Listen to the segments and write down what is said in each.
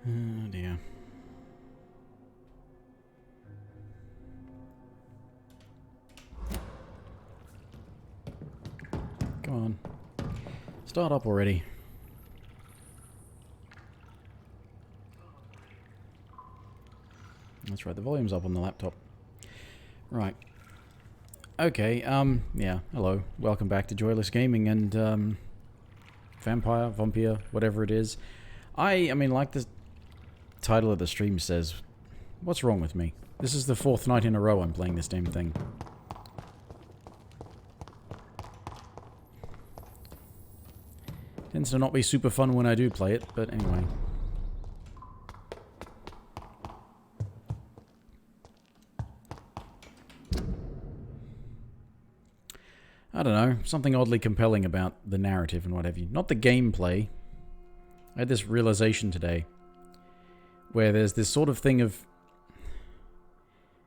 Oh dear. Come on. Start up already. That's right, the volume's up on the laptop. Right. Okay, yeah, hello. Welcome back to Joyless Gaming and, Vampyr, whatever it is. I mean, like the title of the stream says, what's wrong with me? This is the 4th night in a row I'm playing this damn thing. Tends to not be super fun when I do play it, but anyway. I don't know, something oddly compelling about the narrative and what have you. Not the gameplay. I had this realization today, where there's this sort of thing of,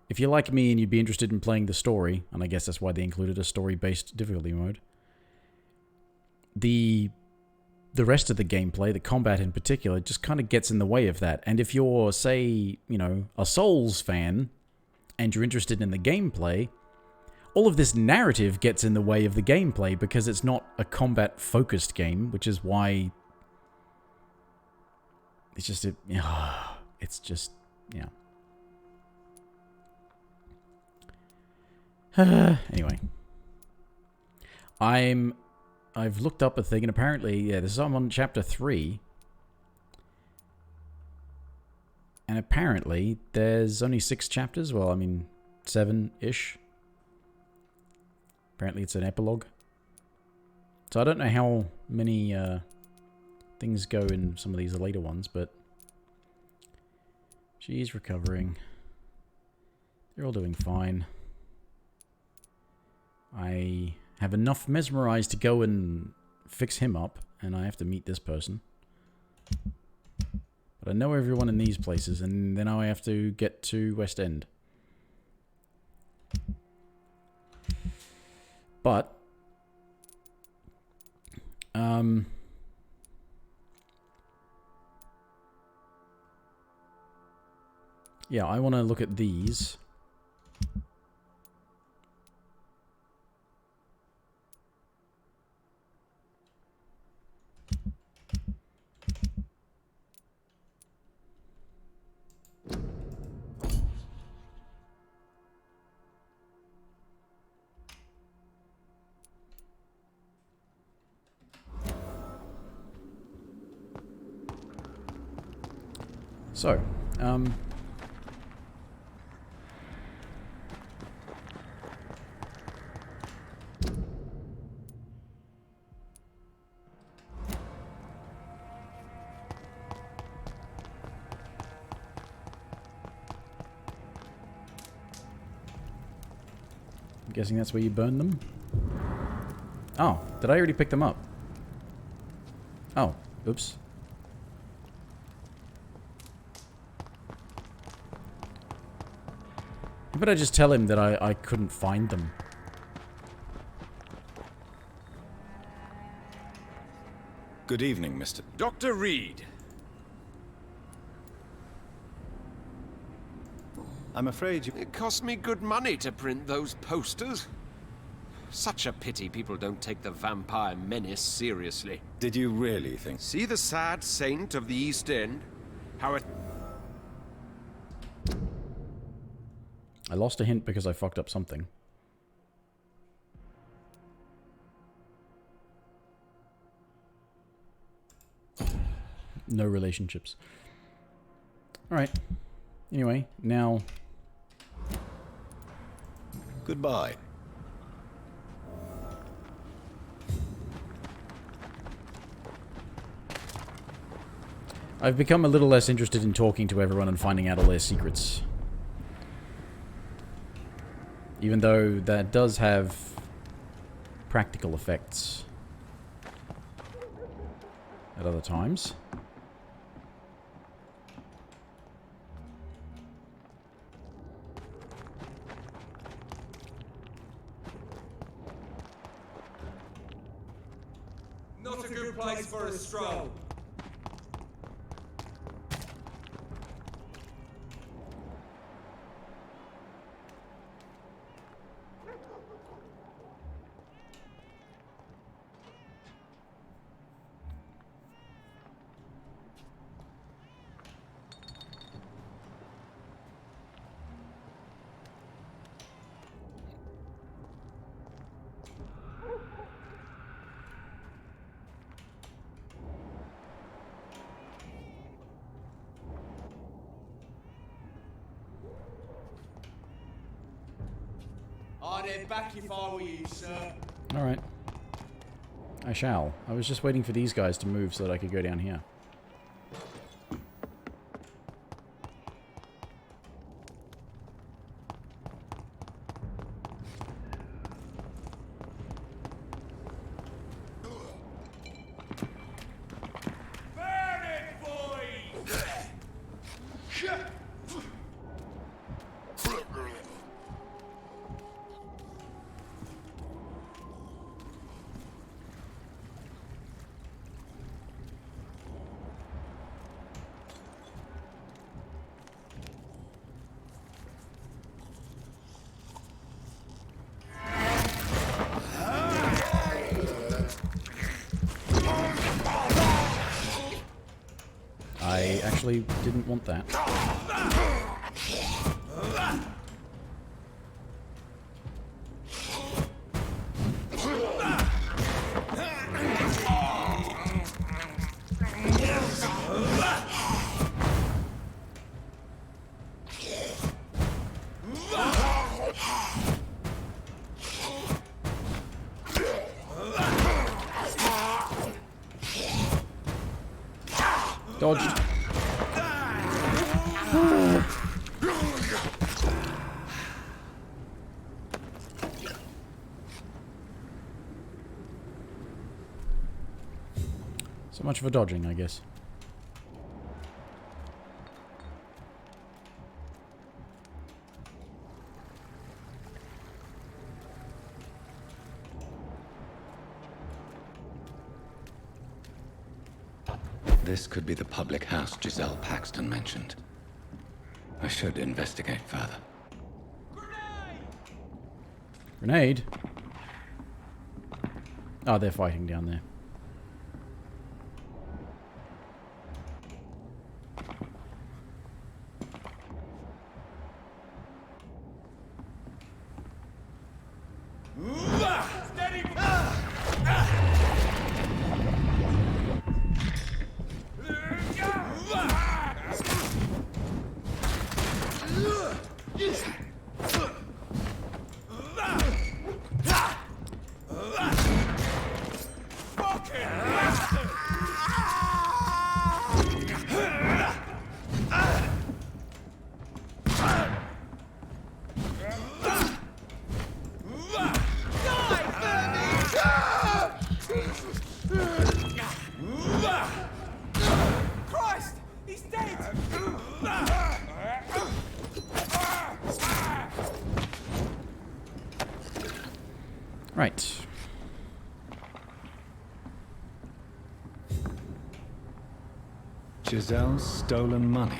if you're like me and you'd be interested in playing the story, and I guess that's why they included a story-based difficulty mode, the rest of the gameplay, the combat in particular, just kind of gets in the way of that. And if you're, say, you know, a Souls fan, and you're interested in the gameplay, all of this narrative gets in the way of the gameplay because it's not a combat-focused game, which is why it's just it's just, yeah. Anyway, I've looked up a thing, and apparently, yeah, this is I'm on chapter 3, and apparently there's only 6 chapters. Well, I mean, 7-ish. Apparently it's an epilogue. So I don't know how many things go in some of these later ones, but she's recovering. They're all doing fine. I have enough mesmerized to go and fix him up, and I have to meet this person. But I know everyone in these places, and then I have to get to West End. But, yeah, I want to look at these. So, I'm guessing that's where you burn them? Oh, did I already pick them up? Oh, oops. But I just tell him that I couldn't find them. Good evening, Mr. Dr. Reed. I'm afraid you... It cost me good money to print those posters. Such a pity people don't take the vampire menace seriously. Did you really think... See the sad saint of the East End? How it... I lost a hint because I fucked up something. No relationships. Alright. Anyway, now... Goodbye. I've become a little less interested in talking to everyone and finding out all their secrets. Even though that does have practical effects at other times. Not a good place for a stroll. I'd head back if I were you, sir. Alright. I shall. I was just waiting for these guys to move so that I could go down here. I actually didn't want that. Dodged. So much for dodging, I guess. This could be the public house Giselle Paxton mentioned. I should investigate further. Grenade? Oh, they're fighting down there. Christ! He's dead! Right. Giselle's stolen money.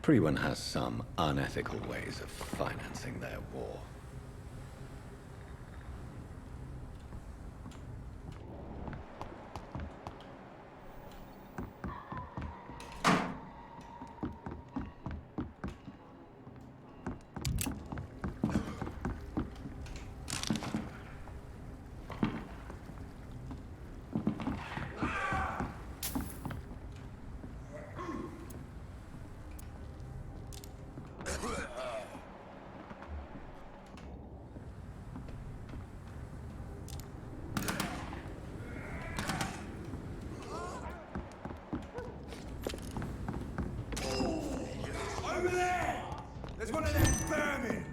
Priwen has some unethical ways of financing their war. Over there! There's one of them vermin!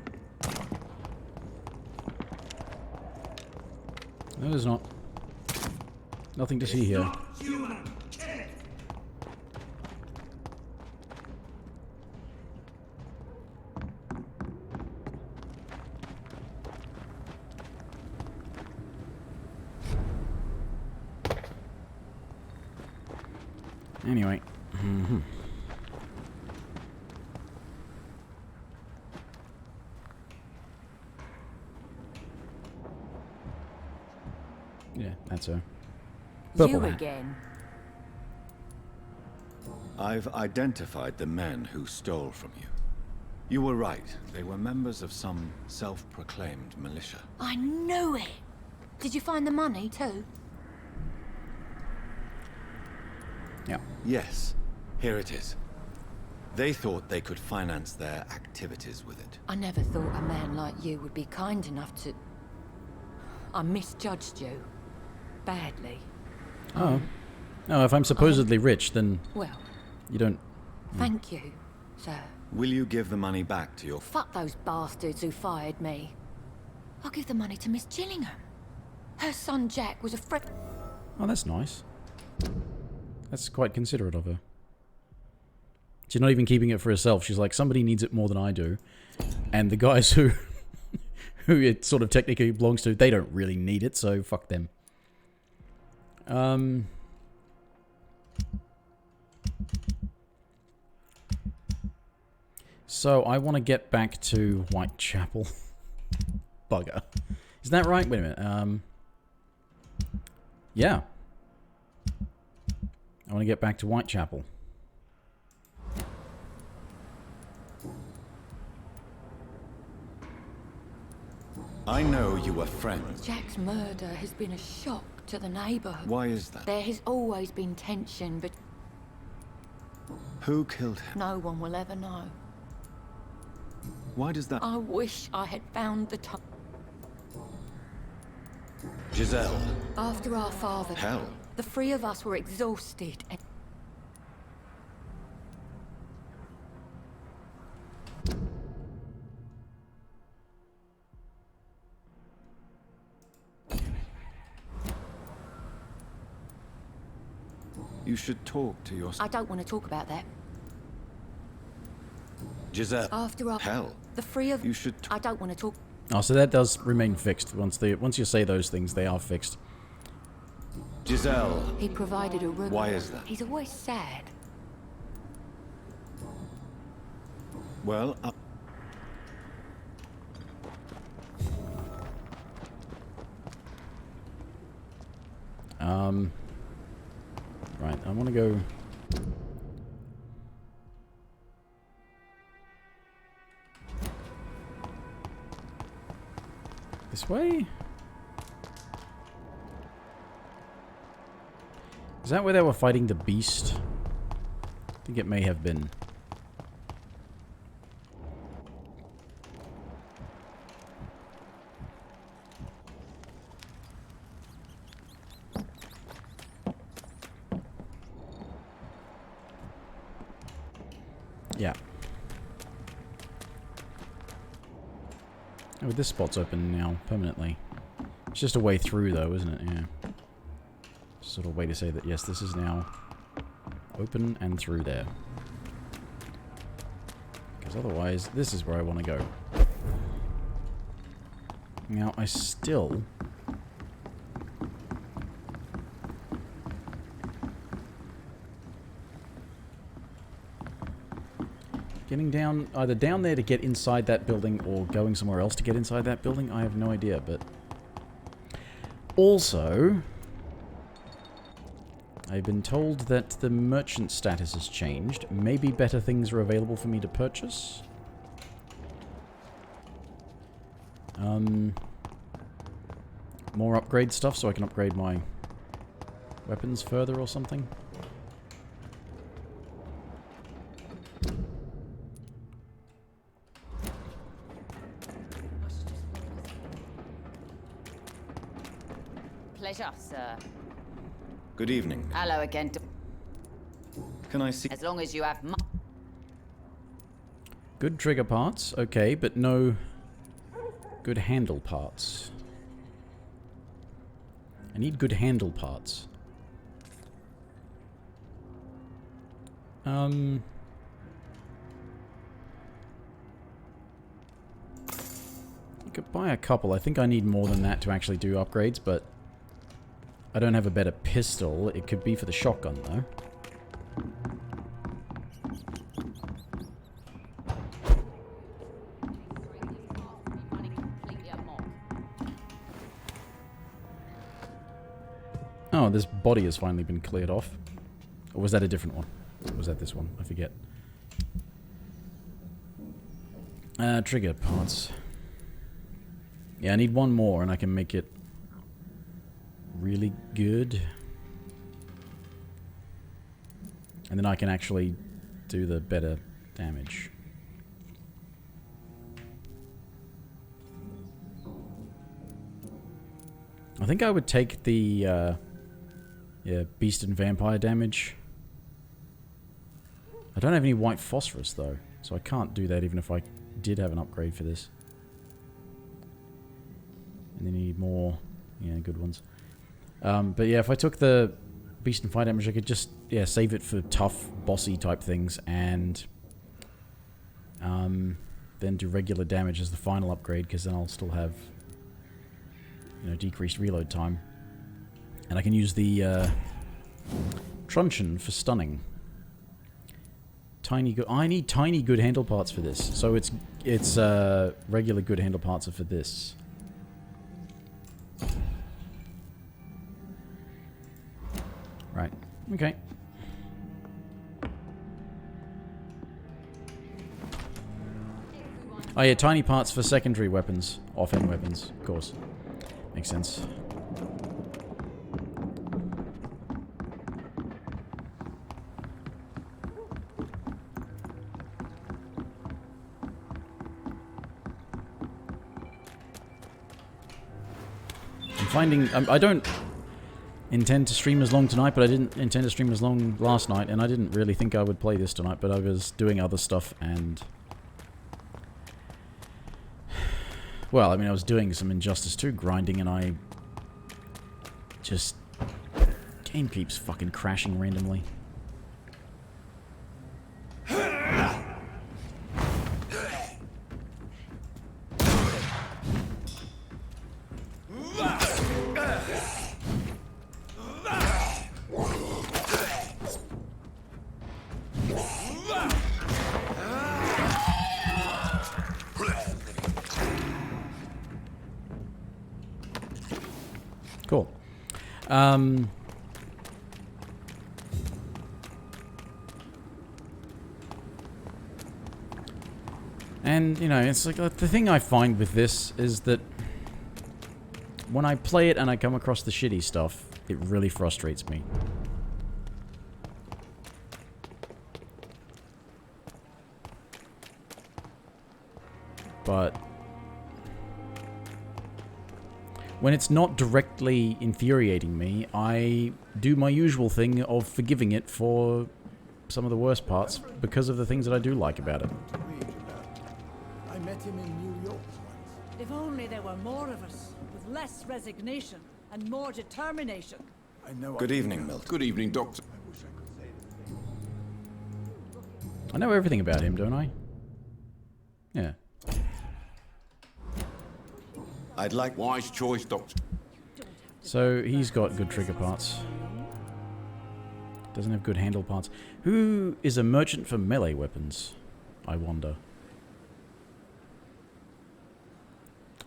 No, there's not. Nothing to see here. Human! Kill it! Anyway. Yeah, that's her. Purple You hat. again. I've identified the men who stole from you. You were right. They were members of some self-proclaimed militia. I knew it. Did you find the money too? Yeah. Yes, Here it is. They thought they could finance their activities with it. I never thought a man like you would be kind enough to... I misjudged you. Badly. Oh. No, if I'm supposedly rich, then Well, you don't... thank you, sir. Will you give the money back to your... Fuck those bastards who fired me. I'll give the money to Miss Gillingham. Her son Jack was a friend... Oh, that's nice. That's quite considerate of her. She's not even keeping it for herself. She's like, somebody needs it more than I do. And the guys who who it sort of technically belongs to, they don't really need it, so fuck them. So I want to get back to Whitechapel. Bugger. Is that right? Wait a minute. Yeah. I want to get back to Whitechapel. I know you were friends. Jack's murder has been a shock to the neighborhood. Why is that? There has always been tension, but Who killed him? no one will ever know. Why does that... I wish I had found the time. Giselle. After our father... Hell. The three of us were exhausted and... You should talk to your... I don't want to talk about that. Giselle. After our... Hell. The three of... You should... I don't want to talk... Oh, so that does remain fixed. Once you say those things, they are fixed. Giselle. He provided a room. Why is that? He's always sad. Well, Right, I want to go... This way? Is that where they were fighting the beast? I think it may have been. Yeah. Oh, this spot's open now, permanently. It's just a way through, though, isn't it? Yeah. Sort of way to say that, yes, this is now open and through there. Because otherwise, this is where I want to go. Now, I still... Getting down, either down there to get inside that building or going somewhere else to get inside that building, I have no idea, but... Also... I've been told that the merchant status has changed. Maybe better things are available for me to purchase. More upgrade stuff so I can upgrade my weapons further or something. Pleasure, sir. good evening. Hello again. Can I see... As long as you have Good trigger parts, okay, but no good handle parts. I need good handle parts. I could buy a couple. I think I need more than that to actually do upgrades, but I don't have a better pistol. It could be for the shotgun, though. Oh, this body has finally been cleared off. Or was that a different one? Or was that this one? I forget. Trigger parts. Yeah, I need one more and I can make it really good. And then I can actually do the better damage. I think I would take the yeah, beast and vampire damage. I don't have any white phosphorus though, so I can't do that even if I did have an upgrade for this. And then you need more, yeah, good ones. But yeah, if I took the beast and fire damage, I could just, yeah, save it for tough, bossy type things, and then do regular damage as the final upgrade, because then I'll still have, you know, decreased reload time. And I can use the truncheon for stunning. Tiny good. I need tiny good handle parts for this, so it's regular good handle parts are for this. Right. Okay. Oh yeah, tiny parts for secondary weapons, off-end weapons, of course. Makes sense. I'm finding... I don't intend to stream as long tonight, but I didn't intend to stream as long last night, and I didn't really think I would play this tonight, but I was doing other stuff, and... Well, I mean, I was doing some Injustice 2 grinding, and I... just... Game keeps fucking crashing randomly. Cool. And, you know, it's like the thing I find with this is that when I play it and I come across the shitty stuff, it really frustrates me. But when it's not directly infuriating me, I do my usual thing of forgiving it for some of the worst parts because of the things that I do like about it. I met him in New York once. If only there were more of us, with less resignation and more determination. I know. Good evening, Milton. Good evening, Doctor. I wish I could say the same. I know everything about him, don't I? Yeah. I'd like... Wise choice, Doctor. So, he's got good trigger parts. Doesn't have good handle parts. Who is a merchant for melee weapons? I wonder.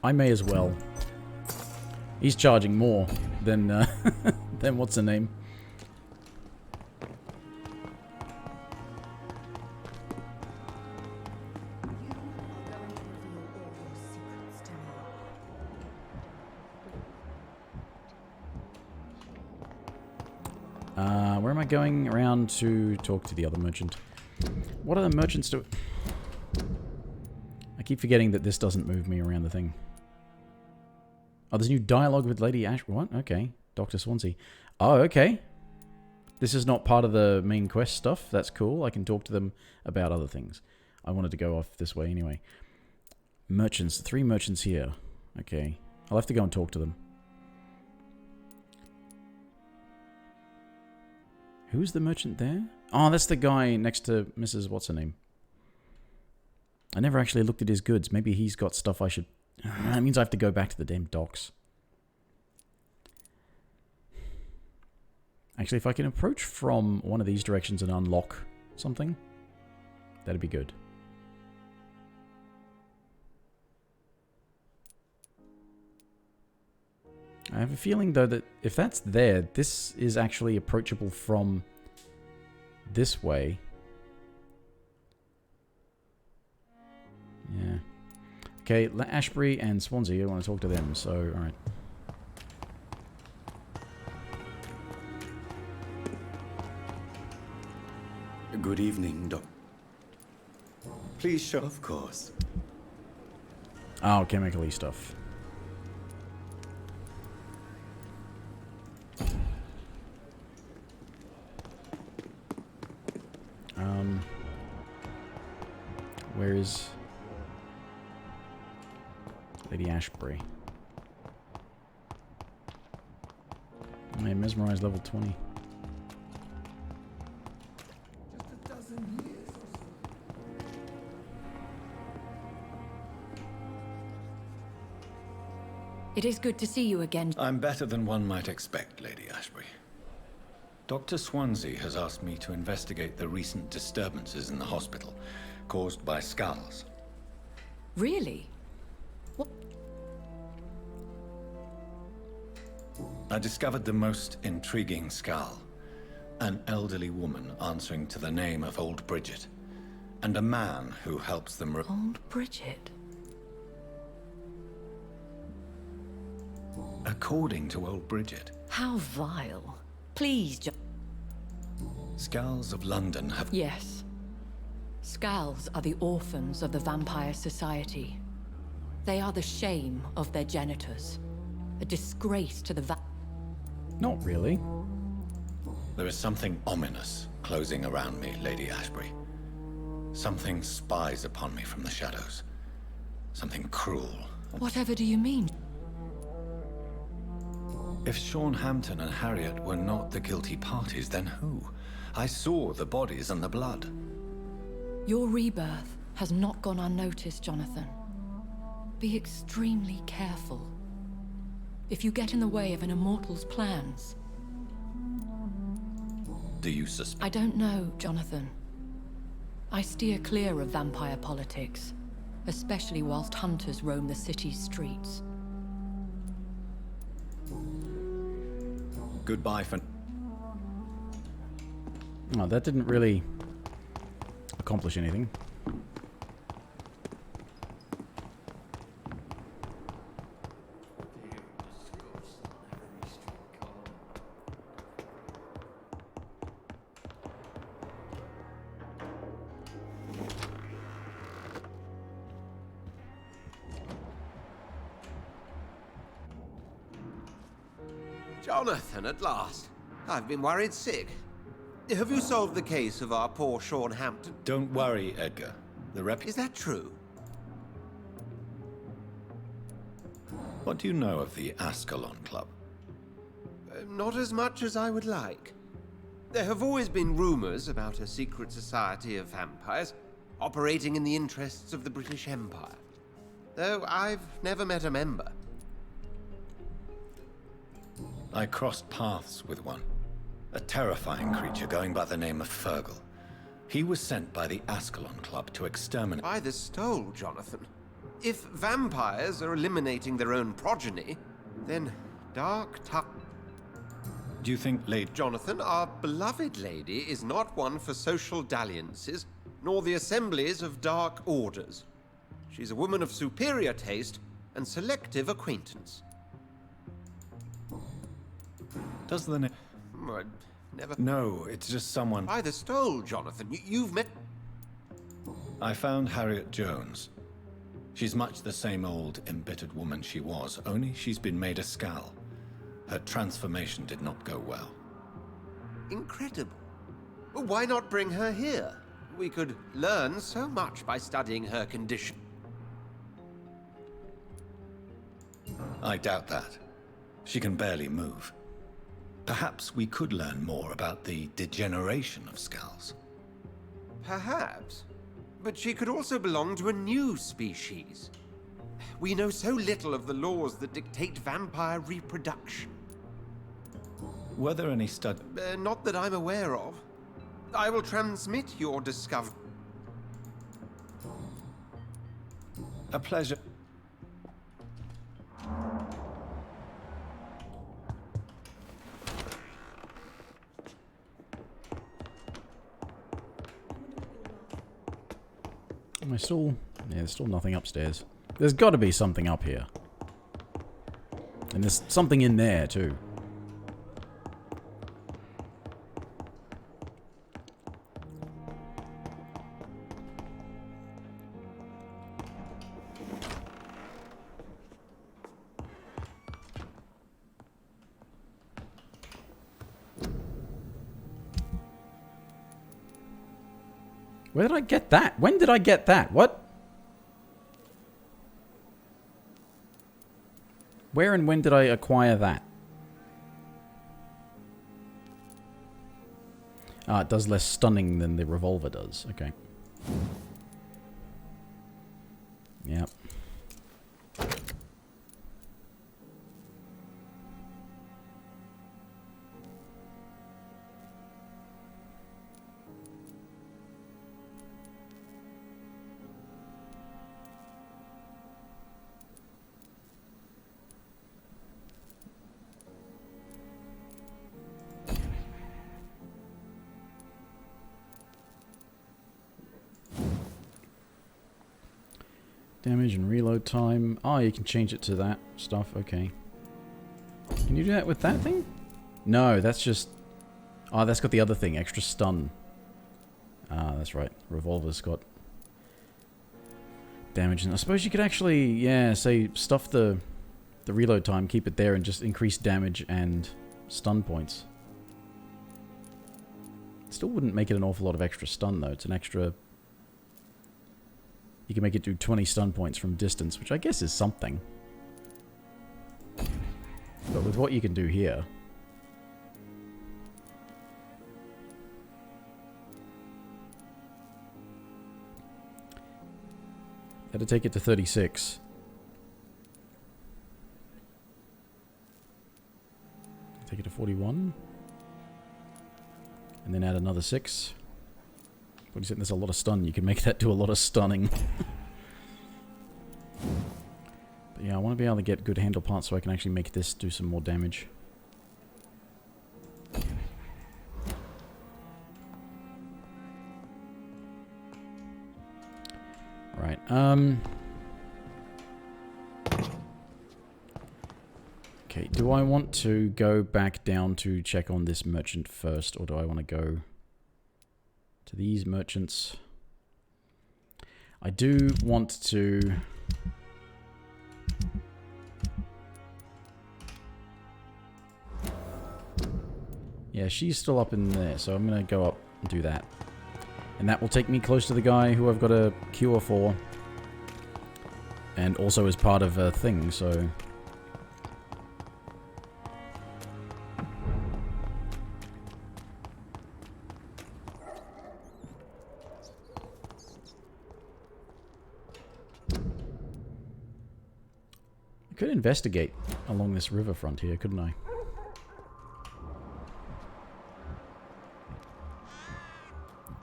I may as well. He's charging more than, than what's her name? Where am I going around to talk to the other merchant? What are the merchants do? I keep forgetting that this doesn't move me around the thing. Oh, there's new dialogue with Lady Ash. What? Okay. Dr. Swansea. Oh, okay. This is not part of the main quest stuff. That's cool. I can talk to them about other things. I wanted to go off this way anyway. Merchants. 3 merchants here. Okay. I'll have to go and talk to them. Who's the merchant there? Oh, that's the guy next to Mrs. What's-her-name. I never actually looked at his goods. Maybe he's got stuff I should... That means I have to go back to the damn docks. Actually, if I can approach from one of these directions and unlock something, that'd be good. I have a feeling, though, that if that's there, this is actually approachable from this way. Yeah. Okay, Ashbury and Swansea, I want to talk to them, so, alright. Good evening, Doc. Please show, of course. Oh, chemically stuff. Where is Lady Ashbury? I mesmerized level 20. It is good to see you again. I'm better than one might expect, Lady Ashbury. Dr. Swansea has asked me to investigate the recent disturbances in the hospital caused by skulls. Really? What? I discovered the most intriguing skull. An elderly woman answering to the name of Old Bridget, and a man who helps them Old Bridget? According to Old Bridget, How vile. Please, skulls of London have... Yes. Skulls are the orphans of the Vampire Society. They are the shame of their genitors. A disgrace to the Not really. There is something ominous closing around me, Lady Ashbury. Something spies upon me from the shadows. Something cruel. Whatever do you mean? If Sean Hampton and Harriet were not the guilty parties, then who? I saw the bodies and the blood. Your rebirth has not gone unnoticed, Jonathan. Be extremely careful. If you get in the way of an immortal's plans... Do you suspect? I don't know, Jonathan. I steer clear of vampire politics, especially whilst hunters roam the city's streets. Goodbye for... Oh, that didn't really accomplish anything. Jonathan, at last. I've been worried sick. Have you solved the case of our poor Sean Hampton? Don't worry, Edgar. The rep... Is that true? What do you know of the Ascalon Club? Not as much as I would like. There have always been rumors about a secret society of vampires operating in the interests of the British Empire, though I've never met a member. I crossed paths with one. A terrifying creature going by the name of Fergal. He was sent by the Ascalon Club to exterminate... By the stole, Jonathan. If vampires are eliminating their own progeny, then Dark Tuck... Do you think Lady... Jonathan, our beloved lady is not one for social dalliances, nor the assemblies of dark orders. She's a woman of superior taste and selective acquaintance. Does the name... I never... No, it's just someone... By the stole, Jonathan. You've met... I found Harriet Jones. She's much the same old, embittered woman she was, only she's been made a skull. Her transformation did not go well. Incredible. Why not bring her here? We could learn so much by studying her condition. I doubt that. She can barely move. Perhaps we could learn more about the degeneration of skulls. Perhaps. But she could also belong to a new species. We know so little of the laws that dictate vampire reproduction. Were there any Not that I'm aware of. I will transmit your discovery. A pleasure. Am I still... Yeah, there's still nothing upstairs. There's got to be something up here. And there's something in there, too. Where did I get that? When did I get that? What? Where and when did I acquire that? Ah, it does less stunning than the revolver does. Okay. Yep. Damage and reload time. Oh, you can change it to that stuff. Okay. Can you do that with that thing? No, that's just... Oh, that's got the other thing. Extra stun. Ah, that's right. Revolver's got damage. And I suppose you could actually, yeah, say stuff the reload time, keep it there, and just increase damage and stun points. Still wouldn't make it an awful lot of extra stun, though. It's an extra... You can make it do 20 stun points from distance, which I guess is something. But with what you can do here... That'd take it to 36. Take it to 41. And then add another 6. What do you think? There's a lot of stun. You can make that do a lot of stunning. But yeah, I want to be able to get good handle parts so I can actually make this do some more damage. Right, okay, do I want to go back down to check on this merchant first, or do I want to go to these merchants? I do want to... Yeah, she's still up in there, so I'm going to go up and do that. And that will take me close to the guy who I've got a cure for. And also is part of a thing, so... I could investigate along this riverfront here, couldn't I?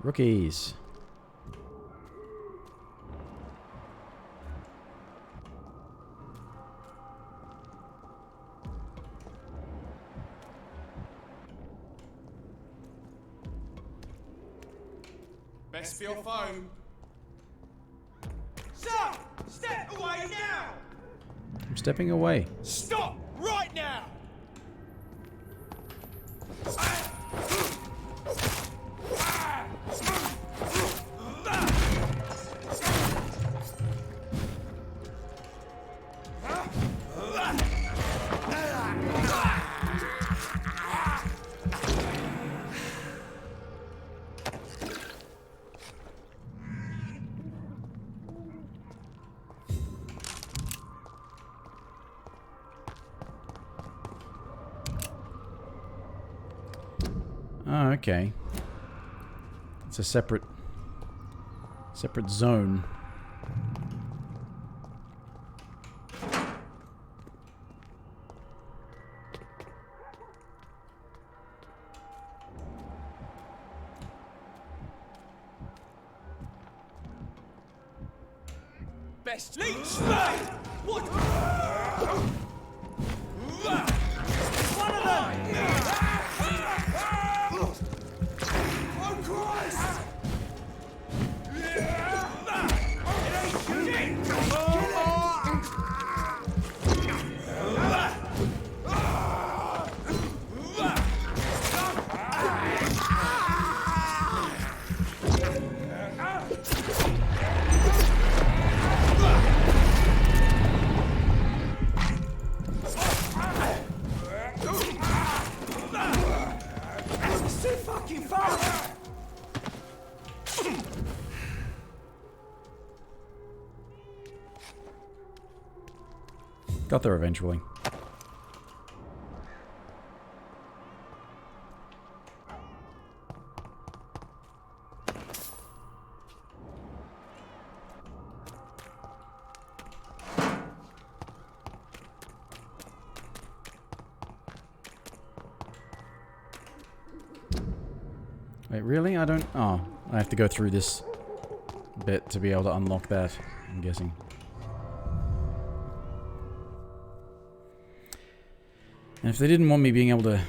Rookies. Best be your phone. Sir, step away now. I'm stepping away. Stop right now. Oh, okay. It's a separate zone. Best leech spade. What? One of them. Oh Christ! Got there eventually. Wait, really? I don't... Oh, I have to go through this bit to be able to unlock that, I'm guessing. And if they didn't want me being able to...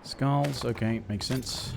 Skulls, okay, makes sense.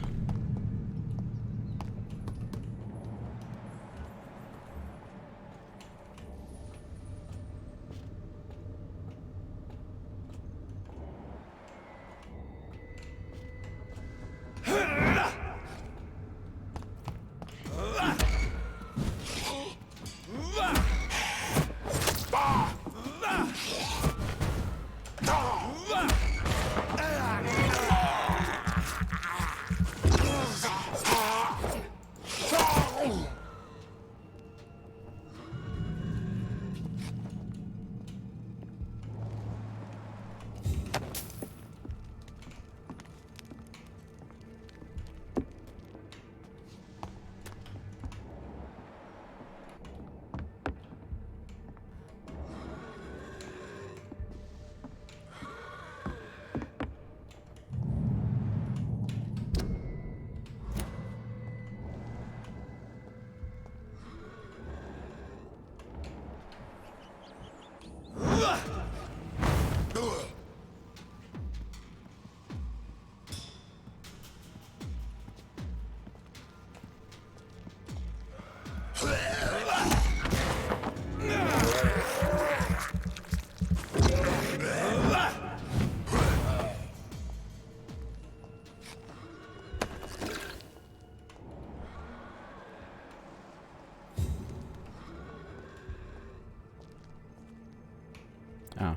Ah.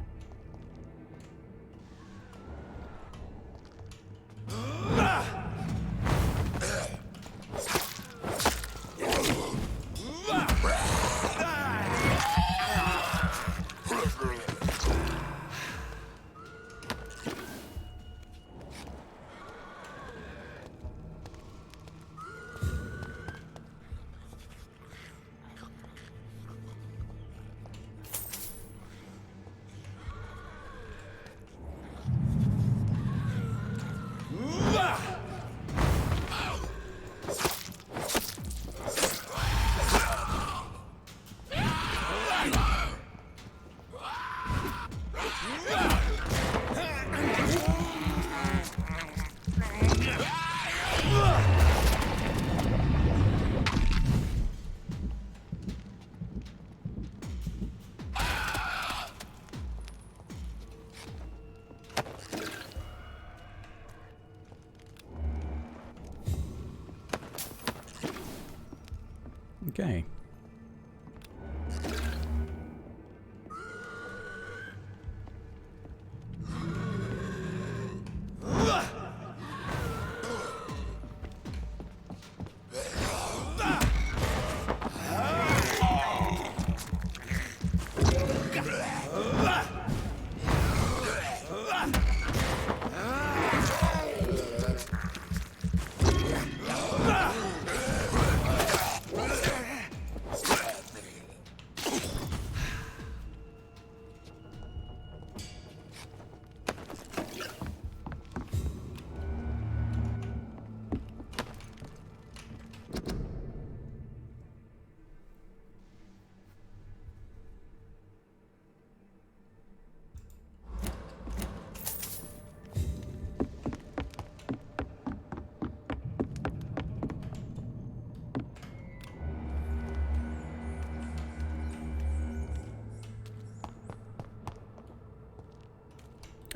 Okay.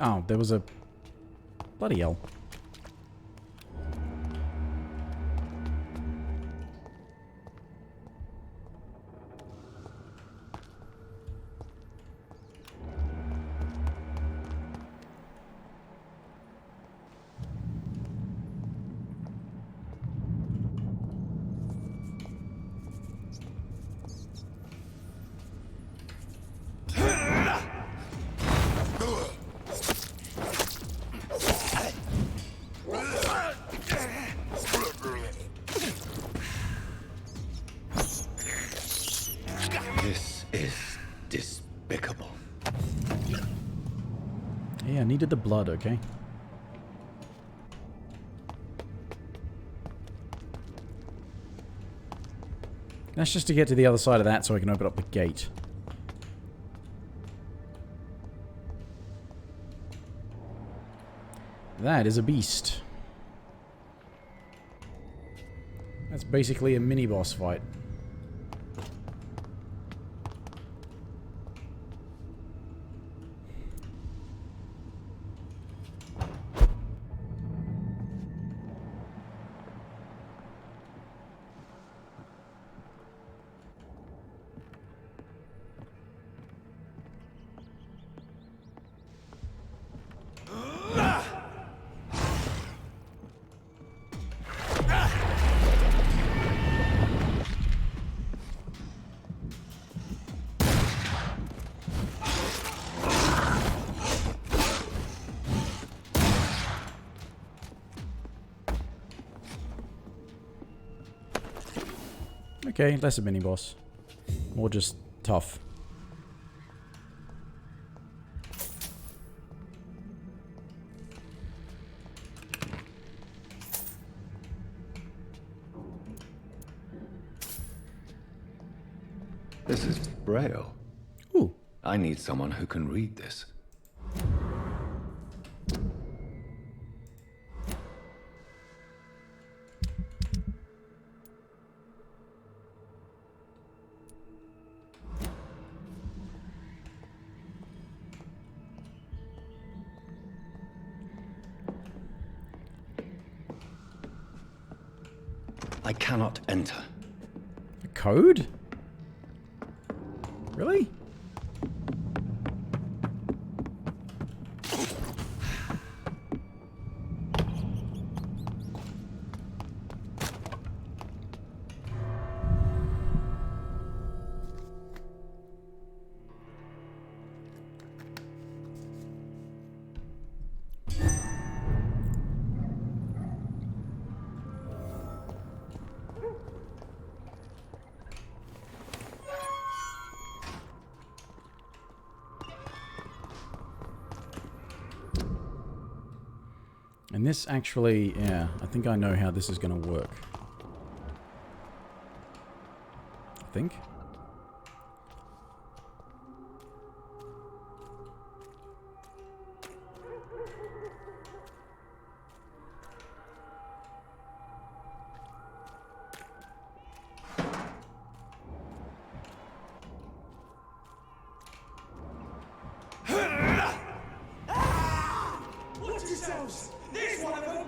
Oh, there was a... Bloody hell. Despicable. Yeah, I needed the blood, okay? That's just to get to the other side of that so I can open up the gate. That is a beast. That's basically a mini-boss fight. Okay, less a mini-boss. More just tough. This is Braille. Ooh. I need someone who can read this. I cannot enter. A code? Really? And this actually, yeah, I think I know how this is going to work. I think. Watch yourselves! There's one of them!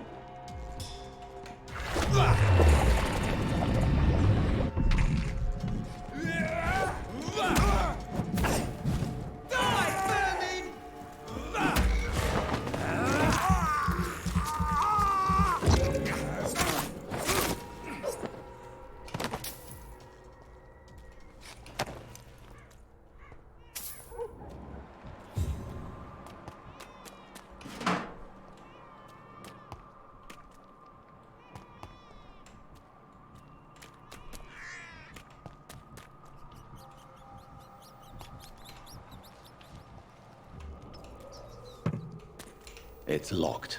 It's locked.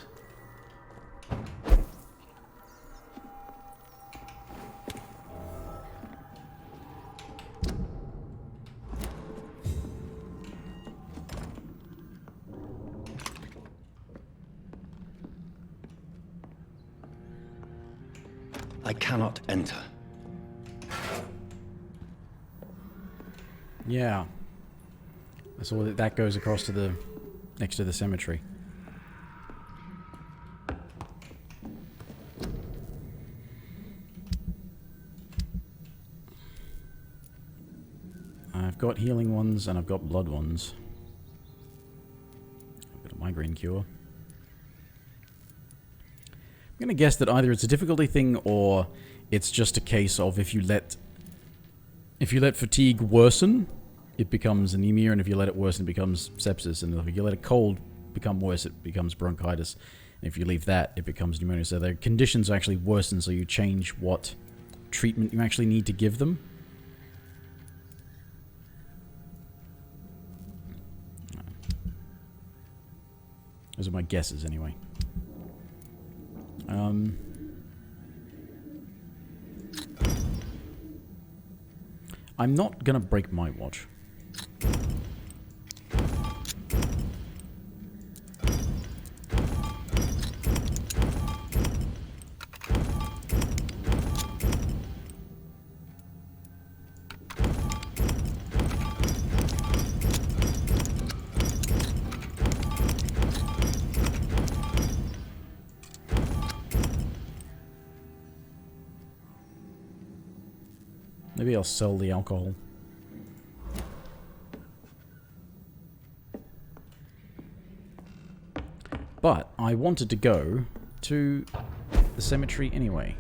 I cannot enter. Yeah. So that goes across to the next to the cemetery. I've got healing ones and I've got blood ones. I've got a migraine cure. I'm going to guess that either it's a difficulty thing or it's just a case of if you let fatigue worsen, it becomes anemia, and if you let it worsen, it becomes sepsis, and if you let a cold become worse, it becomes bronchitis, and if you leave that, it becomes pneumonia. So their conditions actually worsen, so you change what treatment you actually need to give them. Those are my guesses, anyway. I'm not gonna break my watch. Maybe I'll sell the alcohol. But I wanted to go to the cemetery anyway.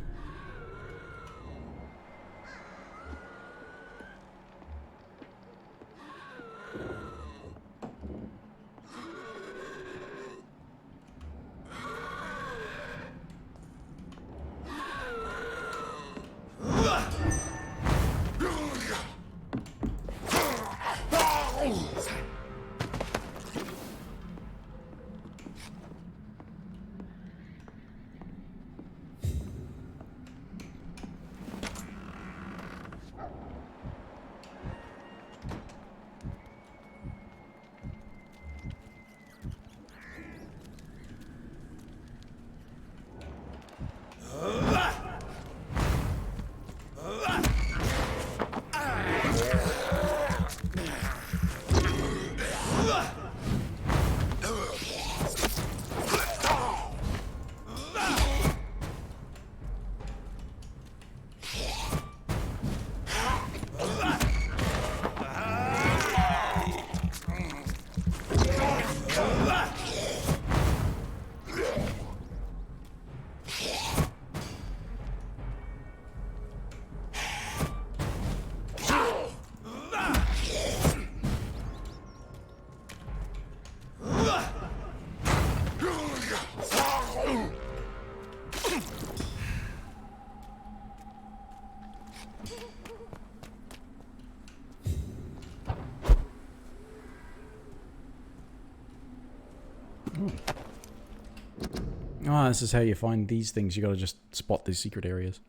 Ah, this is how you find these things. You gotta just spot these secret areas.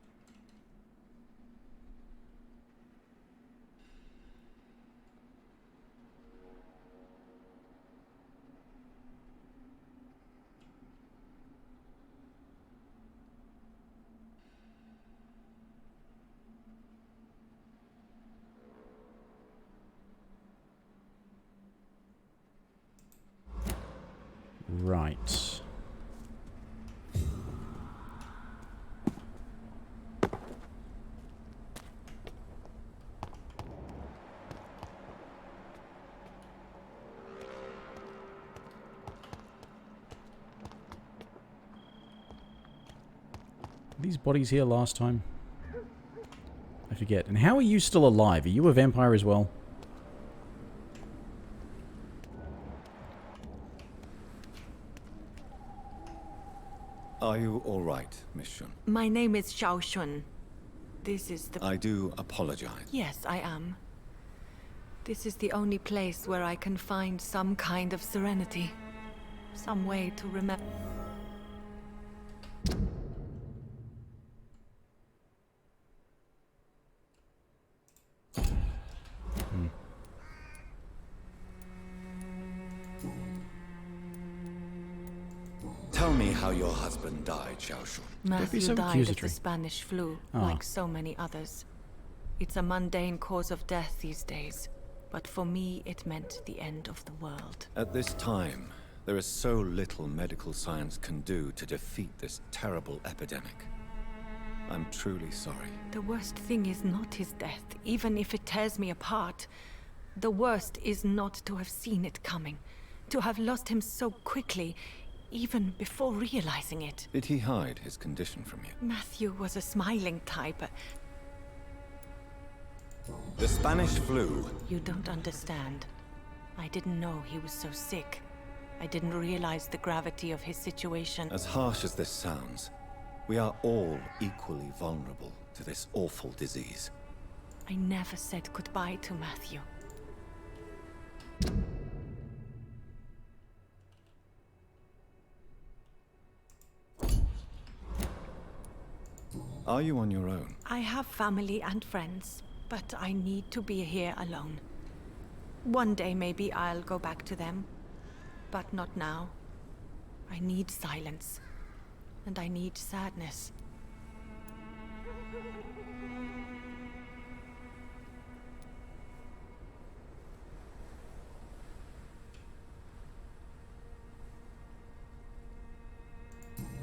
Right. These bodies here last time? I forget. And how are you still alive? Are you a vampire as well? Are you all right, Miss Shun? My name is Xiao Shun. This is the... I do apologize. Yes, I am. This is the only place where I can find some kind of serenity. Some way to remember... Tell me how your husband died, Xiao Shun. Matthew so died of accusatory. the Spanish flu, Ah. like so many others. It's a mundane cause of death these days, but for me it meant the end of the world. At this time, there is so little medical science can do to defeat this terrible epidemic. I'm truly sorry. The worst thing is not his death, even if it tears me apart. The worst is not to have seen it coming, to have lost him so quickly, even before realizing it. Did he hide his condition from you? Matthew was a smiling type. The Spanish flu. You don't understand. I didn't know he was so sick. I didn't realize the gravity of his situation. As harsh as this sounds, we are all equally vulnerable to this awful disease. I never said goodbye to Matthew. Are you on your own? I have family and friends, but I need to be here alone. One day maybe I'll go back to them, but not now. I need silence, and I need sadness.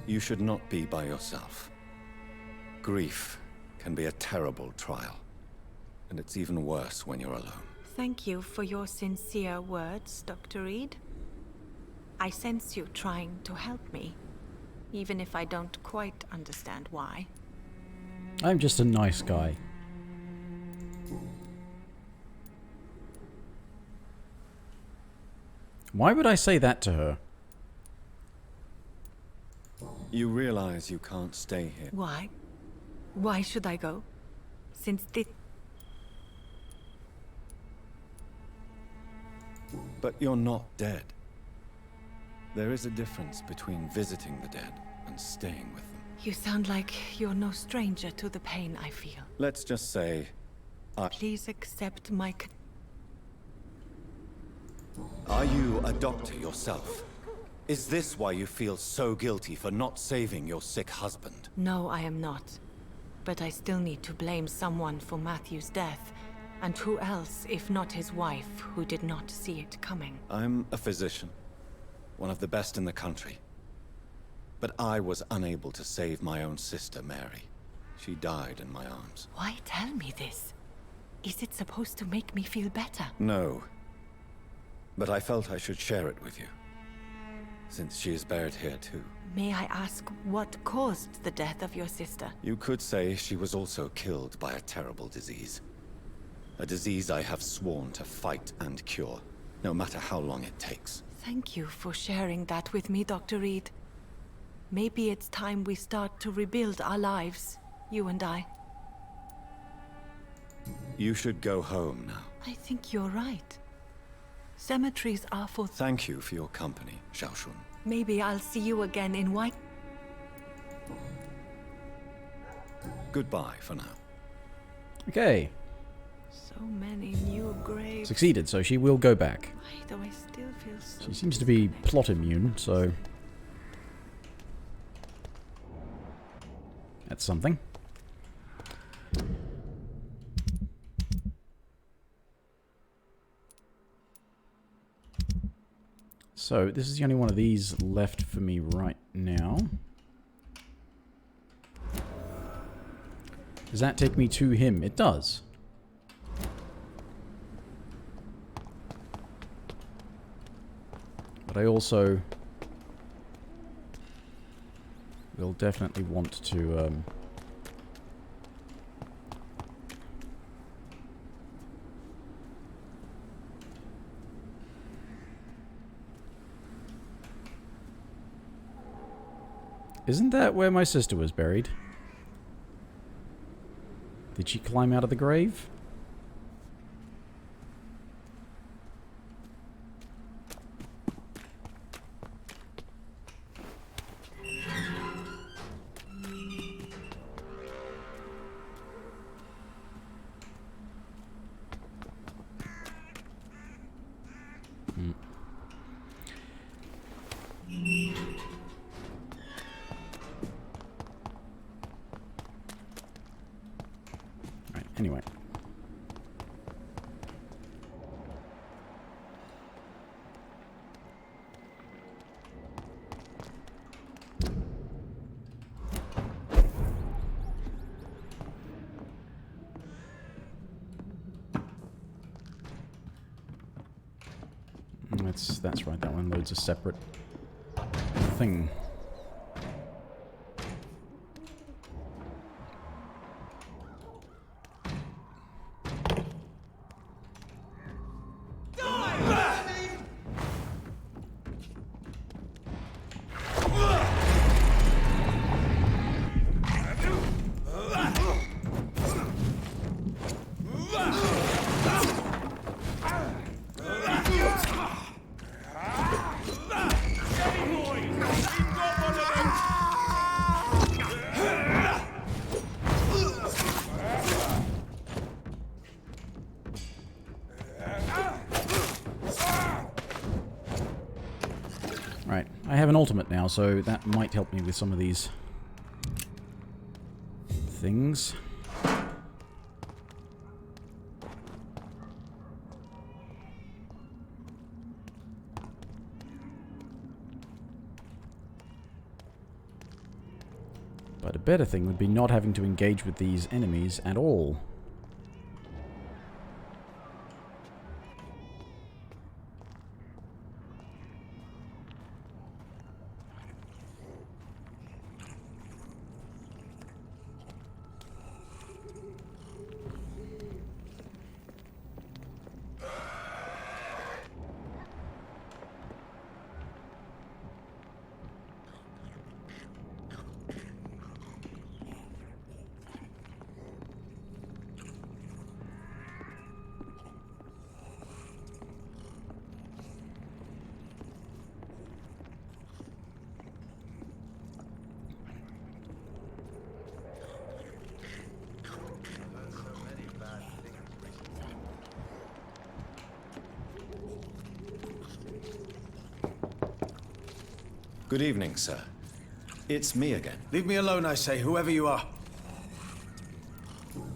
You should not be by yourself. Grief can be a terrible trial, and it's even worse when you're alone. Thank you for your sincere words, Dr. Reed. I sense you trying to help me, even if I don't quite understand why. I'm just a nice guy. Why would I say that to her? You realize you can't stay here. Why? Why should I go? Since this... But you're not dead. There is a difference between visiting the dead and staying with them. You sound like you're no stranger to the pain I feel. Let's just say, Please accept my... Are you a doctor yourself? Is this why you feel so guilty for not saving your sick husband? No, I am not. But I still need to blame someone for Matthew's death. And who else, if not his wife, who did not see it coming? I'm a physician, one of the best in the country. But I was unable to save my own sister, Mary. She died in my arms. Why tell me this? Is it supposed to make me feel better? No. But I felt I should share it with you, since she is buried here too. May I ask what caused the death of your sister? You could say she was also killed by a terrible disease. A disease I have sworn to fight and cure, no matter how long it takes. Thank you for sharing that with me, Dr. Reed. Maybe it's time we start to rebuild our lives, you and I. You should go home now. I think you're right. Cemeteries are for... Thank you for your company, Xiaoshun. Maybe I'll see you again in White... Goodbye for now. Okay. So many new graves. Succeeded, so she will go back. Why do I still feel so... She seems to be plot immune, so... That's something. So, this is the only one of these left for me right now. Does that take me to him? It does. But I also will definitely want to... Isn't that where my sister was buried? Did she climb out of the grave? Anyway. That's right, that one loads a separate thing. Right, I have an ultimate now, so that might help me with some of these things. But a better thing would be not having to engage with these enemies at all. Good evening, sir. It's me again. Leave me alone, I say, whoever you are.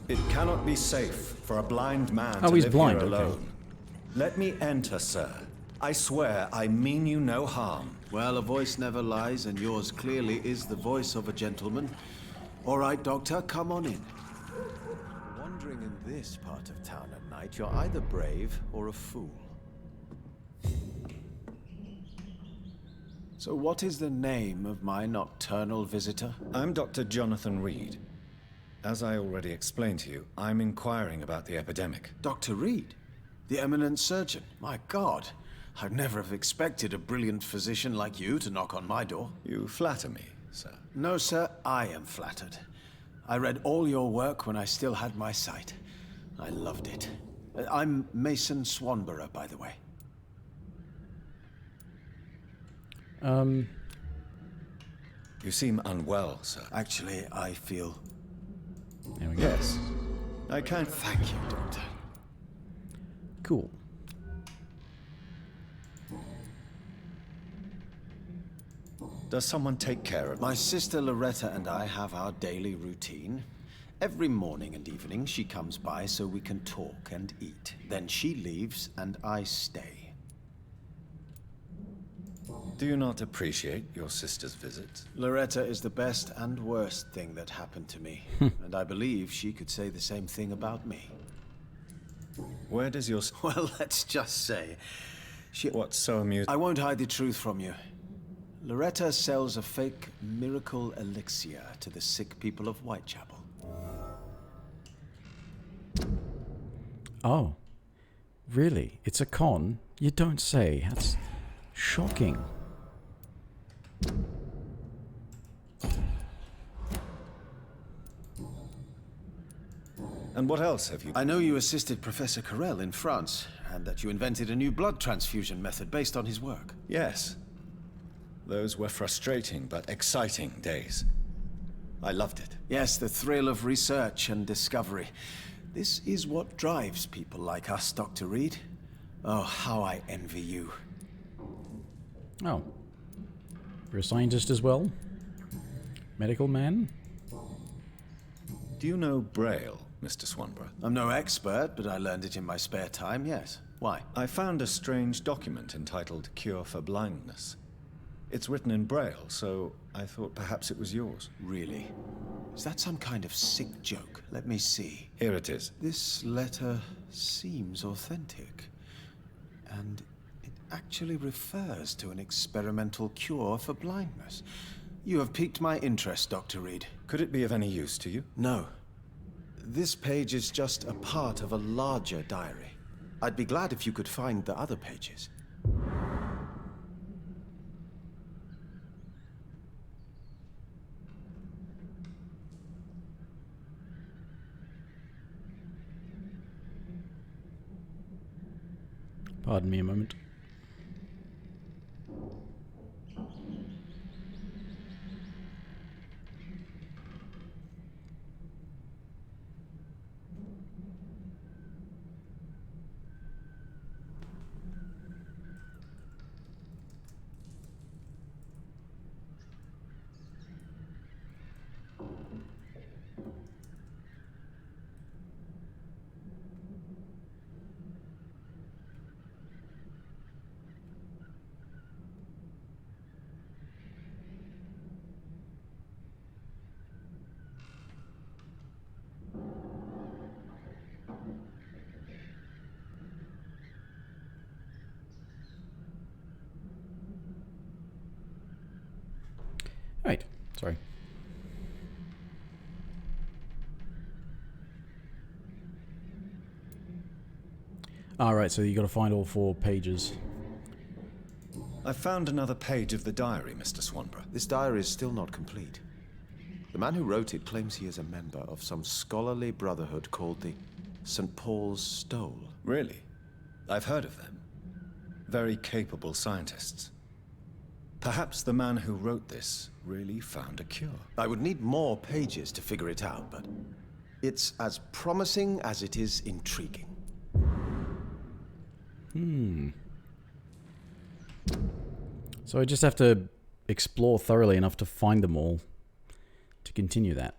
It cannot be safe for a blind man to he's live blind, here okay. alone. Let me enter, sir. I swear I mean you no harm. Well, a voice never lies, and yours clearly is the voice of a gentleman. All right, Doctor, come on in. Wandering in this part of town at night, you're either brave or a fool. So what is the name of my nocturnal visitor? I'm Dr. Jonathan Reed. As I already explained to you, I'm inquiring about the epidemic. Dr. Reed? The eminent surgeon? My God, I'd never have expected a brilliant physician like you to knock on my door. You flatter me, sir. No, sir, I am flattered. I read all your work when I still had my sight. I loved it. I'm Mason Swanborough, by the way. You seem unwell, sir. Actually, I feel... There we go. Yes. I can't... Thank you, Doctor. Cool. Does someone take care of me? My sister Loretta and I have our daily routine. Every morning and evening, she comes by so we can talk and eat. Then she leaves, and I stay. Do you not appreciate your sister's visit? Loretta is the best and worst thing that happened to me. And I believe she could say the same thing about me. Where does your... Well, let's just say... What's so amusing? I won't hide the truth from you. Loretta sells a fake miracle elixir to the sick people of Whitechapel. Oh. Really? It's a con? You don't say. That's shocking. And what else have you... I know you assisted Professor Carell in France, and that you invented a new blood transfusion method based on his work. Yes. Those were frustrating but exciting days. I loved it. Yes, the thrill of research and discovery. This is what drives people like us, Dr. Reed. Oh, how I envy you. Oh. You're a scientist as well? Medical man? Do you know Braille, Mr. Swanborough? I'm no expert, but I learned it in my spare time, yes. Why? I found a strange document entitled Cure for Blindness. It's written in Braille, so I thought perhaps it was yours. Really? Is that some kind of sick joke? Let me see. Here it is. This letter seems authentic. And it actually refers to an experimental cure for blindness. You have piqued my interest, Dr. Reed. Could it be of any use to you? No. This page is just a part of a larger diary. I'd be glad if you could find the other pages. Pardon me a moment. Sorry. Alright, so you got to find all 4 pages. I found another page of the diary, Mr. Swanborough. This diary is still not complete. The man who wrote it claims he is a member of some scholarly brotherhood called the St. Paul's Stole. Really? I've heard of them. Very capable scientists. Perhaps the man who wrote this really found a cure. I would need more pages to figure it out, but it's as promising as it is intriguing. So I just have to explore thoroughly enough to find them all to continue that.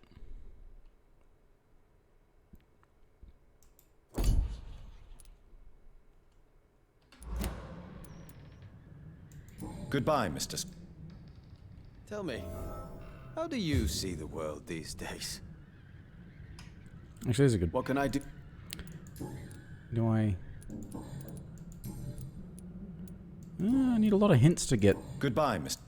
Goodbye, Mr. Tell me, how do you see the world these days? Actually, this is a good... What can I do? Do I... I need a lot of hints to get... Goodbye, Mr.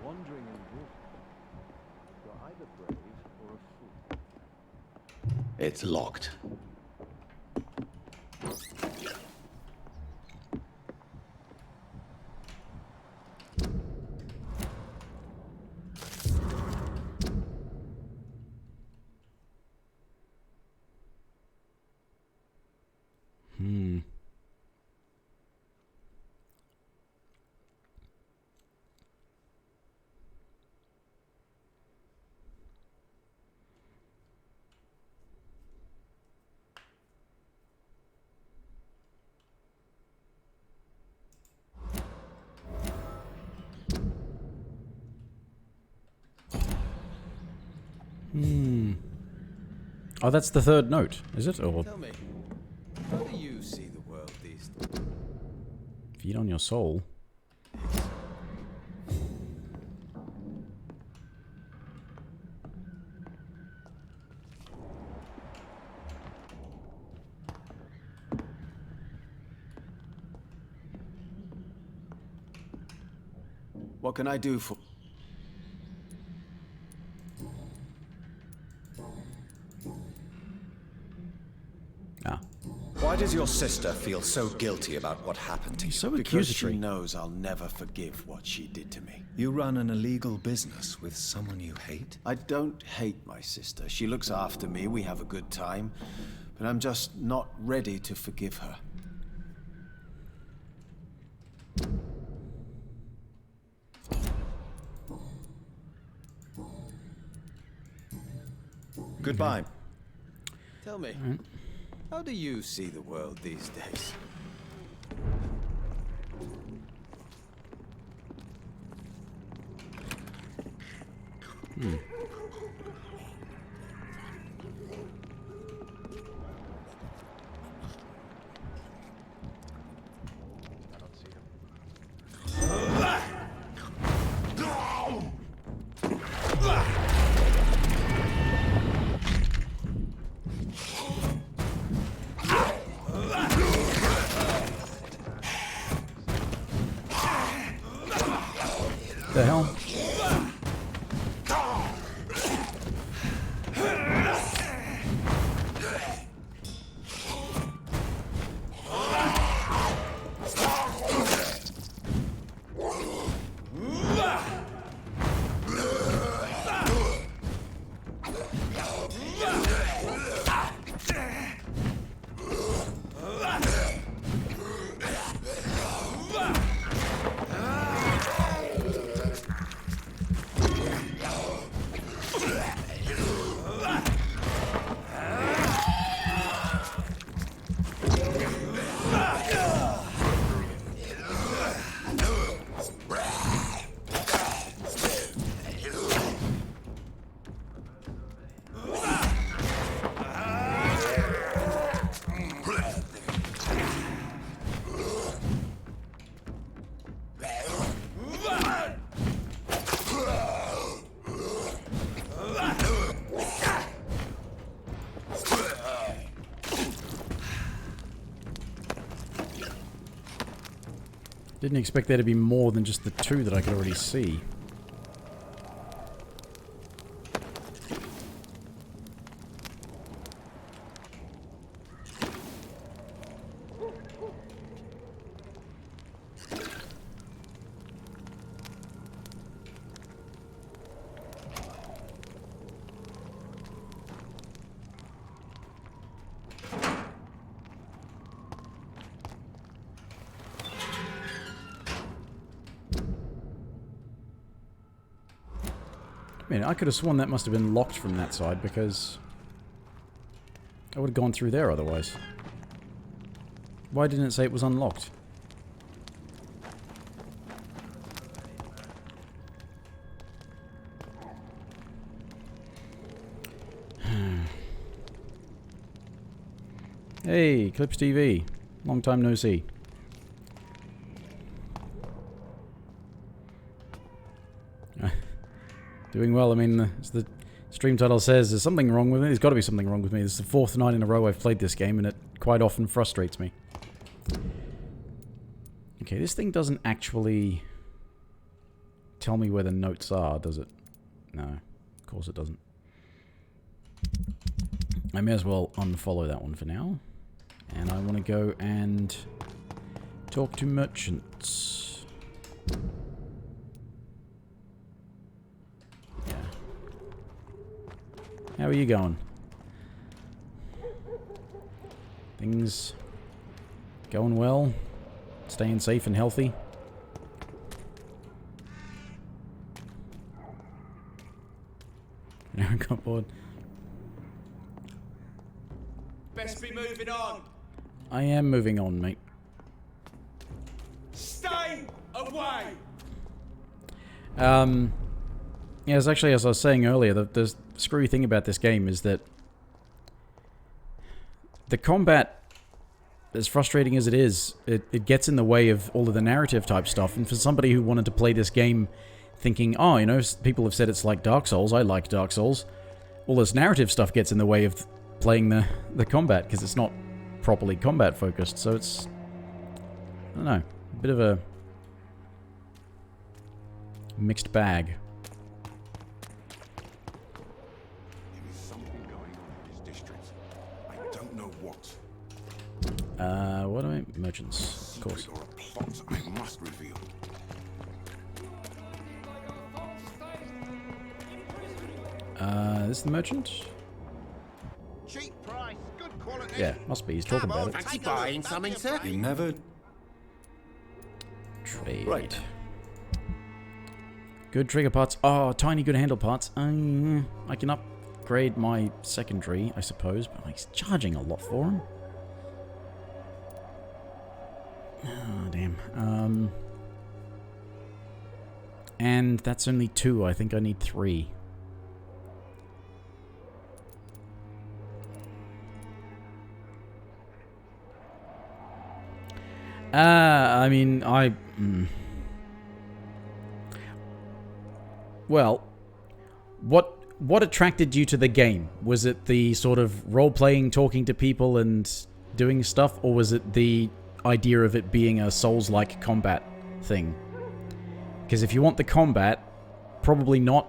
Wandering in this, you're either brave or a fool. It's locked. Oh, that's the 3rd note, is it? Or Tell me, how do you see the world these days? feed on your soul? What can I do for... Ah. Why does your sister feel so guilty about what happened to you? So Because she accusatory. knows I'll never forgive what she did to me. You run an illegal business with someone you hate? I don't hate my sister. She looks after me, we have a good time. But I'm just not ready to forgive her. Goodbye. Tell me, how do you see the world these days? The hell? Didn't expect there to be more than just the two that I could already see. I mean, I could have sworn that must have been locked from that side because I would have gone through there otherwise. Why didn't it say it was unlocked? Hey, Clips TV. Long time no see. Doing well. I mean, as the stream title says, there's something wrong with me. There's got to be something wrong with me. This is the 4th night in a row I've played this game, and it quite often frustrates me. Okay, this thing doesn't actually tell me where the notes are, does it? No, of course it doesn't. I may as well unfollow that one for now. And I want to go and talk to merchants. Yeah. How are you going? Things going well? Staying safe and healthy? I got bored. Best be moving on. I am moving on, mate. Stay away. Yeah, it's actually, as I was saying earlier, the screwy thing about this game is that the combat, as frustrating as it is, it gets in the way of all of the narrative type stuff. And for somebody who wanted to play this game thinking, oh, you know, people have said it's like Dark Souls, I like Dark Souls, all this narrative stuff gets in the way of playing the combat, because it's not properly combat focused, so it's, I don't know, a bit of a mixed bag. There is something going on in this district. I don't know what. What do I... Merchants, of course. Secret or a plot I must reveal. This is the merchant? Cheap price, good quality. Yeah, must be. He's talking about it. Fancy buying something, sir? You never... Trade. Right. Good trigger parts. Oh, tiny good handle parts. I can upgrade my secondary, I suppose, but he's charging a lot for them. Oh, damn. And that's only 2. I think I need 3. I mean, Well, what attracted you to the game? Was it the sort of role-playing, talking to people and doing stuff, or was it the idea of it being a Souls-like combat thing? Because if you want the combat, probably not.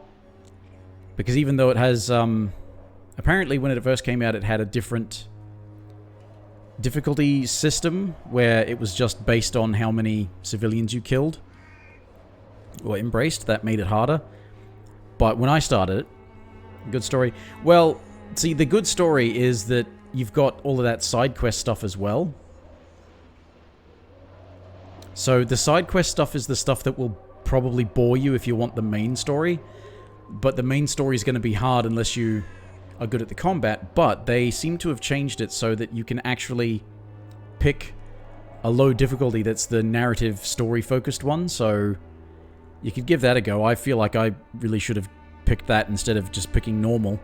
Because even though it has, apparently when it first came out, it had a different difficulty system where it was just based on how many civilians you killed or embraced. That made it harder. But when I started it, good story. Well, see, the good story is that you've got all of that side quest stuff as well. So the side quest stuff is the stuff that will probably bore you if you want the main story. But the main story is going to be hard unless you are good at the combat. But they seem to have changed it so that you can actually pick a low difficulty that's the narrative story-focused one. So you could give that a go. I feel like I really should have picked that instead of just picking normal.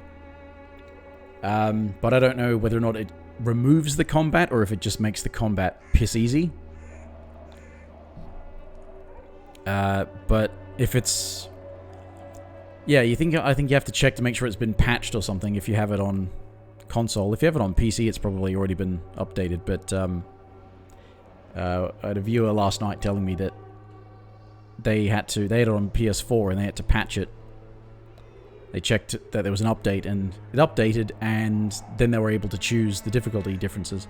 But I don't know whether or not it removes the combat or if it just makes the combat piss easy. But if it's... Yeah, I think you have to check to make sure it's been patched or something if you have it on console. If you have it on PC, it's probably already been updated, but I had a viewer last night telling me that they had it on PS4 and they had to patch it. They checked that there was an update and it updated, and then they were able to choose the difficulty differences.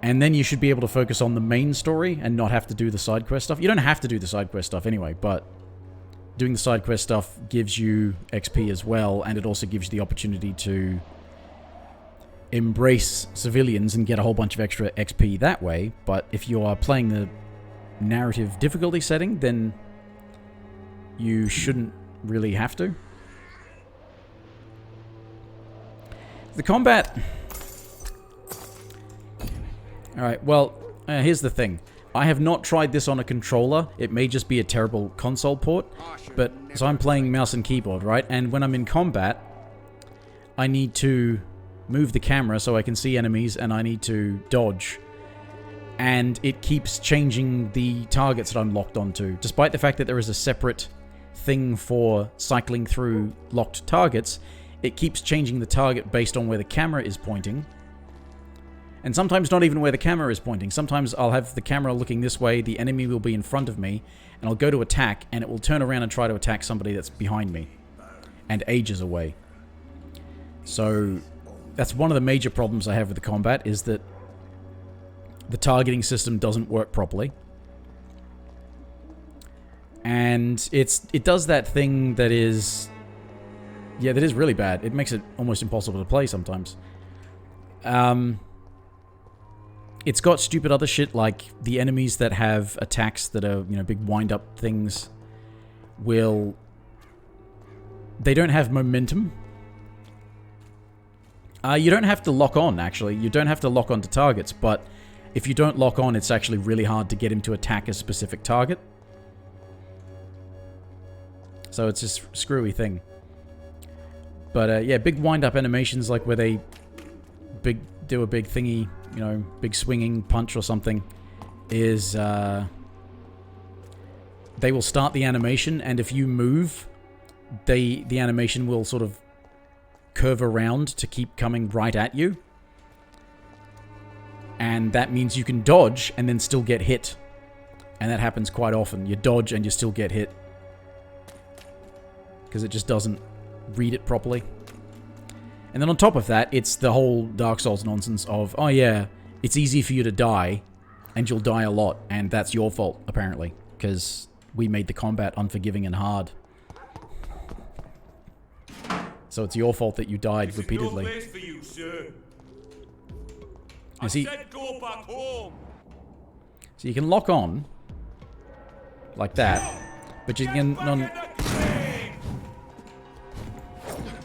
And then you should be able to focus on the main story and not have to do the side quest stuff. You don't have to do the side quest stuff anyway, but doing the side quest stuff gives you XP as well, and it also gives you the opportunity to embrace civilians and get a whole bunch of extra XP that way. But if you are playing the narrative difficulty setting, then you shouldn't really have to. The combat... Alright, well, here's the thing. I have not tried this on a controller. It may just be a terrible console port. But, so I'm playing mouse and keyboard, right? And when I'm in combat, I need to move the camera so I can see enemies, and I need to dodge. And it keeps changing the targets that I'm locked onto. Despite the fact that there is a separate thing for cycling through locked targets, it keeps changing the target based on where the camera is pointing. And sometimes not even where the camera is pointing. Sometimes I'll have the camera looking this way, the enemy will be in front of me, and I'll go to attack, and it will turn around and try to attack somebody that's behind me, and ages away. So, that's one of the major problems I have with the combat, is that the targeting system doesn't work properly. And it does that thing that is... yeah, that is really bad. It makes it almost impossible to play sometimes. It's got stupid other shit, like the enemies that have attacks that are, you know, big wind-up things will... they don't have momentum. You don't have to lock on, actually. You don't have to lock on to targets, but if you don't lock on, it's actually really hard to get him to attack a specific target. So it's a screwy thing. But, yeah, big wind-up animations, like where they do a big thingy, you know, big swinging punch or something, is they will start the animation, and if you move, the animation will sort of curve around to keep coming right at you. And that means you can dodge and then still get hit. And that happens quite often. You dodge and you still get hit. Because it just doesn't read it properly. And then on top of that, it's the whole Dark Souls nonsense of, oh yeah, it's easy for you to die, and you'll die a lot, and that's your fault, apparently, because we made the combat unforgiving and hard. So it's your fault that you died repeatedly. No place for you, sir. I see. Said go back home. So you can lock on, like that, but you can...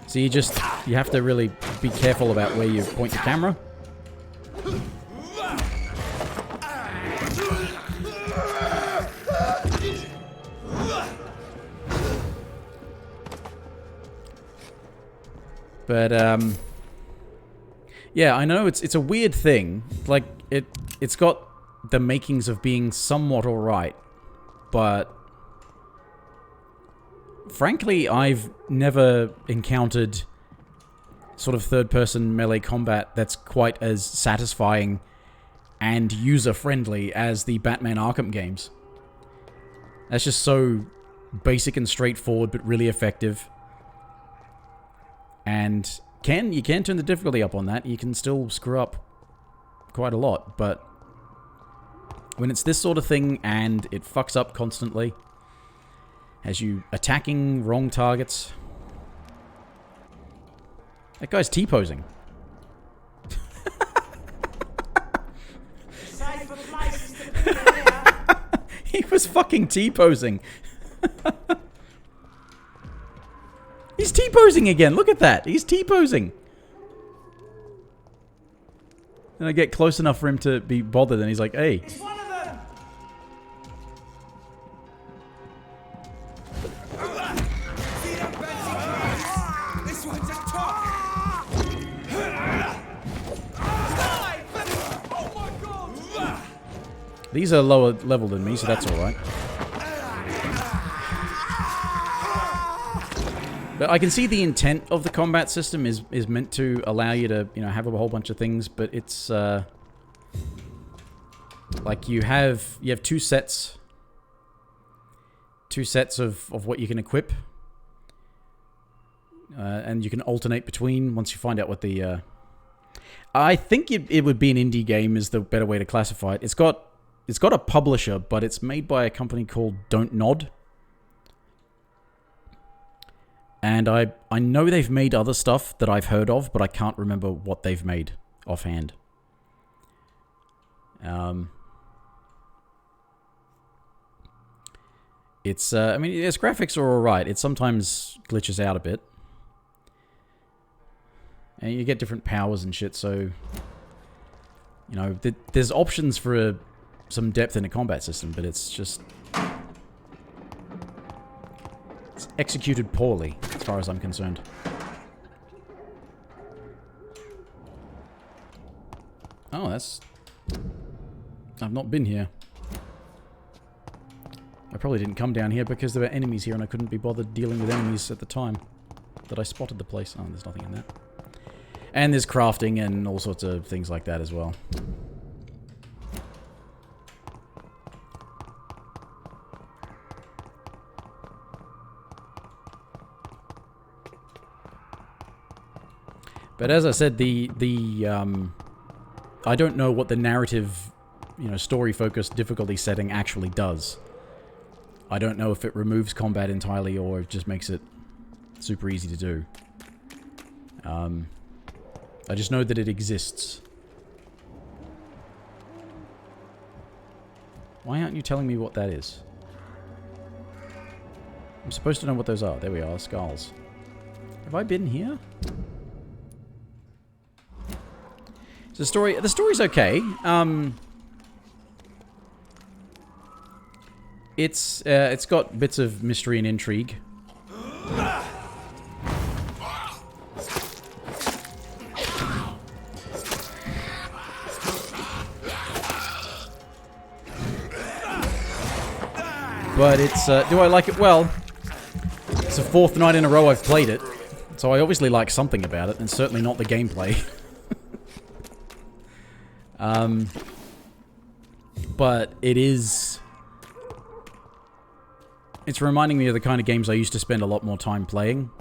So you have to really be careful about where you point the camera. But, yeah, I know it's a weird thing. Like, it's got the makings of being somewhat alright, but frankly, I've never encountered sort of third-person melee combat that's quite as satisfying and user-friendly as the Batman Arkham games. That's just so basic and straightforward, but really effective. And you can turn the difficulty up on that. You can still screw up quite a lot, but when it's this sort of thing and it fucks up constantly, as you attacking wrong targets. That guy's T-posing. He was fucking T-posing. He's T-posing again. Look at that. He's T-posing. And I get close enough for him to be bothered, and he's like, hey. It's one of them. See them fancy? This one's a top. Oh my god! These are lower level than me, so that's alright. But I can see the intent of the combat system is meant to allow you to, you know, have a whole bunch of things, but it's Like you have two sets of what you can equip, and you can alternate between once you find out what the. I think it would be an indie game is the better way to classify it. It's got a publisher, but it's made by a company called Don't Nod. And I know they've made other stuff that I've heard of, but I can't remember what they've made offhand. It's, I mean, its graphics are alright. It sometimes glitches out a bit. And you get different powers and shit, so... You know, there's options for some depth in the combat system, but it's just... It's executed poorly, as far as I'm concerned. Oh, that's... I've not been here. I probably didn't come down here because there were enemies here and I couldn't be bothered dealing with enemies at the time that I spotted the place. Oh, there's nothing in that. And there's crafting and all sorts of things like that as well. But as I said, I don't know what the narrative, you know, story-focused difficulty setting actually does. I don't know if it removes combat entirely or it just makes it super easy to do. I just know that it exists. Why aren't you telling me what that is? I'm supposed to know what those are. There we are, skulls. Have I been here? So the story's okay. It's got bits of mystery and intrigue. But it's, do I like it? Well, it's the 4th night in a row I've played it, so I obviously like something about it, and certainly not the gameplay. But it is... It's reminding me of the kind of games I used to spend a lot more time playing.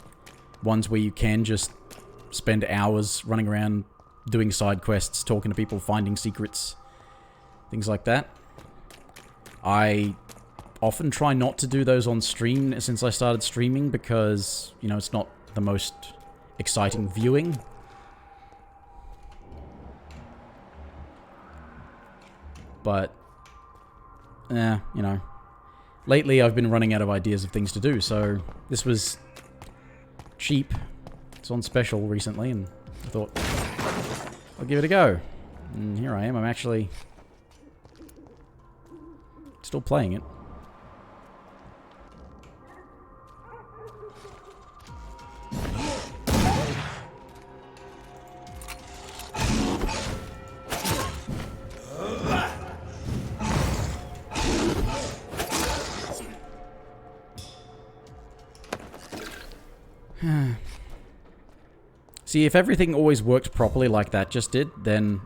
Ones where you can just spend hours running around, doing side quests, talking to people, finding secrets, things like that. I often try not to do those on stream since I started streaming because, you know, it's not the most exciting viewing. But, you know, lately I've been running out of ideas of things to do, so this was cheap. It's on special recently, and I thought, I'll give it a go. And here I am, I'm actually still playing it. See, if everything always worked properly like that just did, then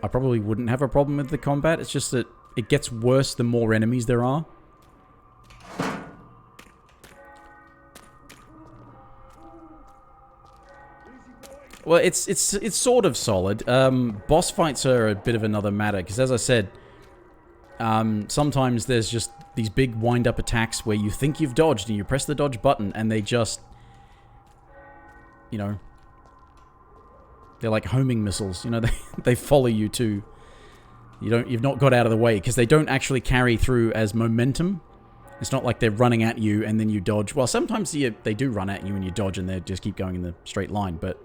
I probably wouldn't have a problem with the combat. It's just that it gets worse the more enemies there are. Well, it's sort of solid. Boss fights are a bit of another matter, because as I said, sometimes there's just these big wind-up attacks where you think you've dodged and you press the dodge button and they just, you know, they're like homing missiles. You know, they follow you too. You've not got out of the way, because they don't actually carry through as momentum. It's not like they're running at you and then you dodge. Well, sometimes they do run at you and you dodge and they just keep going in the straight line, but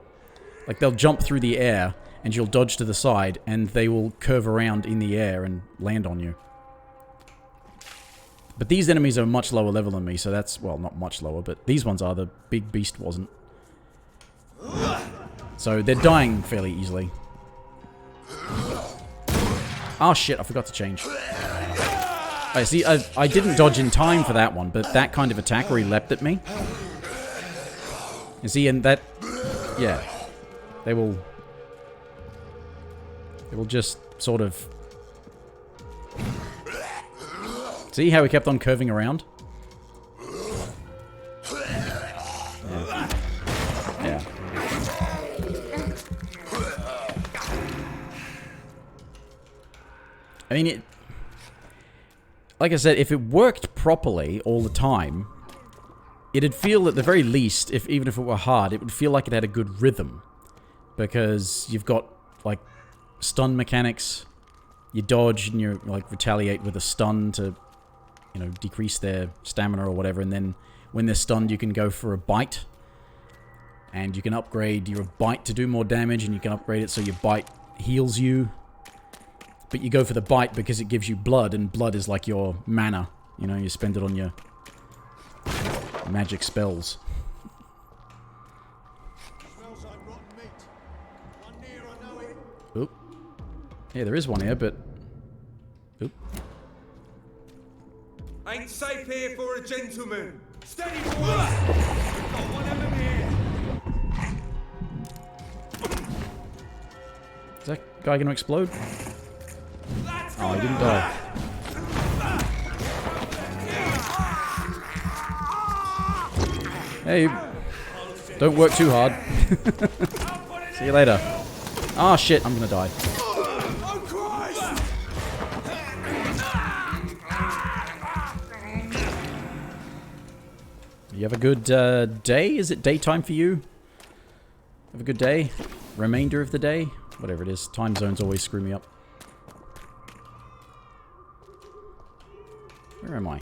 like they'll jump through the air and you'll dodge to the side and they will curve around in the air and land on you. But these enemies are much lower level than me, so that's, well, not much lower, but these ones are. The big beast wasn't. So they're dying fairly easily. Oh shit, I forgot to change. I see, I didn't dodge in time for that one, but that kind of attack where he leapt at me. You see, and that, yeah. They will just sort of See how he kept on curving around? Yeah. I mean, it... Like I said, if it worked properly all the time, it'd feel at the very least, even if it were hard, it would feel like it had a good rhythm. Because you've got, like, stun mechanics, you dodge and you, like, retaliate with a stun to, you know, decrease their stamina or whatever, and then when they're stunned you can go for a bite. And you can upgrade your bite to do more damage, and you can upgrade it so your bite heals you. But you go for the bite because it gives you blood, and blood is like your mana. You know, you spend it on your magic spells. Smells like rotten meat. One near, I know it. Oop. Yeah, there is one here, but... Oop. Ain't safe here for a gentleman. Steady, boys. We've got one of them here. Is that guy gonna explode? Oh, he didn't die. Hey, don't work too hard. See you later. Oh shit, I'm gonna die. Oh, Christ! You have a good day? Is it daytime for you? Have a good day? Remainder of the day? Whatever it is. Time zones always screw me up. Where am I?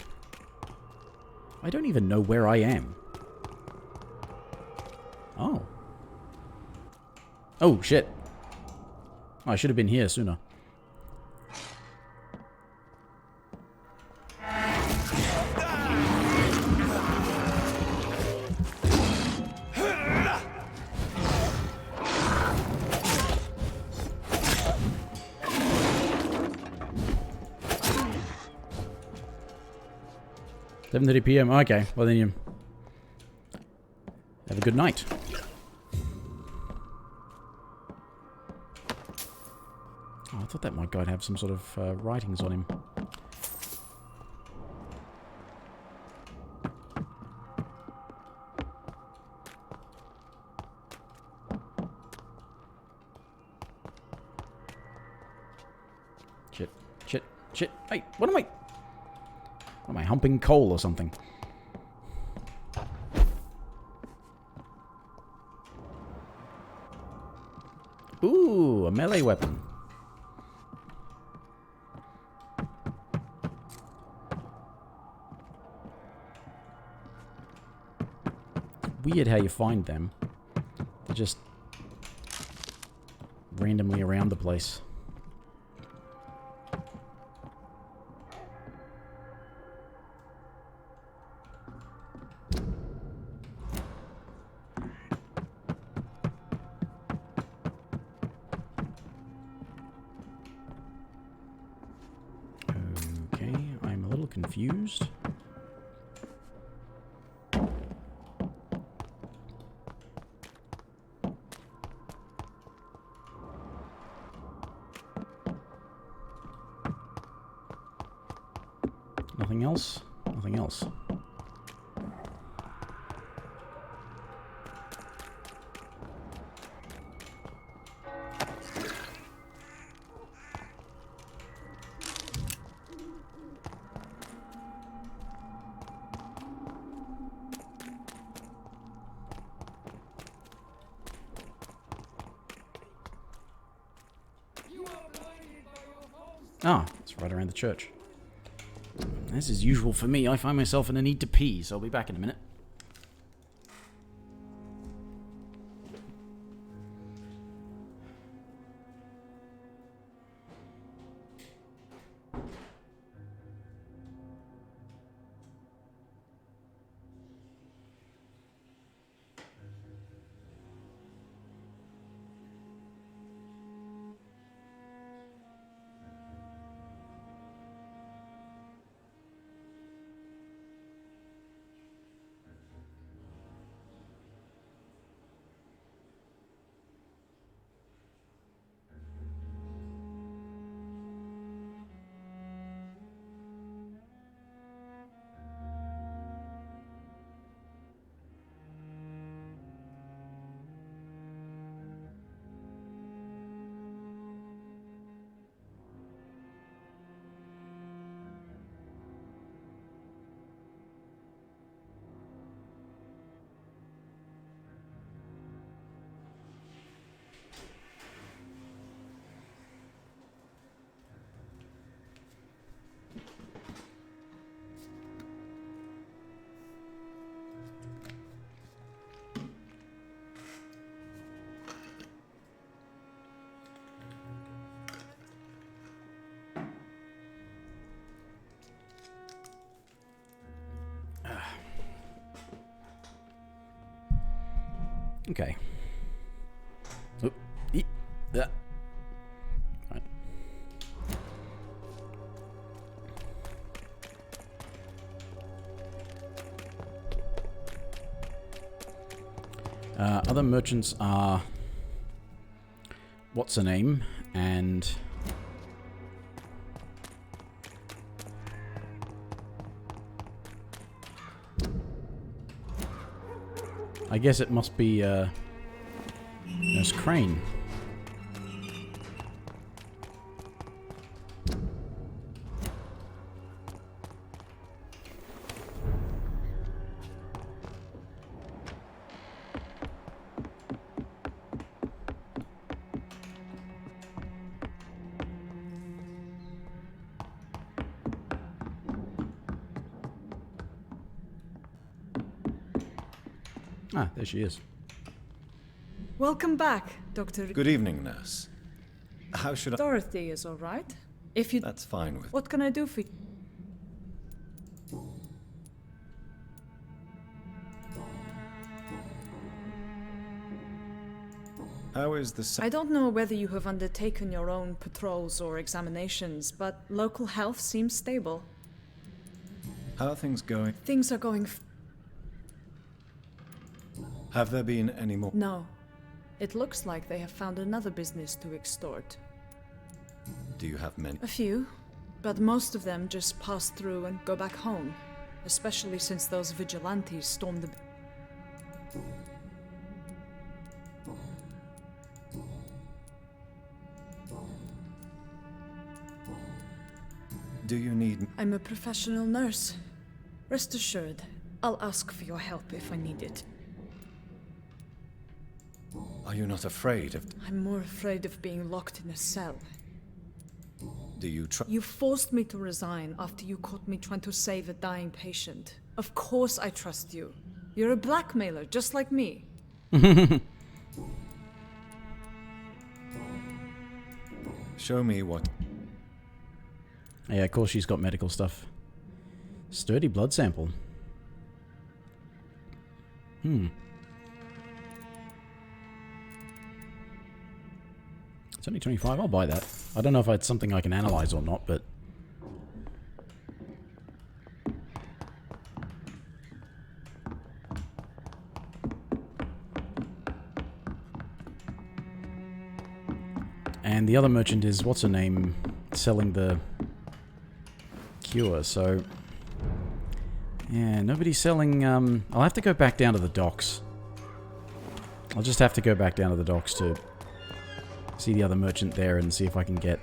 I don't even know where I am. Oh. Oh, shit. Oh, I should have been here sooner. $7:30 PM. Okay, well then you have a good night. Oh, I thought that might guy have some sort of writings on him. Shit, shit, shit. Hey, what am I humping coal or something? Ooh, a melee weapon. Weird how you find them. They're just randomly around the place. Okay, I'm a little confused. Nothing else? Nothing else. Ah, it's right around the church. As is usual for me, I find myself in a need to pee, so I'll be back in a minute. Okay. Oop. Eep. Yeah. Right. Other merchants are what's her name and I guess it must be Nurse Crane. Ah, there she is. Welcome back, Dr. Good evening, nurse. How should I... Dorothy is all right. If you... That's fine with... What can I do for you? How is the... I don't know whether you have undertaken your own patrols or examinations, but local health seems stable. How are things going? Things are going... Have there been any more... No. It looks like they have found another business to extort. Do you have many? A few, but most of them just pass through and go back home, especially since those vigilantes stormed the... Do you need... I'm a professional nurse. Rest assured, I'll ask for your help if I need it. Are you not afraid of... I'm more afraid of being locked in a cell. Do you try... You forced me to resign after you caught me trying to save a dying patient. Of course I trust you. You're a blackmailer, just like me. Show me what... Yeah, of course she's got medical stuff. Sturdy blood sample. It's only 25. I'll buy that. I don't know if it's something I can analyze or not, but... And the other merchant is, what's her name, selling the cure, so... Yeah, nobody's selling... I'll have to go back down to the docks. I'll just have to go back down to the docks to see the other merchant there and see if I can get...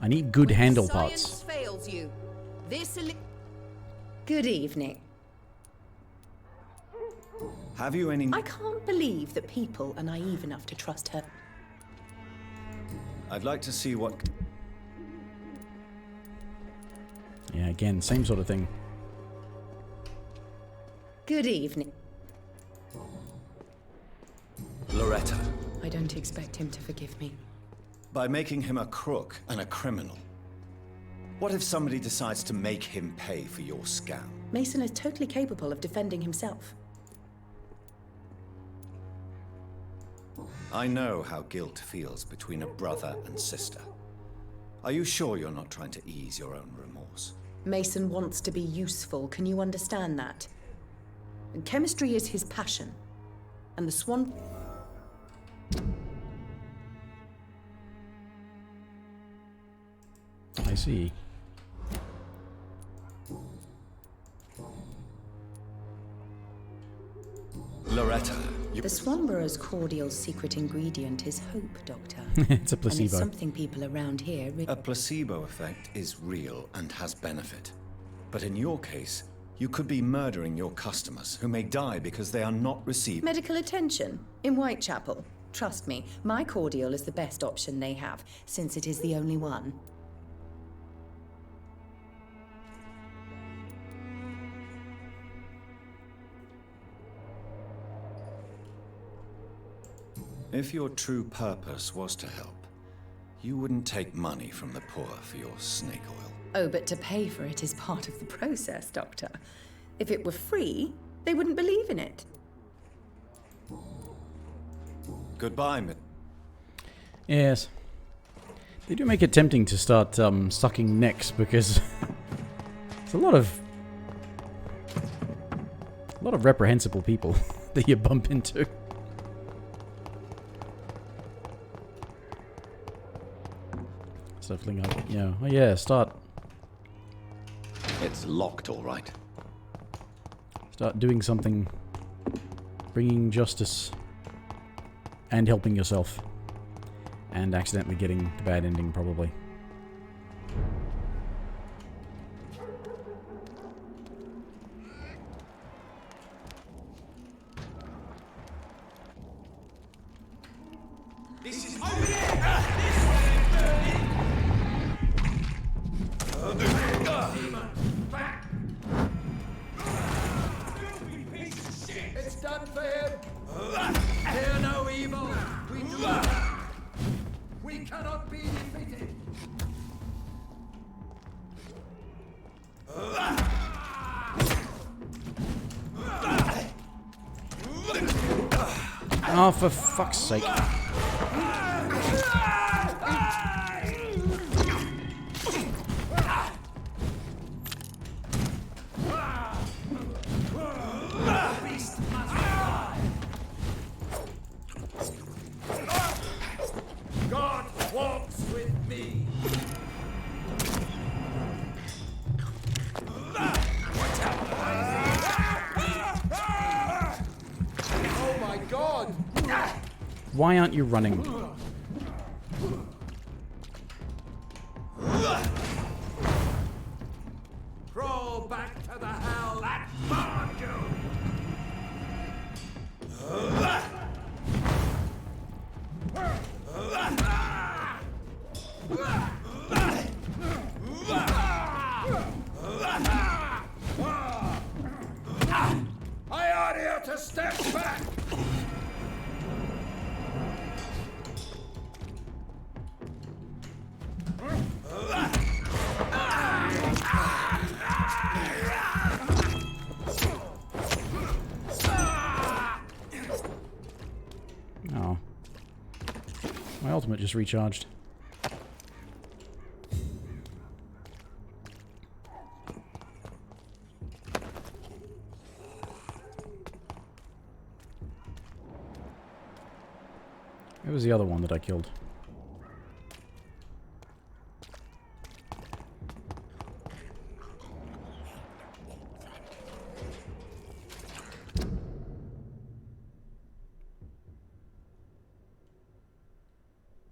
I need good handle parts. Science fails you. Good evening. Have you any... I can't believe that people are naive enough to trust her. I'd like to see what... Yeah, again, same sort of thing. Good evening. Loretta. I don't expect him to forgive me. By making him a crook and a criminal. What if somebody decides to make him pay for your scam? Mason is totally capable of defending himself. I know how guilt feels between a brother and sister. Are you sure you're not trying to ease your own remorse? Mason wants to be useful, can you understand that? And chemistry is his passion. And the Swan... I see. Loretta, The Swanborough's cordial secret ingredient is hope, Doctor. It's a And placebo. it's something people around here... a placebo effect is real and has benefit. But in your case, you could be murdering your customers who may die because they are not receiving Medical attention in Whitechapel. Trust me, my cordial is the best option they have, since it is the only one. If your true purpose was to help, you wouldn't take money from the poor for your snake oil. Oh, but to pay for it is part of the process, Doctor. If it were free, they wouldn't believe in it. Goodbye, Yes. They do make it tempting to start sucking necks because it's a lot of reprehensible people that you bump into. Stuffing up, yeah. Oh yeah, start. It's locked, all right. Start doing something, bringing justice, and helping yourself, and accidentally getting the bad ending, probably. This is over there! It's done for him. Fear no evil. We do not. We cannot be defeated. Oh, for fuck's sake. God walks with me. Oh my God! Why aren't you running? Crawl back to the hell that spawned you. I order you to step back. Oh. My ultimate just recharged. Where was the other one that I killed?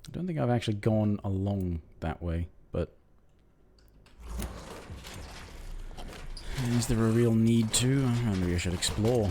I don't think I've actually gone along that way, but is there a real need to? Maybe I should explore.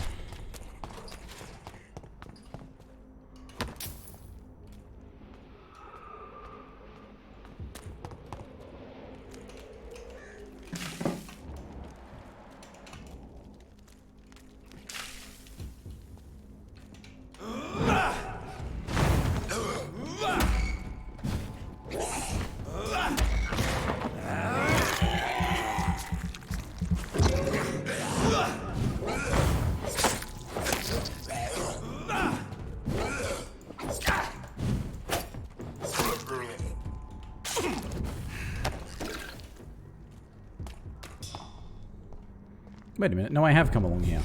Wait a minute. No, I have come along here.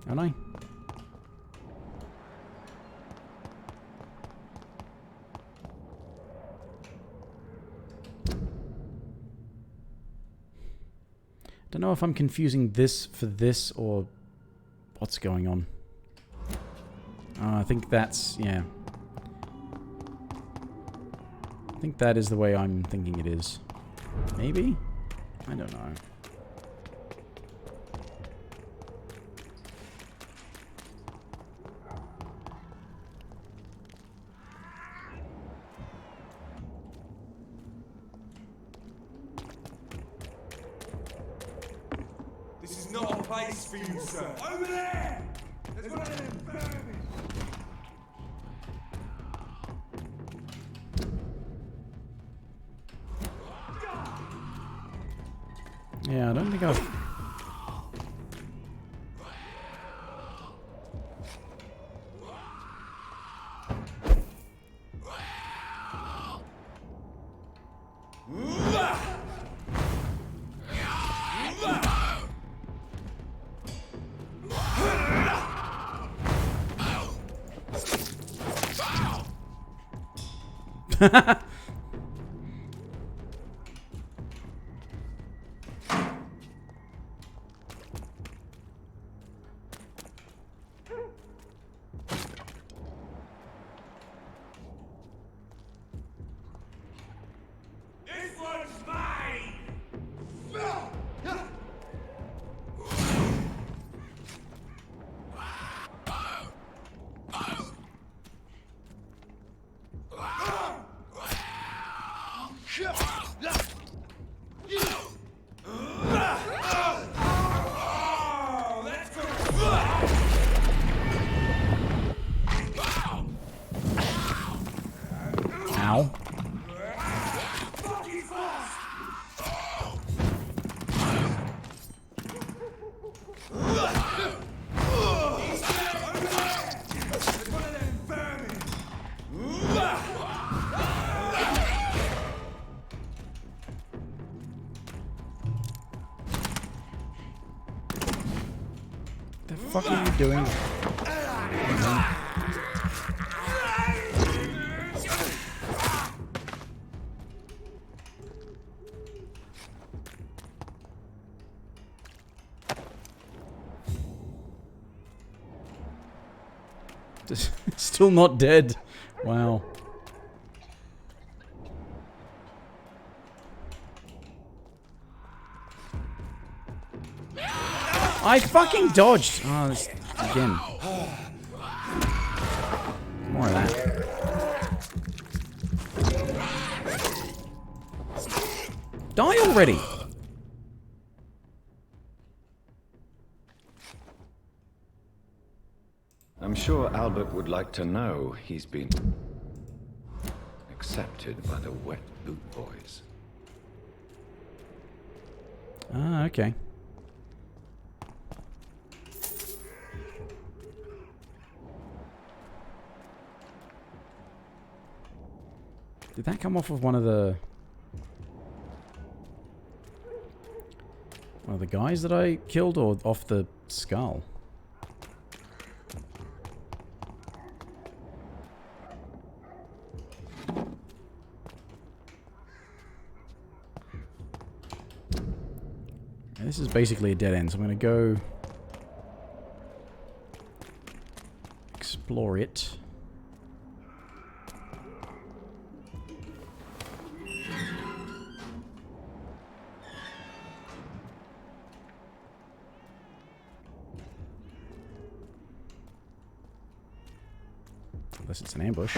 Haven't I? Don't know if I'm confusing this for this or what's going on. I think that's, yeah. I think that is the way I'm thinking it is. Maybe? I don't know. This is not a place for you, sir. Over there! There's one of them vermin. Yeah, I don't think I've... This one's mine! Ow. The fuck are you doing? Still not dead. Wow. I fucking dodged. Oh, this again. More of that. Die already. I'm sure Albert would like to know he's been accepted by the Wet Boot Boys. Ah, okay. Did that come off of one of the guys that I killed, or off the skull? This is basically a dead end, so I'm going to go explore it. Unless it's an ambush.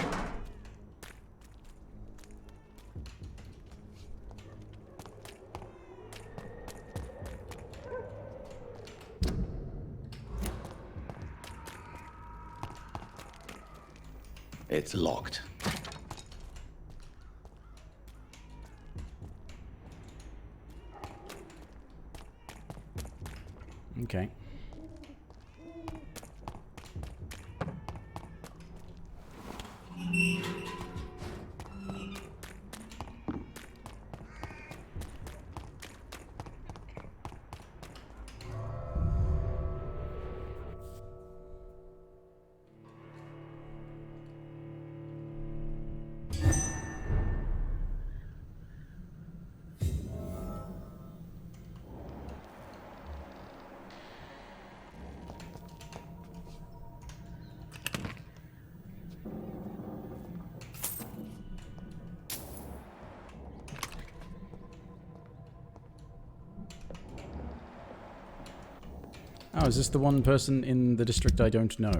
It's locked. Okay. Oh, is this the one person in the district I don't know?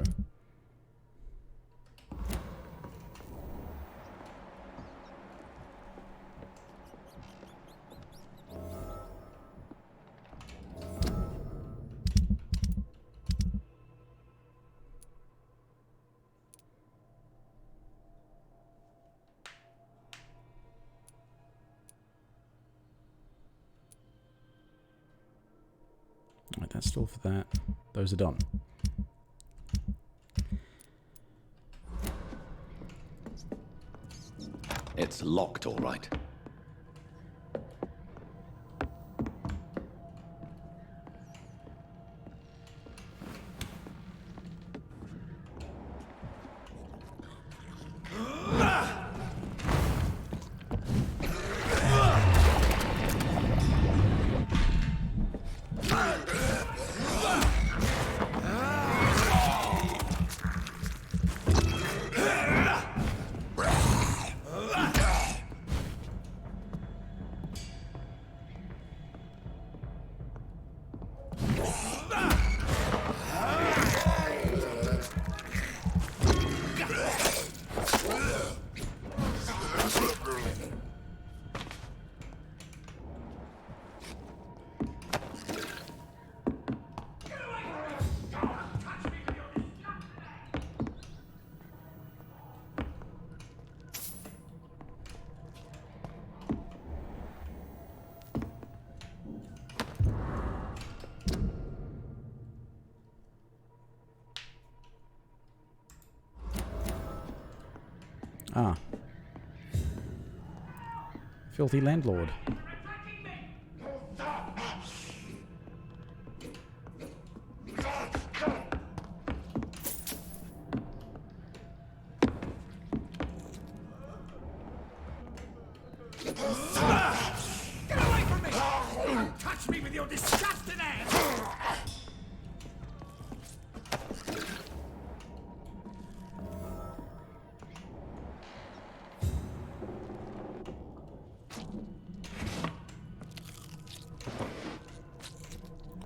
Right, that's all for that. Those are done. It's locked, all right. Ah. Filthy landlord. Get away from me! Don't touch me with your disgusting hands!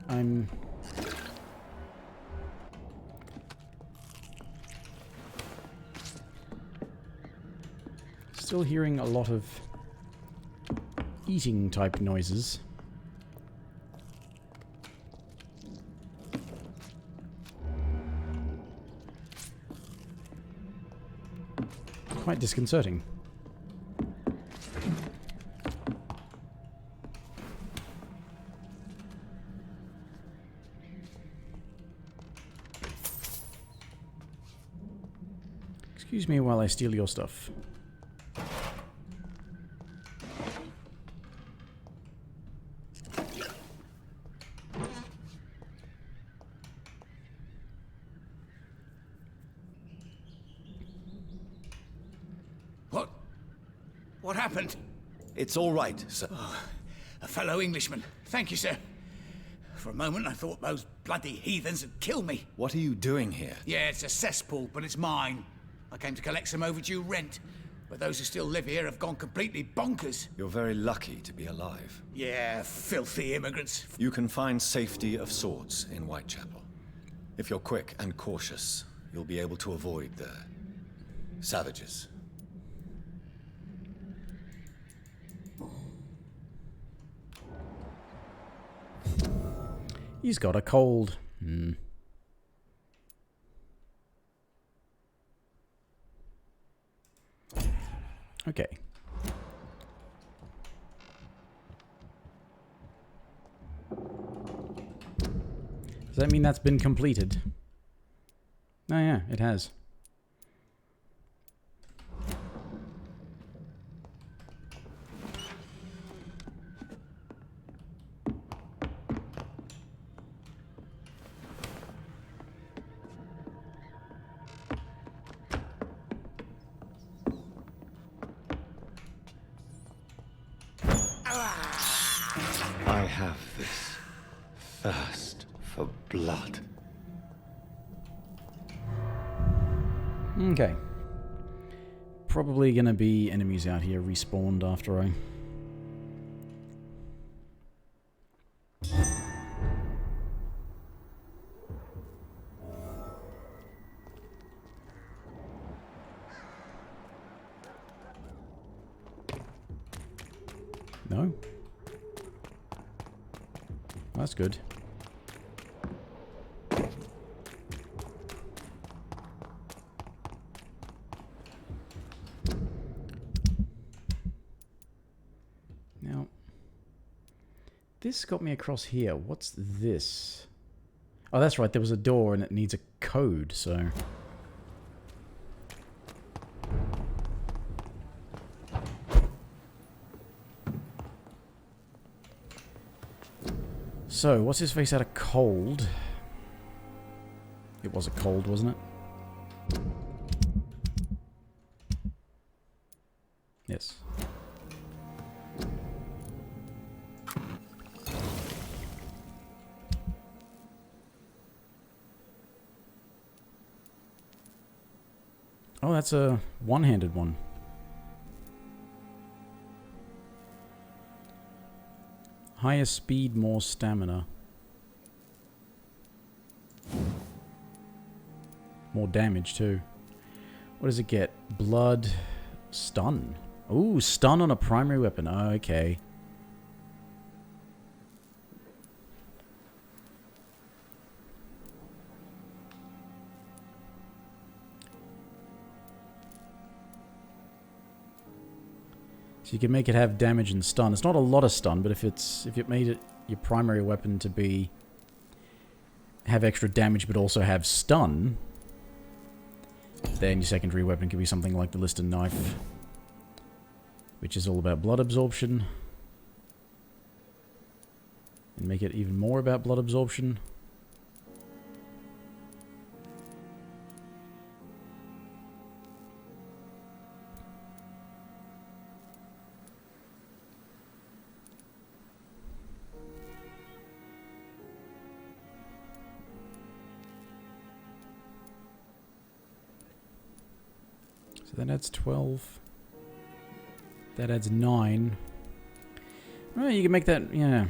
I'm... still hearing a lot of eating type noises. Quite disconcerting. Excuse me while I steal your stuff. What happened? It's all right, sir. Oh, a fellow Englishman. Thank you, sir. For a moment, I thought those bloody heathens had killed me. What are you doing here? Yeah, it's a cesspool, but it's mine. I came to collect some overdue rent, but those who still live here have gone completely bonkers. You're very lucky to be alive. Yeah, filthy immigrants. You can find safety of sorts in Whitechapel. If you're quick and cautious, you'll be able to avoid the savages. He's got a cold. Okay. Does that mean that's been completed? Oh yeah, it has. I have this thirst for blood. Okay. Probably gonna be enemies out here respawned after I... No? That's good. Now, this got me across here. What's this? Oh, that's right. There was a door and it needs a code, so... So, what's his face had a cold? It was a cold, wasn't it? Yes. Oh, that's a one-handed one. Higher speed, more stamina. More damage, too. What does it get? Blood. Stun. Ooh, stun on a primary weapon. Okay. So you can make it have damage and stun. It's not a lot of stun, but if it made it your primary weapon to be have extra damage but also have stun, then your secondary weapon could be something like the Liston knife, which is all about blood absorption. And make it even more about blood absorption. So that adds 12. That adds 9. Well, you can make that, yeah.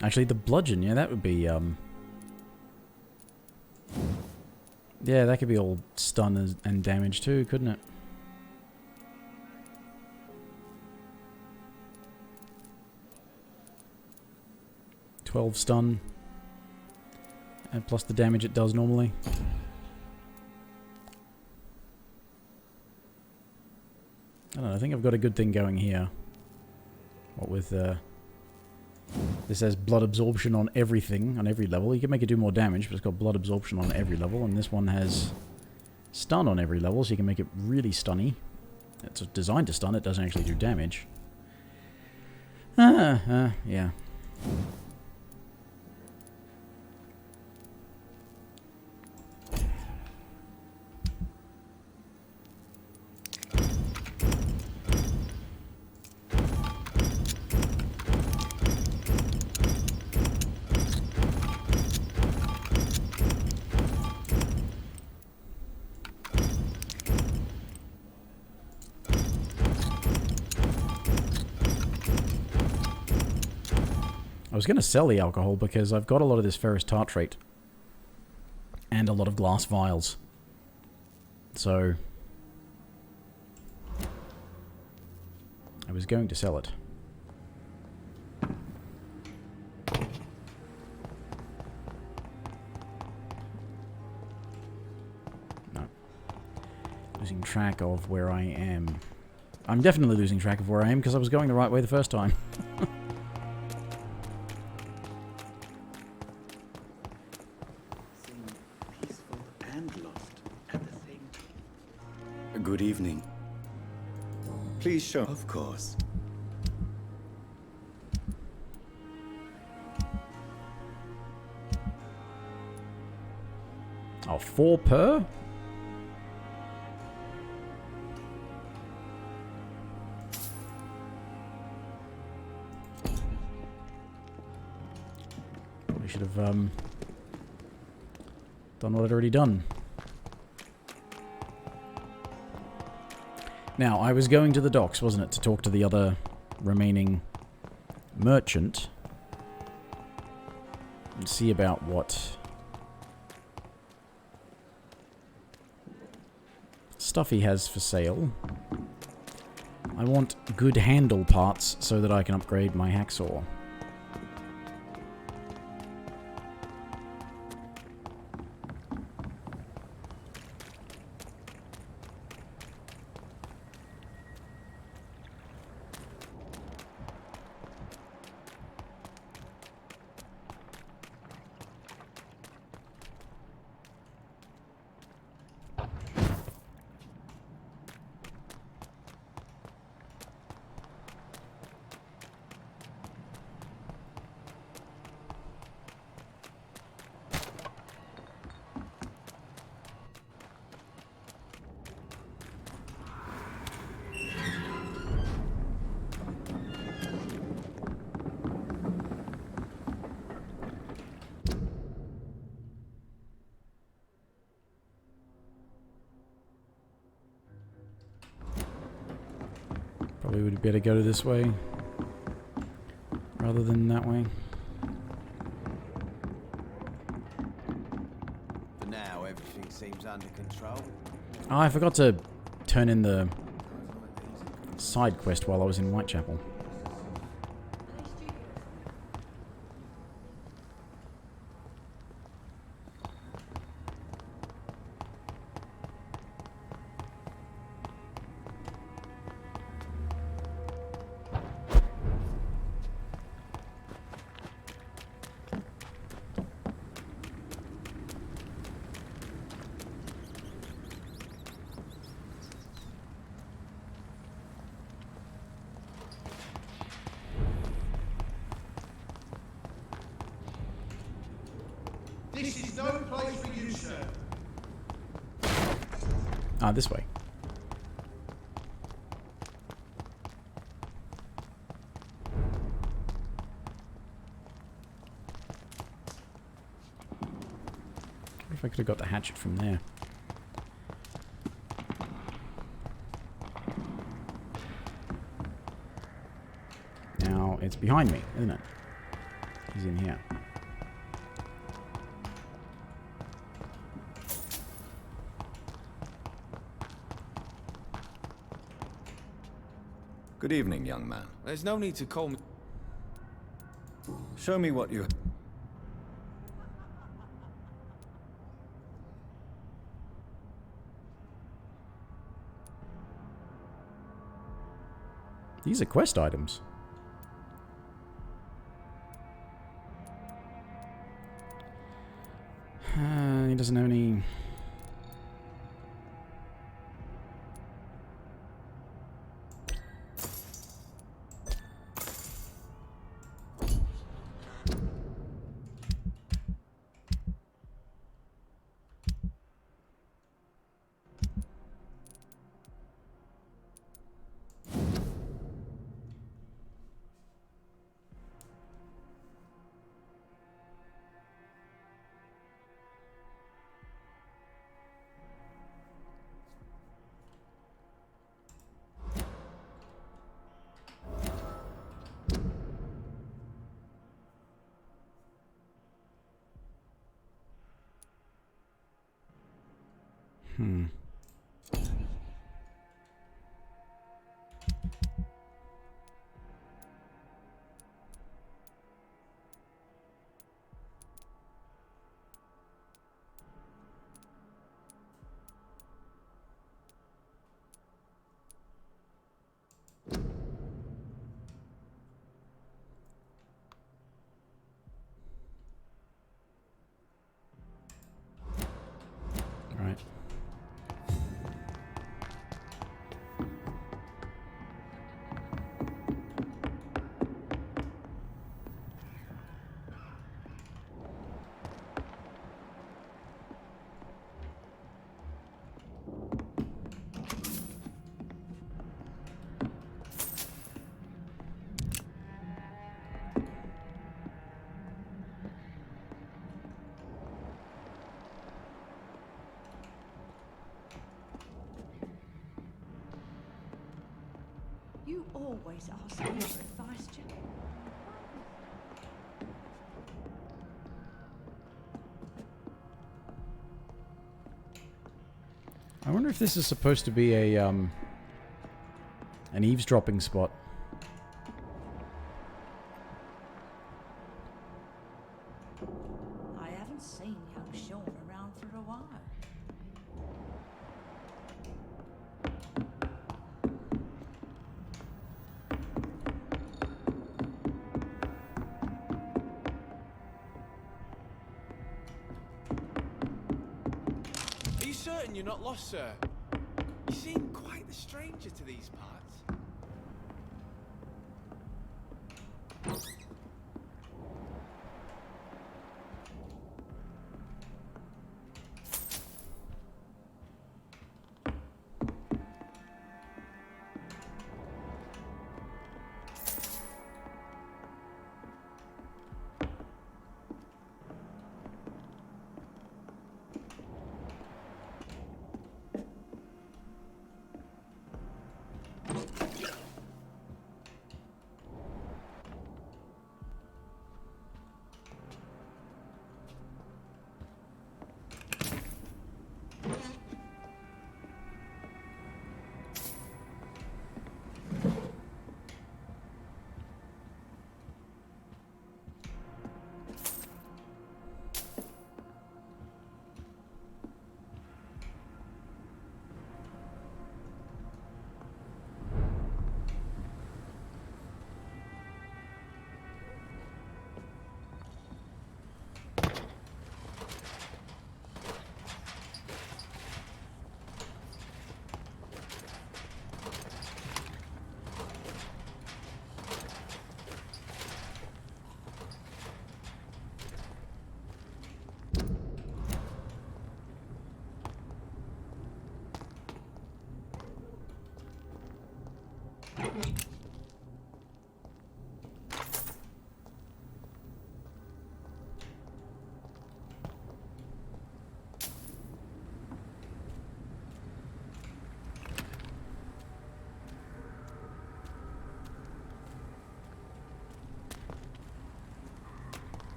Actually, the bludgeon, yeah, that would be, yeah, that could be all stun and damage too, couldn't it? $12 stun. And plus the damage it does normally. I don't know, I think I've got a good thing going here. What with, this has blood absorption on everything, on every level. You can make it do more damage, but it's got blood absorption on every level. And this one has stun on every level, so you can make it really stunny. It's designed to stun, it doesn't actually do damage. Yeah. I was going to sell the alcohol because I've got a lot of this ferrous tartrate and a lot of glass vials. So I was going to sell it. No. Losing track of where I am. I'm definitely losing track of where I am because I was going the right way the first time. Good evening. Please show. Of course. Oh, 4 per? We should have done what I'd already done. Now, I was going to the docks, wasn't it, to talk to the other remaining merchant and see about what stuff he has for sale. I want good handle parts so that I can upgrade my hacksaw. Probably would better go this way rather than that way. For now, everything seems under control. Oh, I forgot to turn in the side quest while I was in Whitechapel. This is no place for you, sir. Ah, this way. What if I could have got the hatchet from there? Now, it's behind me, isn't it? He's in here. Good evening, young man. There's no need to call me. Show me what you... These are quest items. He doesn't have any... Right. You always ask me for advice, Jim. I wonder if this is supposed to be a an eavesdropping spot. I haven't seen young Sean around for a while. Are you certain you're not lost, sir? You seem quite the stranger to these parts.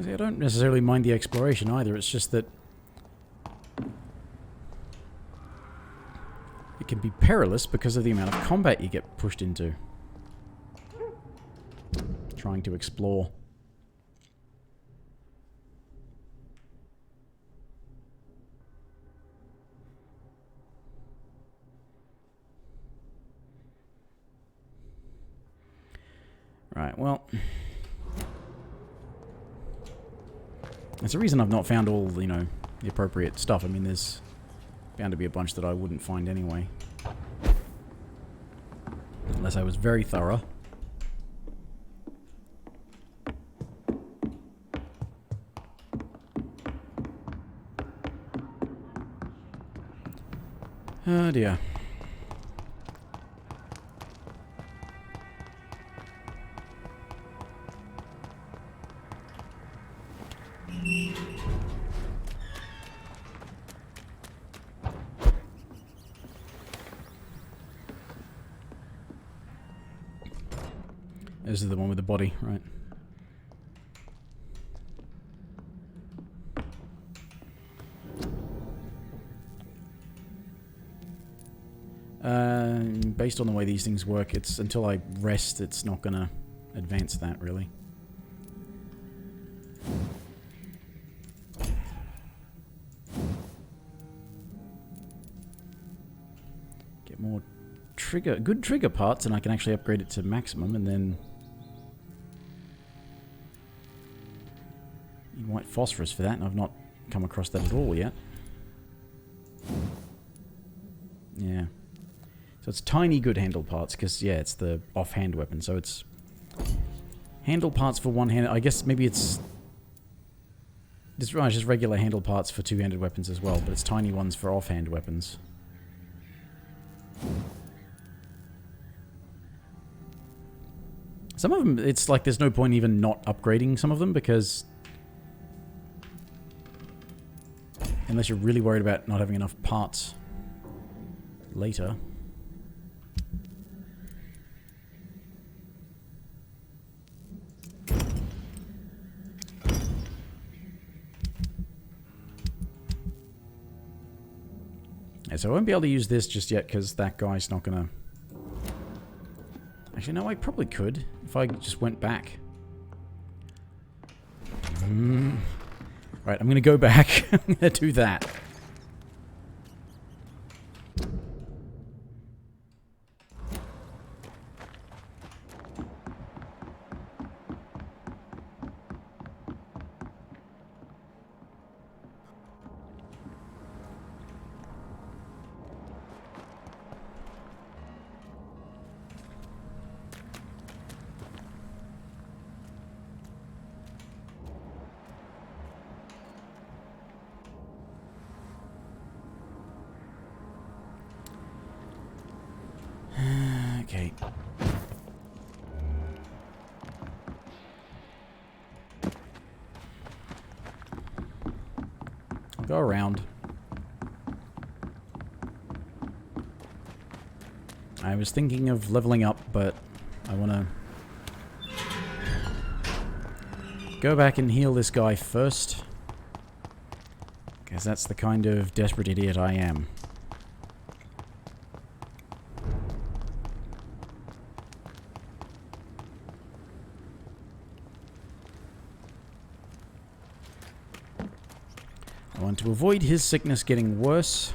See, I don't necessarily mind the exploration either, it's just that it can be perilous because of the amount of combat you get pushed into. Trying to explore. Right, well... That's the reason I've not found all, you know, the appropriate stuff. I mean, there's bound to be a bunch that I wouldn't find anyway. Unless I was very thorough. Oh dear. This is the one with the body, right? Based on the way these things work, it's until I rest, it's not gonna advance that, really. Get more good trigger parts, and I can actually upgrade it to maximum, and then... white phosphorus for that, and I've not come across that at all yet. Yeah. So it's tiny good handle parts, because, yeah, it's the offhand weapon, so it's... handle parts for one hand. I guess maybe it's... It's just regular handle parts for two-handed weapons as well, but it's tiny ones for offhand weapons. Some of them, it's like there's no point even not upgrading some of them, because... unless you're really worried about not having enough parts later. Yeah, so I won't be able to use this just yet because that guy's not gonna... Actually, no, I probably could if I just went back. Right, I'm gonna go back. I'm gonna do that. Okay. I'll go around. I was thinking of leveling up, but I want to go back and heal this guy first, because that's the kind of desperate idiot I am. I want to avoid his sickness getting worse.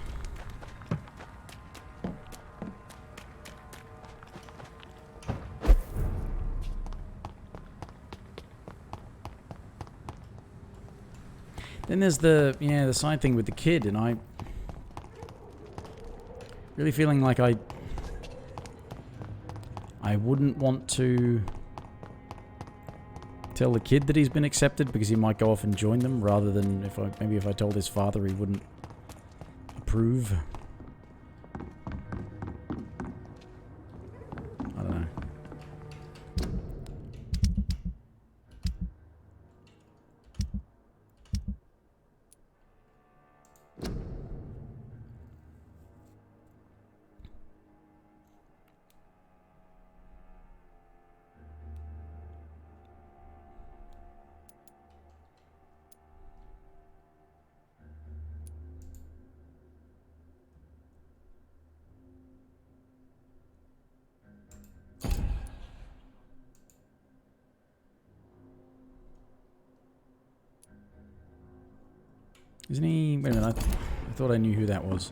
Then there's the side thing with the kid, and I really feeling like I wouldn't want to tell the kid that he's been accepted because he might go off and join them, rather than if I told his father, he wouldn't approve. I don't know. Isn't he... Wait a minute, I thought I knew who that was.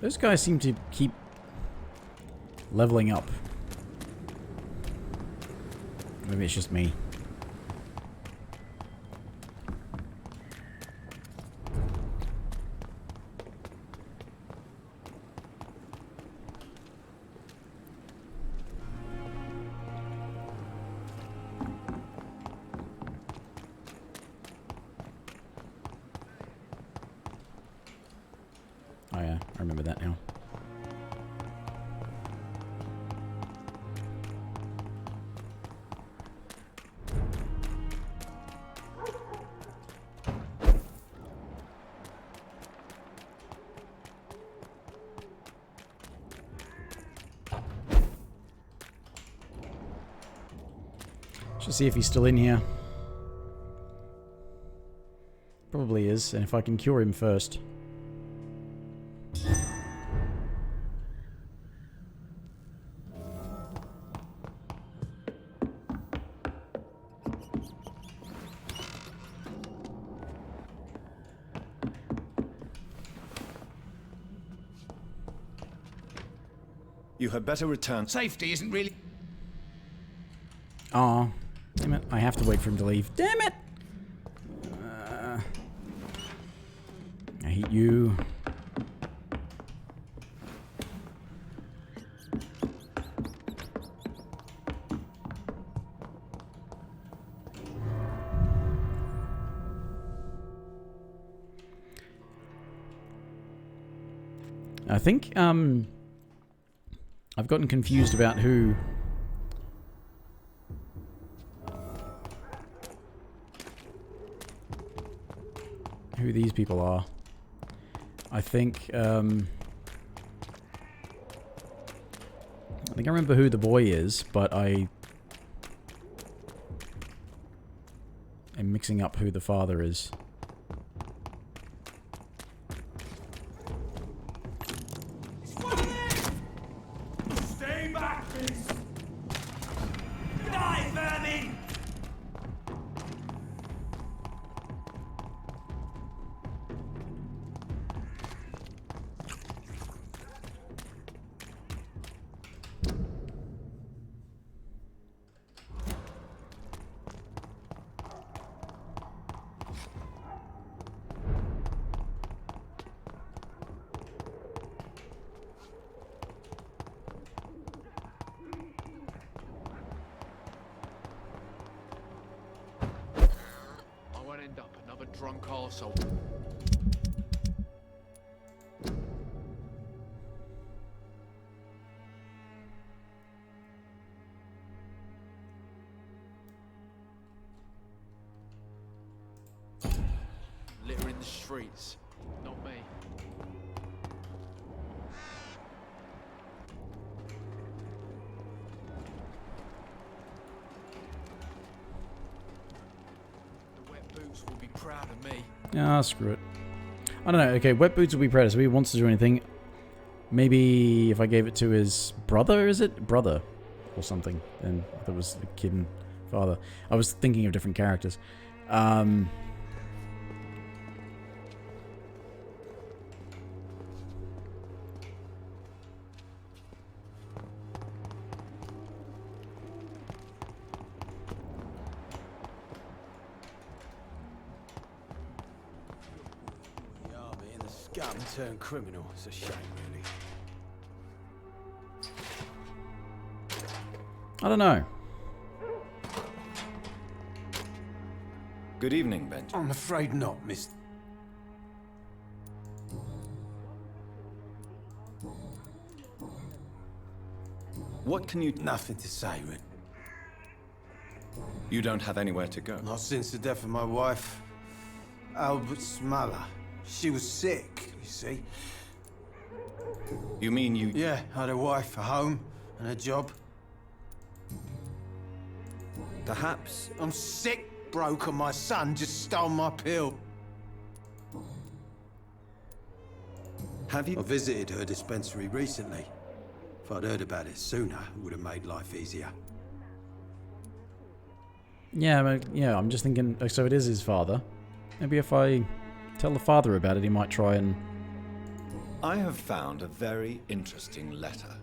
Those guys seem to keep leveling up. Maybe it's just me. Oh yeah, I remember that now. Should see if he's still in here. Probably is, and if I can cure him first. You had better return. Safety isn't really... Aw. Damn it. I have to wait for him to leave. Damn it! I hate you. I think, I've gotten confused about who these people are. I think I remember who the boy is, but I am mixing up who the father is. Stay back, please! Die, vermin! End up another drunk arsehole. streets. Not me. The wet boots will be proud of me. Ah, screw it. I don't know. Okay, wet boots will be proud. So if he wants to do anything, maybe if I gave it to his brother, is it? Brother. Or something. Then that was the kid and father. I was thinking of different characters. The army and the scum turned criminal. It's a shame, really. I don't know. Good evening, Benjamin. I'm afraid not, Miss... What can you... Nothing to say, Rin. You don't have anywhere to go? Not since the death of my wife, Albert's mother. She was sick, you see. You mean you... Yeah, I had a wife, a home, and a job. Perhaps... I'm sick, broke, and my son just stole my pill. Have you... I visited her dispensary recently. If I'd heard about it sooner, it would have made life easier. Yeah, yeah, I'm just thinking, so it is his father. Maybe if I tell the father about it, he might try and... I have found a very interesting letter.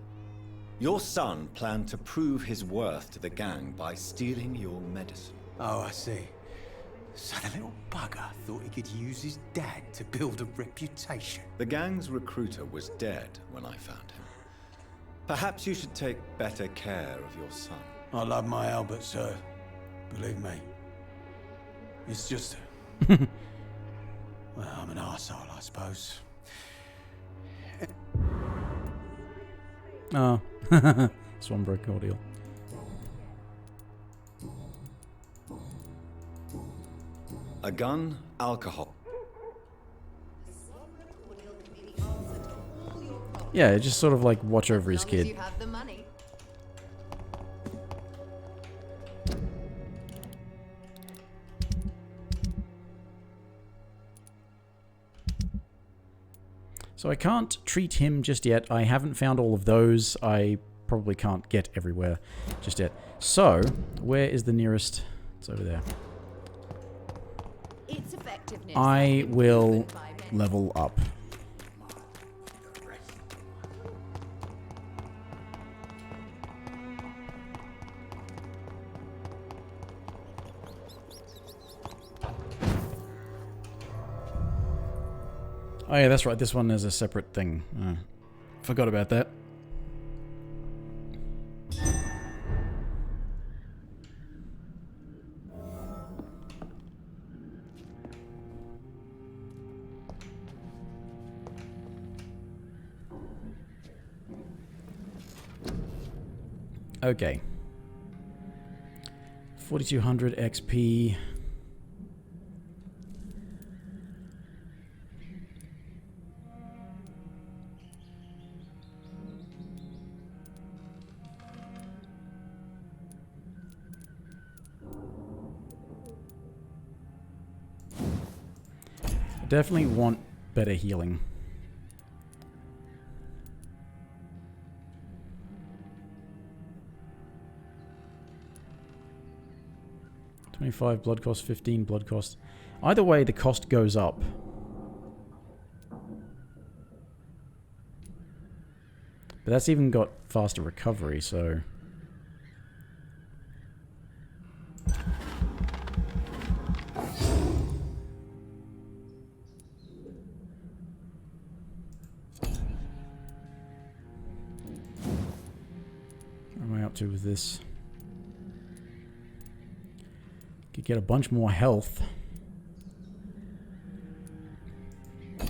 Your son planned to prove his worth to the gang by stealing your medicine. Oh, I see. So the little bugger thought he could use his dad to build a reputation. The gang's recruiter was dead when I found him. Perhaps you should take better care of your son. I love my Albert, sir. Believe me. It's just... well, I'm an arsehole, I suppose. Oh. Swanbrook ordeal. A gun, alcohol. Yeah, just sort of like watch over his kid. You have the money. So I can't treat him just yet. I haven't found all of those. I probably can't get everywhere just yet. So, where is the nearest? It's over there. Its effectiveness I will level up. Oh yeah, that's right. This one is a separate thing. Forgot about that. Okay. 4200 XP. Definitely want better healing. $25 blood cost, 15 blood cost. Either way, the cost goes up. But that's even got faster recovery, so... Where am I up to with this? Could get a bunch more health. I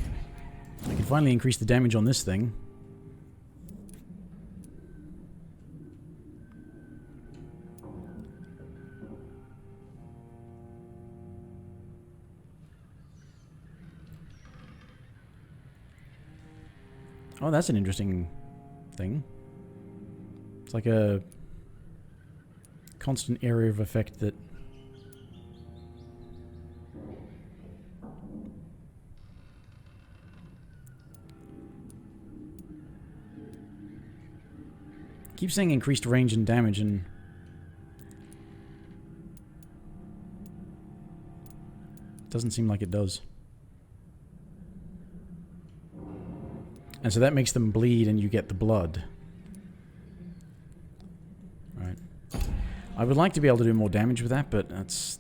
can finally increase the damage on this thing. Oh, that's an interesting thing. It's like a constant area of effect that... Keeps saying increased range and damage, and doesn't seem like it does. And so that makes them bleed and you get the blood. Right. I would like to be able to do more damage with that, but that's...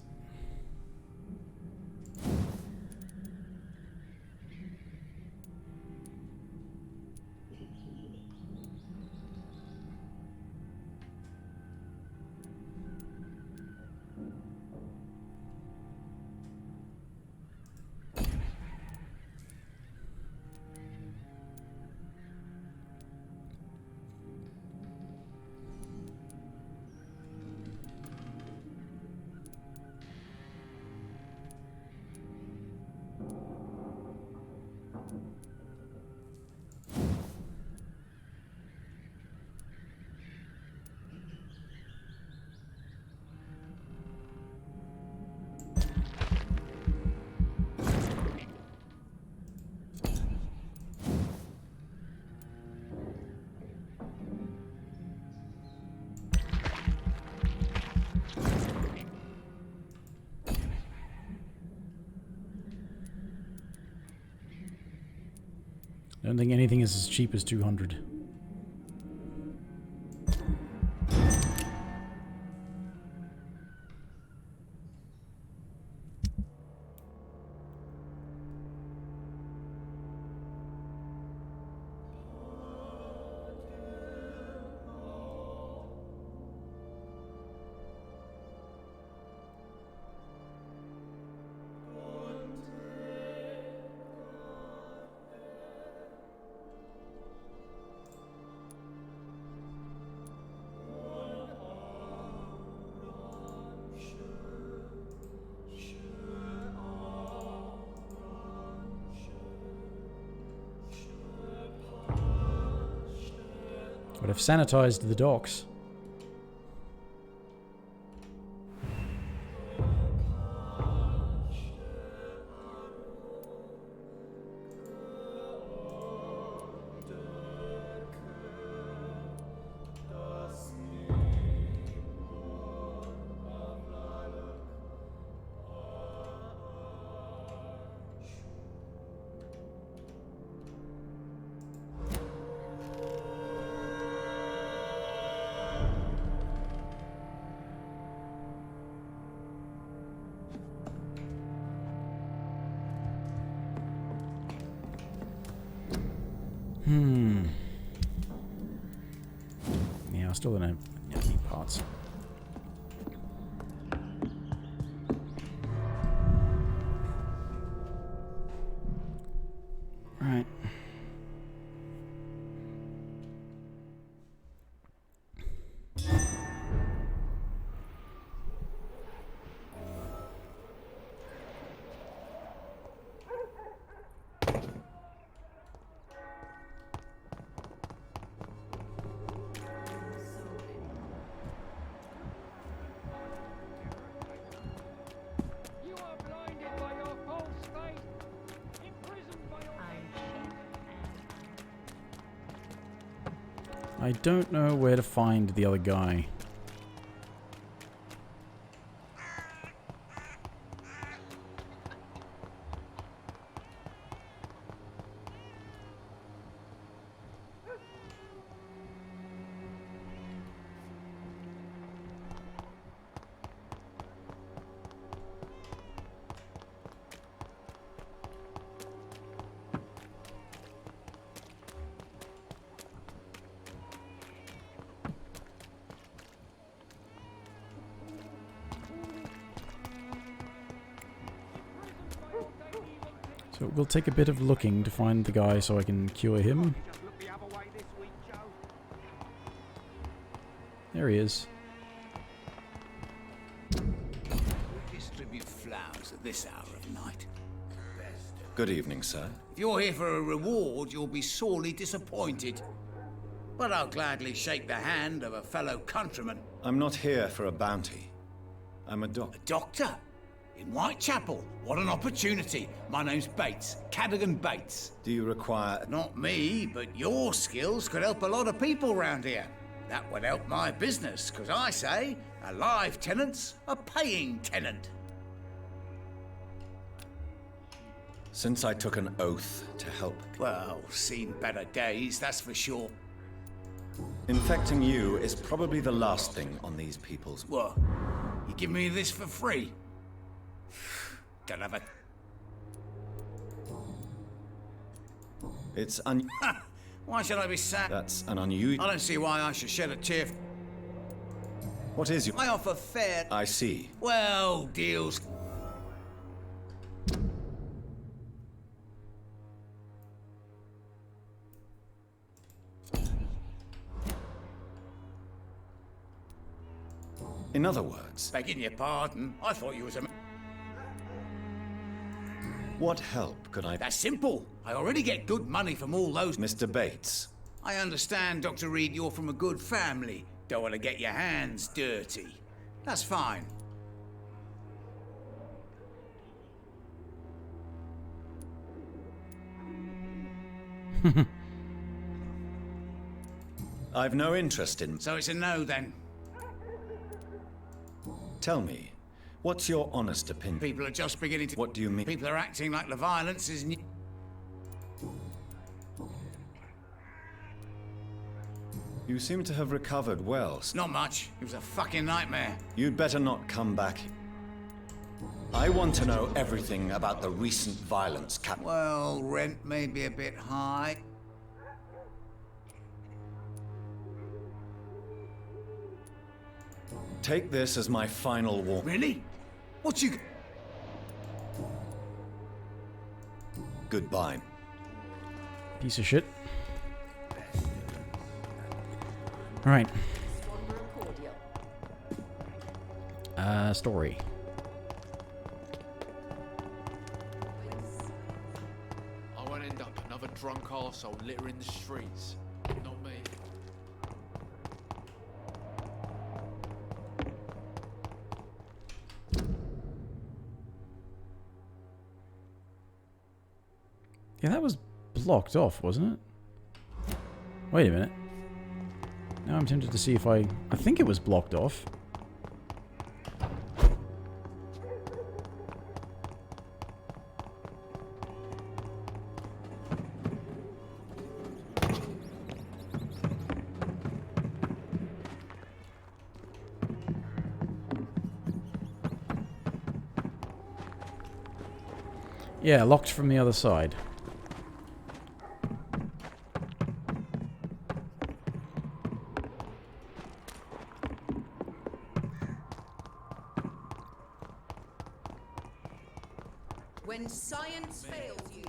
I don't think anything is as cheap as 200. But I've sanitized the docks. Yeah, I still don't have any parts. Right. I don't know where to find the other guy. So it will take a bit of looking to find the guy so I can cure him. There he is. Distribute flowers at this hour of night. Good evening, sir. If you're here for a reward, you'll be sorely disappointed. But I'll gladly shake the hand of a fellow countryman. I'm not here for a bounty. I'm a doctor. A doctor? In Whitechapel? What an opportunity. My name's Bates. Cadogan Bates. Do you require... Not me, but your skills could help a lot of people round here. That would help my business, because I say a live tenant's a paying tenant. Since I took an oath to help... Well, seen better days, that's for sure. Infecting you is probably the last thing on these people's... What? You give me this for free? Don't have a... It's Why should I be sad? That's an unusual... I don't see why I should shed a tear. What is your... I offer fair... I see. Well, deals... In other words... Begging your pardon, I thought you was a... What help could I... That's simple. I already get good money from all those... Mr. Bates. I understand, Dr. Reed, you're from a good family. Don't want to get your hands dirty. That's fine. I've no interest in... So it's a no, then? Tell me, what's your honest opinion? People are just beginning to... What do you mean? People are acting like the violence is... You seem to have recovered well. Not much. It was a fucking nightmare. You'd better not come back. I want to know everything about the recent violence, Captain. Well, rent may be a bit high. Take this as my final warning. Really? What you... Goodbye. Piece of shit. Alright. Story. I won't end up another drunk arsehole littering the streets. Not me. Yeah, that was blocked off, wasn't it? Wait a minute. Now I'm tempted to see if I think it was blocked off. Yeah, locked from the other side. When science fails you.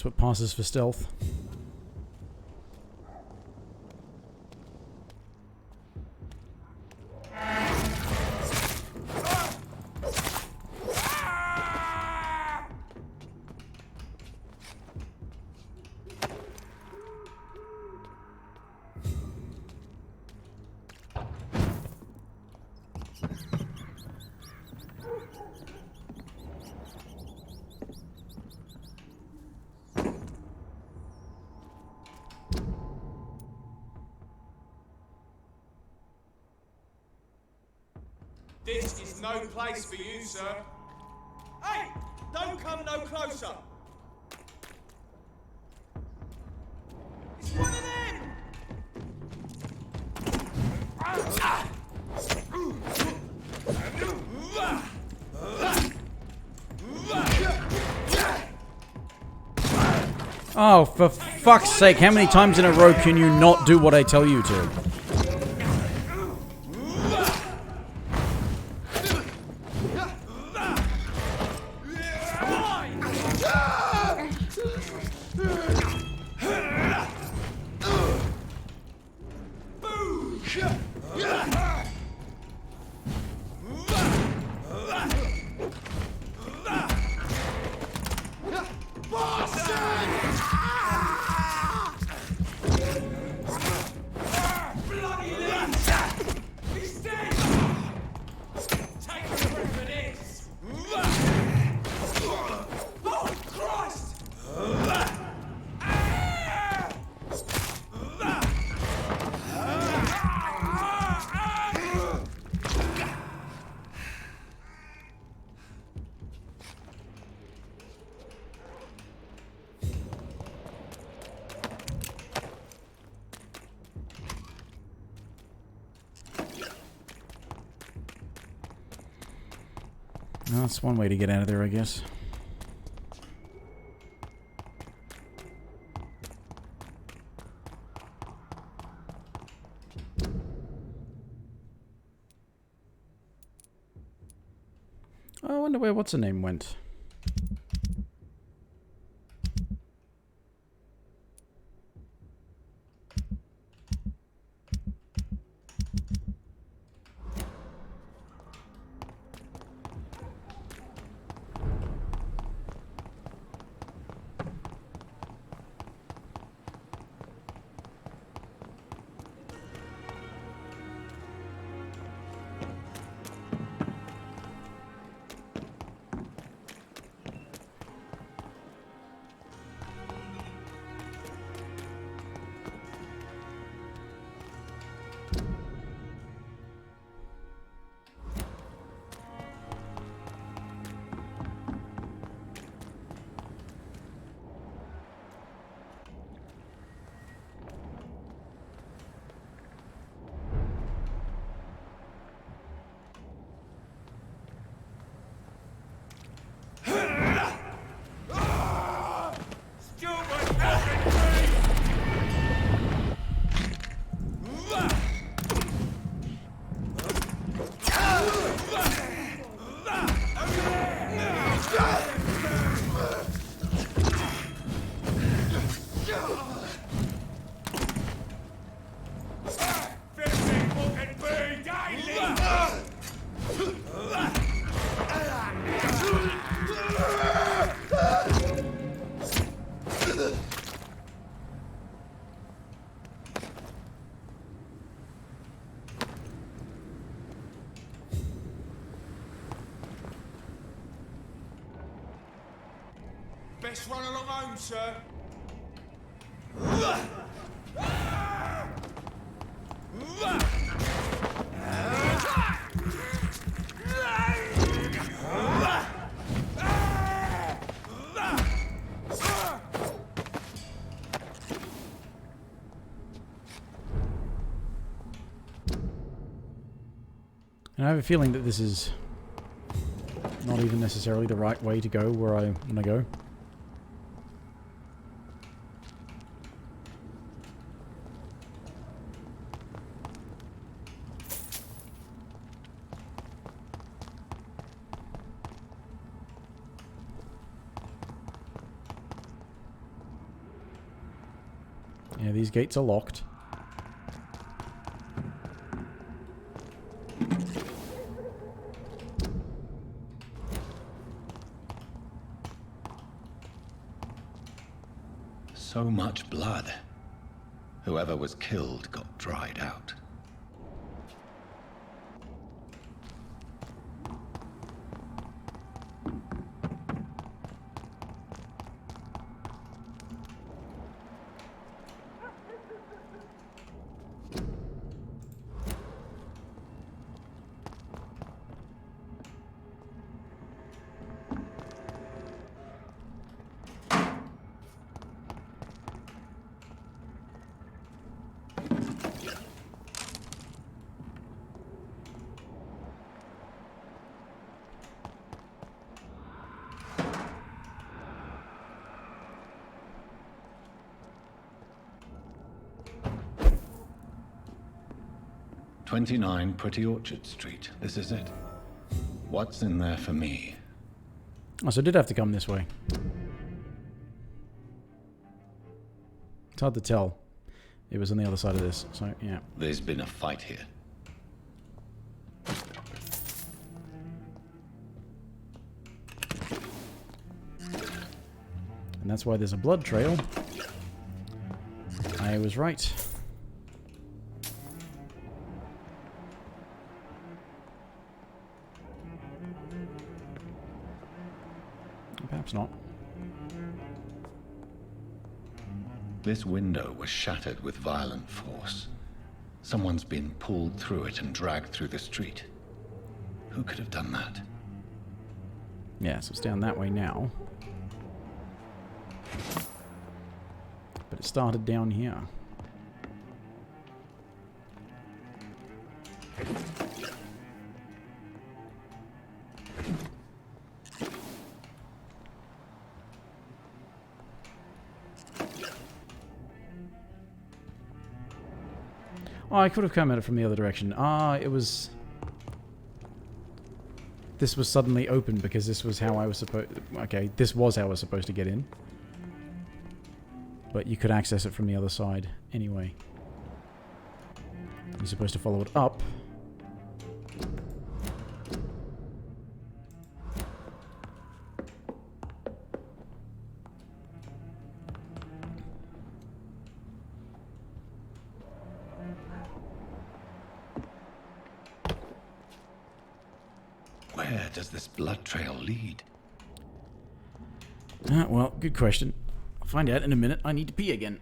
what passes for stealth. This is no place for you, sir. Hey! Don't come no closer! It's one of them! Oh, for fuck's sake, how many times in a row can you not do what I tell you to? Well, that's one way to get out of there, I guess. I wonder where what's-her-name went. Best run along home, sir. And I have a feeling that this is not even necessarily the right way to go where I want to go. Yeah, these gates are locked. So much blood. Whoever was killed got dried out. "29 Pretty Orchard Street. This is it. What's in there for me?" Oh, so I did have to come this way. It's hard to tell. It was on the other side of this, so yeah. There's been a fight here. And that's why there's a blood trail. I was right. Perhaps not. This window was shattered with violent force. Someone's been pulled through it and dragged through the street. Who could have done that? Yeah, so it's down that way now. But it started down here. Oh, I could have come at it from the other direction. Ah, it was... This was suddenly open because this was how I was supposed... Okay, this was how I was supposed to get in. But you could access it from the other side anyway. You're supposed to follow it up. Where does this blood trail lead? Well, good question. I'll find out in a minute. I need to pee again.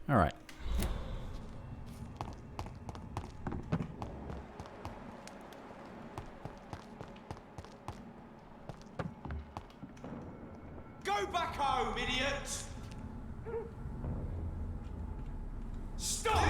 All right. Go back home, idiot! Stop!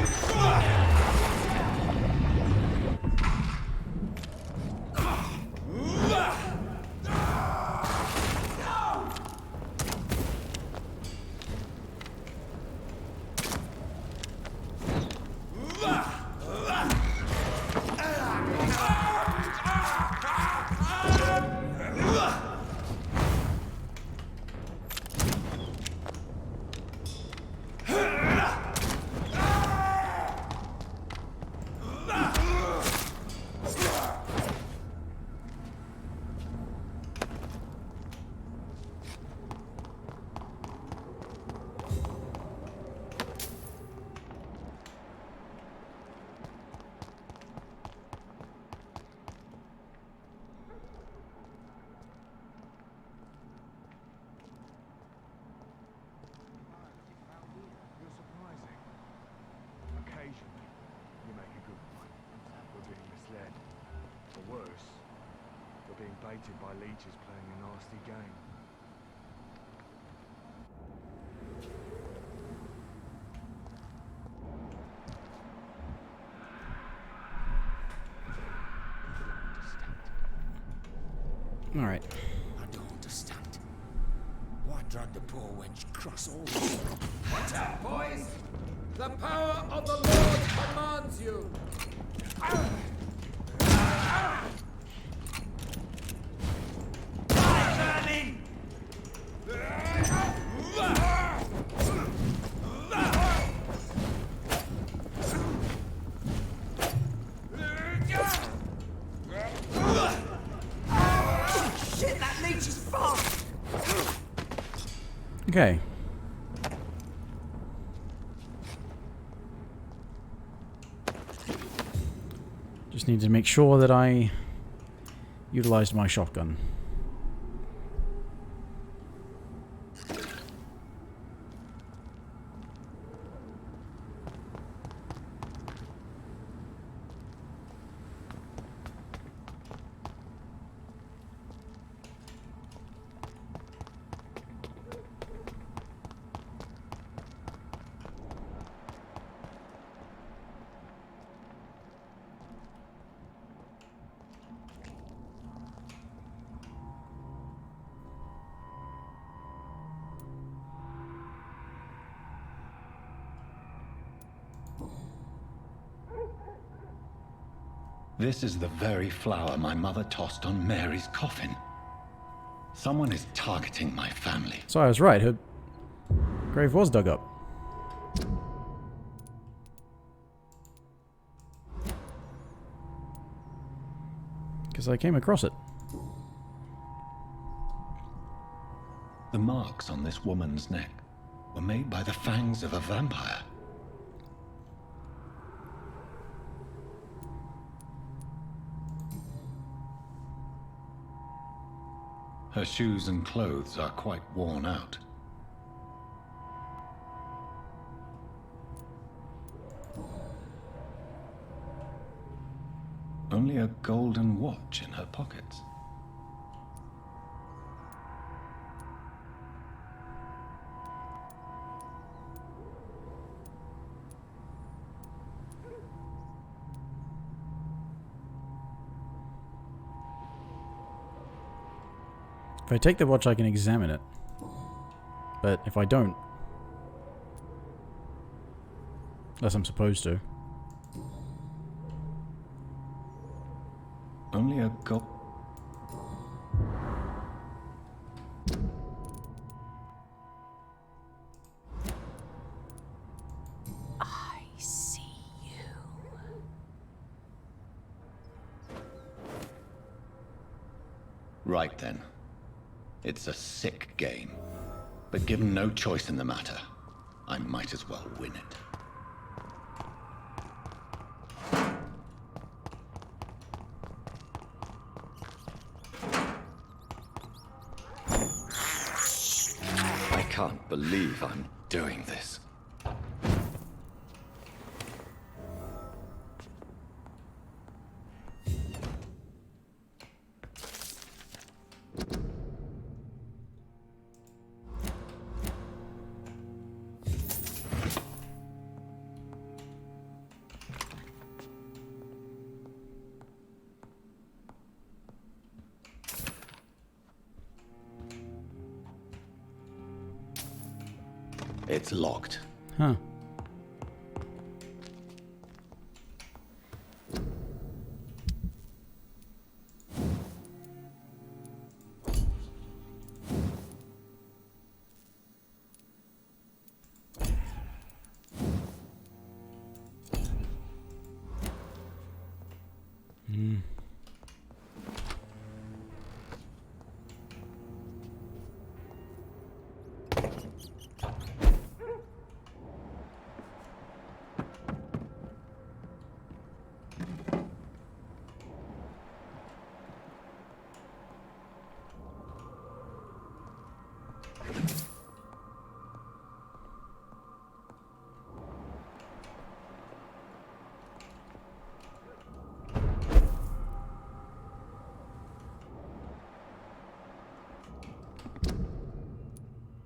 baited by leeches playing a nasty game. All right. I don't understand. Why drag the poor wench across all this? Watch out, boys! The power of the Lord commands you! Burning! Shit, that leech is fast! Okay. Just need to make sure that I utilized my shotgun. This is the very flower my mother tossed on Mary's coffin. Someone is targeting my family. So I was right, her grave was dug up. Because I came across it. The marks on this woman's neck were made by the fangs of a vampire. Her shoes and clothes are quite worn out. Only a golden watch in her pockets. If I take the watch, I can examine it. But if I don't... Unless I'm supposed to. Only a gold... I see you. Right then. It's a sick game. But given no choice in the matter, I might as well win it. I can't believe I'm doing this. It's locked. Huh.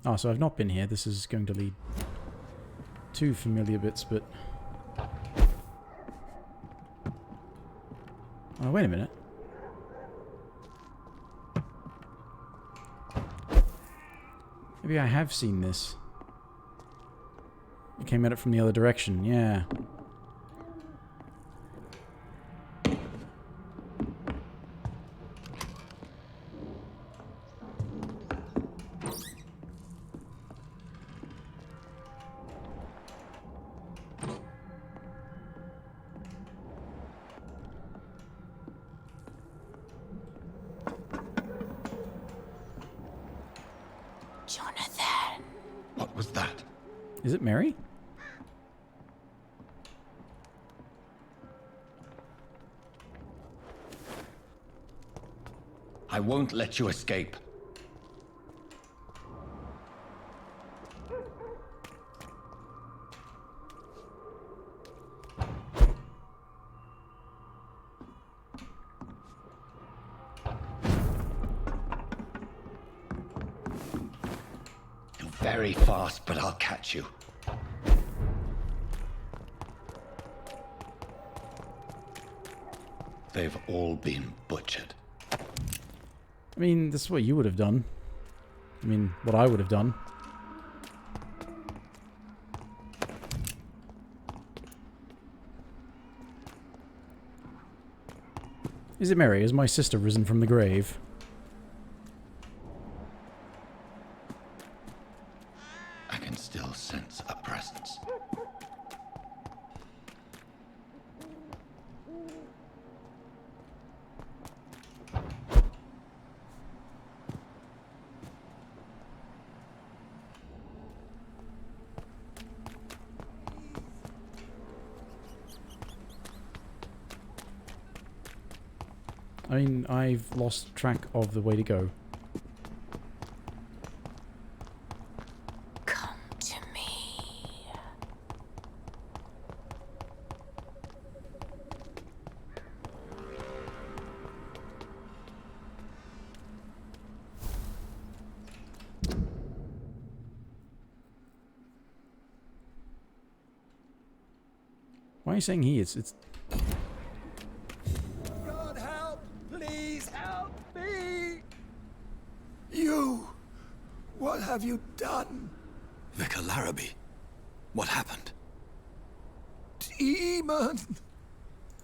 Oh, so I've not been here. This is going to lead to familiar bits, but... Oh, wait a minute. Maybe I have seen this. It came at it from the other direction, yeah. Jonathan! What was that? Is it Mary? I won't let you escape. You're very fast, but I'll catch you. They've all been butchered. I mean, this is what you would have done. I mean, what I would have done. Is it Mary? Has my sister risen from the grave? I can still sense a presence. I mean, I've lost track of the way to go. Come to me. Why are you saying he? It's God help! Please help me! You! What have you done? Vicar Larrabee, what happened? Demon!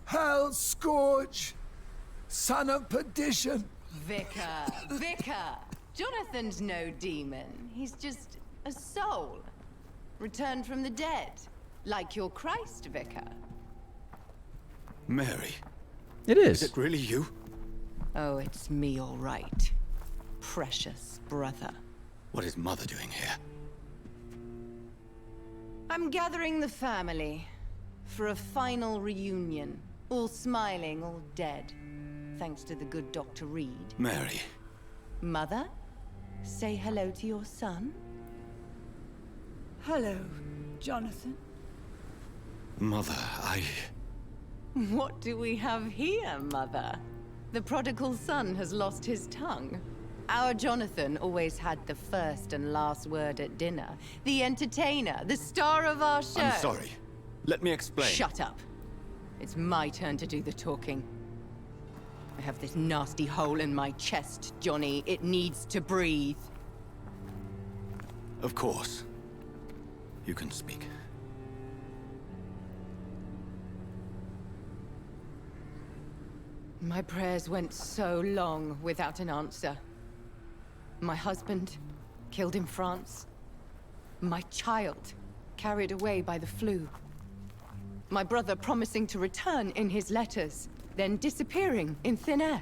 Hell Scourge! Son of perdition! Vicar! Jonathan's no demon. He's just a soul. Returned from the dead. Like your Christ, Vicar. Mary. It is. Is it really you? Oh, it's me, all right. Precious brother. What is Mother doing here? I'm gathering the family for a final reunion. All smiling, all dead. Thanks to the good Dr. Reed. Mary. Mother, say hello to your son. Hello, Jonathan. Mother, What do we have here, Mother? The prodigal son has lost his tongue. Our Jonathan always had the first and last word at dinner. The entertainer, the star of our show. I'm sorry. Let me explain. Shut up. It's my turn to do the talking. I have this nasty hole in my chest, Johnny. It needs to breathe. Of course. You can speak. My prayers went so long without an answer. My husband, killed in France. My child, carried away by the flu. My brother promising to return in his letters, then disappearing in thin air.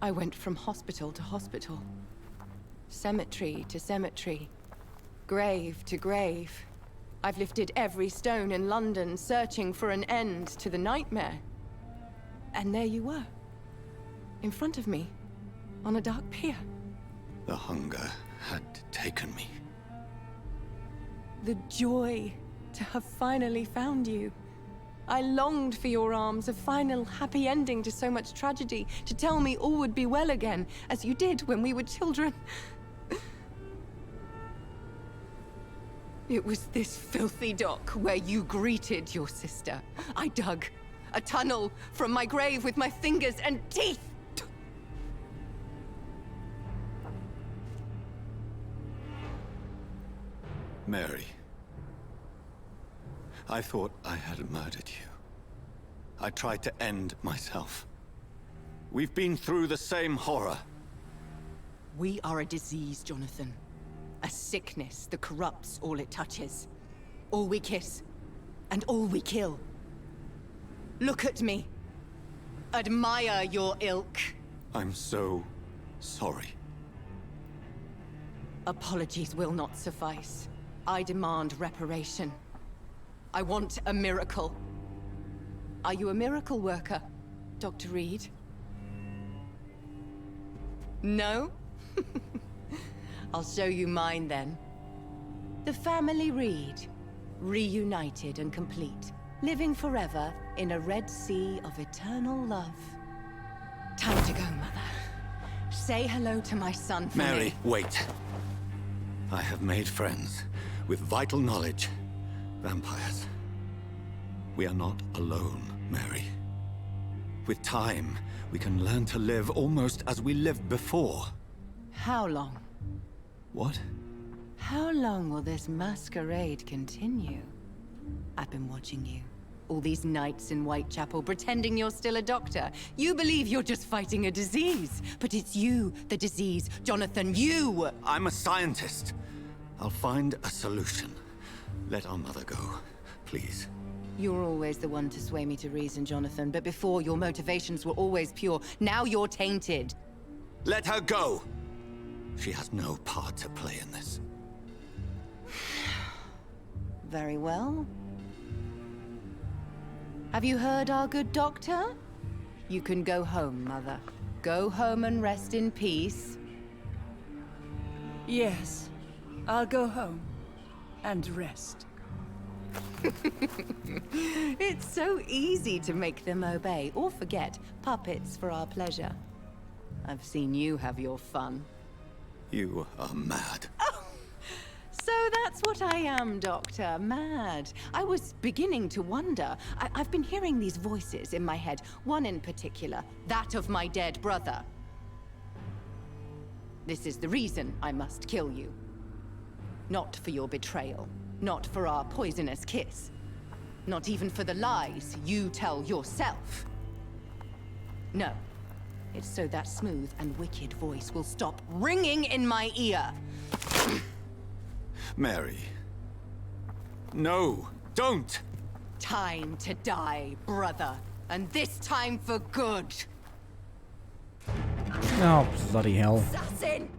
I went from hospital to hospital. Cemetery to cemetery. Grave to grave. I've lifted every stone in London, searching for an end to the nightmare. And there you were, in front of me, on a dark pier. The hunger had taken me. The joy to have finally found you. I longed for your arms, a final happy ending to so much tragedy, to tell me all would be well again, as you did when we were children. It was this filthy dock where you greeted your sister. I dug a tunnel from my grave with my fingers and teeth. Mary, I thought I had murdered you. I tried to end myself. We've been through the same horror. We are a disease, Jonathan. A sickness that corrupts all it touches. All we kiss, and all we kill. Look at me. Admire your ilk. I'm so sorry. Apologies will not suffice. I demand reparation. I want a miracle. Are you a miracle worker, Dr. Reed? No? I'll show you mine then. The family Reed, reunited and complete, living forever in a red sea of eternal love. Time to go, Mother. Say hello to my son for Mary, me. wait. I have made friends with vital knowledge. Vampires. We are not alone, Mary. With time, we can learn to live almost as we lived before. How long? What? How long will this masquerade continue? I've been watching you. All these nights in Whitechapel, pretending you're still a doctor. You believe you're just fighting a disease. But it's you, the disease. Jonathan, you! I'm a scientist. I'll find a solution. Let our mother go, please. You're always the one to sway me to reason, Jonathan. But before, your motivations were always pure. Now you're tainted. Let her go! She has no part to play in this. Very well. Have you heard our good doctor? You can go home, Mother. Go home and rest in peace. Yes, I'll go home and rest. It's so easy to make them obey or forget. Puppets for our pleasure. I've seen you have your fun. You are mad. So that's what I am, Doctor. Mad. I was beginning to wonder. I've been hearing these voices in my head. One in particular, that of my dead brother. This is the reason I must kill you. Not for your betrayal. Not for our poisonous kiss. Not even for the lies you tell yourself. No. It's so that smooth and wicked voice will stop ringing in my ear. Mary. No, don't! Time to die, brother. And this time for good. Oh, bloody hell. Assassin!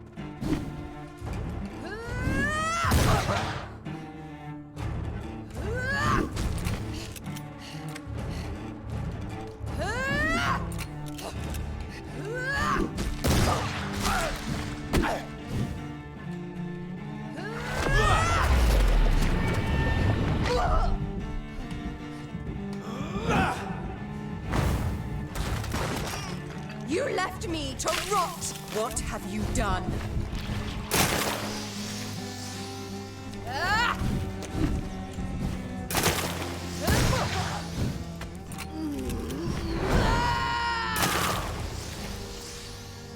You left me to rot! What have you done?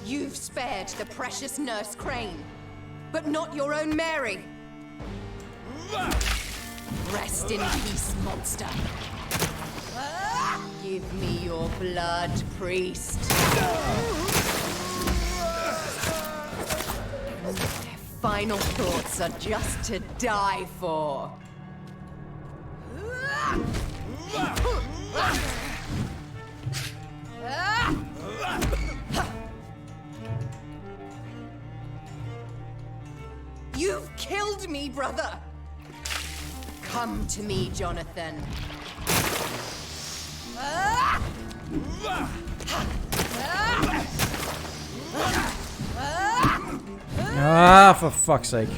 You've spared the precious Nurse Crane, but not your own Mary. Rest in peace, monster. Give me your blood, priest. Their final thoughts are just to die for. You've killed me, brother! Come to me, Jonathan. Ah, for fuck's sake.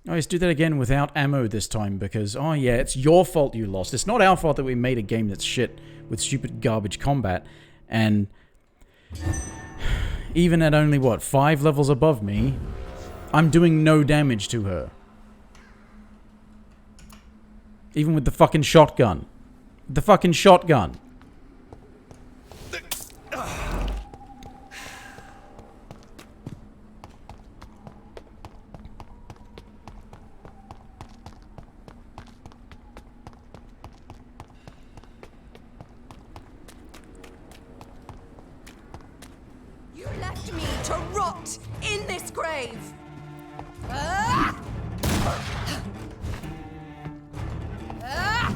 Oh, let's do that again without ammo this time because, oh yeah, it's your fault you lost. It's not our fault that we made a game that's shit with stupid garbage combat. And even at only, what, 5 levels above me, I'm doing no damage to her. Even with the fucking shotgun. The fucking shotgun. You left me to rot in this grave. Ah! Ah!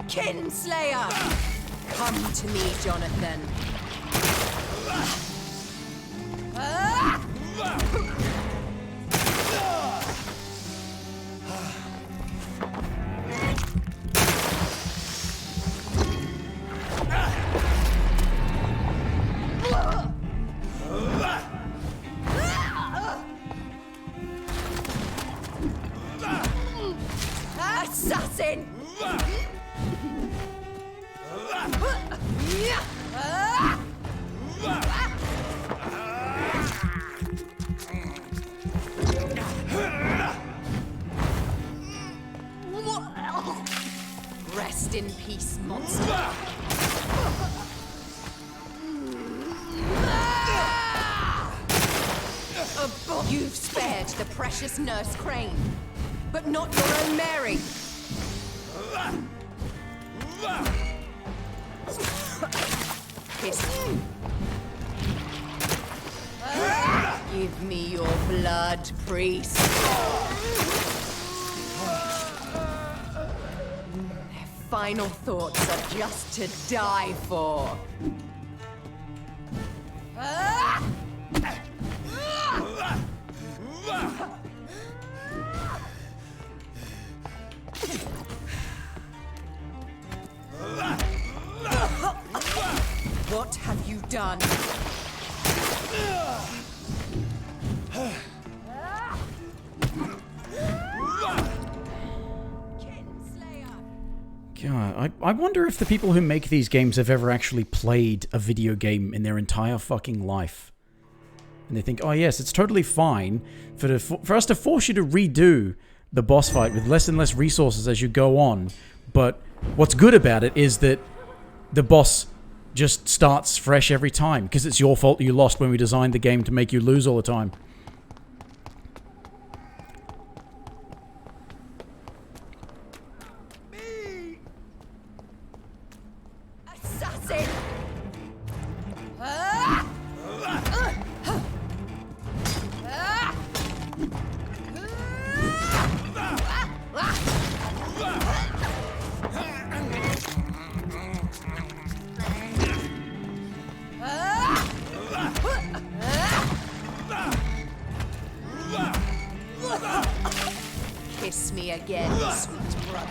Kinslayer! Come to me, Jonathan. Assassin! Rest in peace, monster. You've spared the precious Nurse Crane, but not your own Mary. Kiss me. Give me your blood, priest. Their final thoughts are just to die for. What have you done? God, I wonder if the people who make these games have ever actually played a video game in their entire fucking life. And they think, oh yes, it's totally fine for us to force you to redo the boss fight with less and less resources as you go on. But what's good about it is that the boss just starts fresh every time, because it's your fault you lost when we designed the game to make you lose all the time. Assassin! Kiss me again, sweet brother.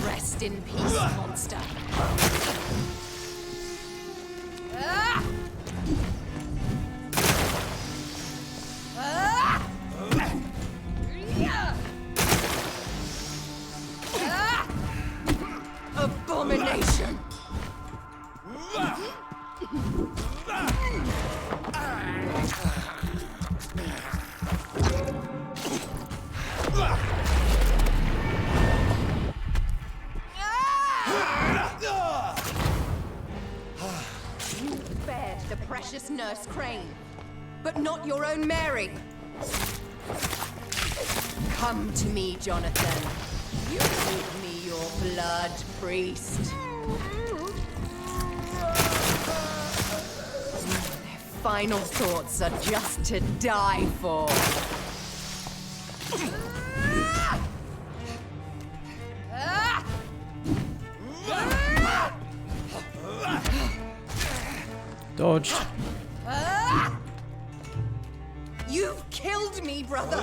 Rest in peace, monster. Abomination! You spared the precious Nurse Crane, but not your own Mary. Come to me, Jonathan. You give me your blood, priest. final thoughts are just to die for. Dodged. You've killed me, brother.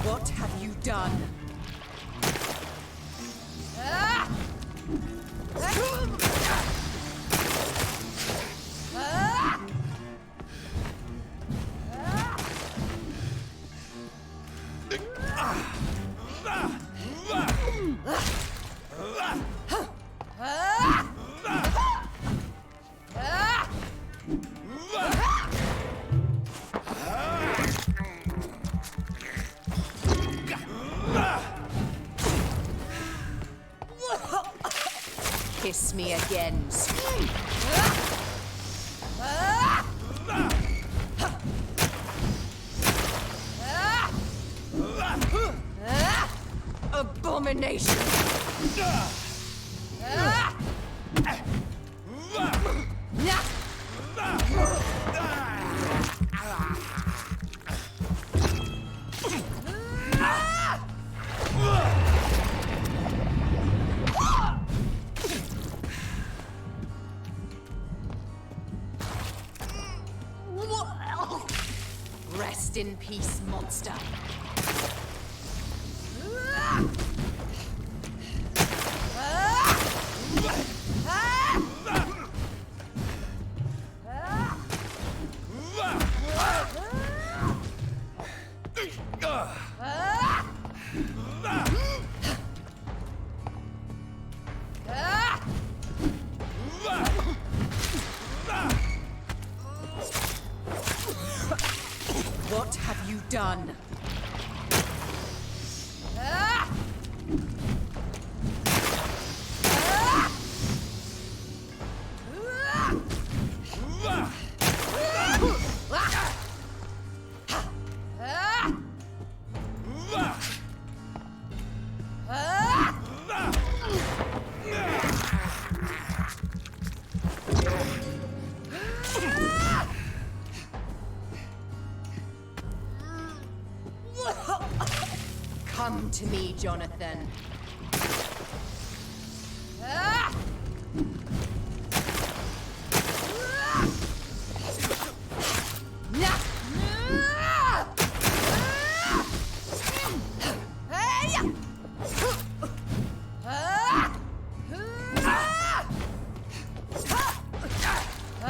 What have you done? Kiss me again. Abomination. Rest in peace, monster. What have you done? Come to me, Jonathan.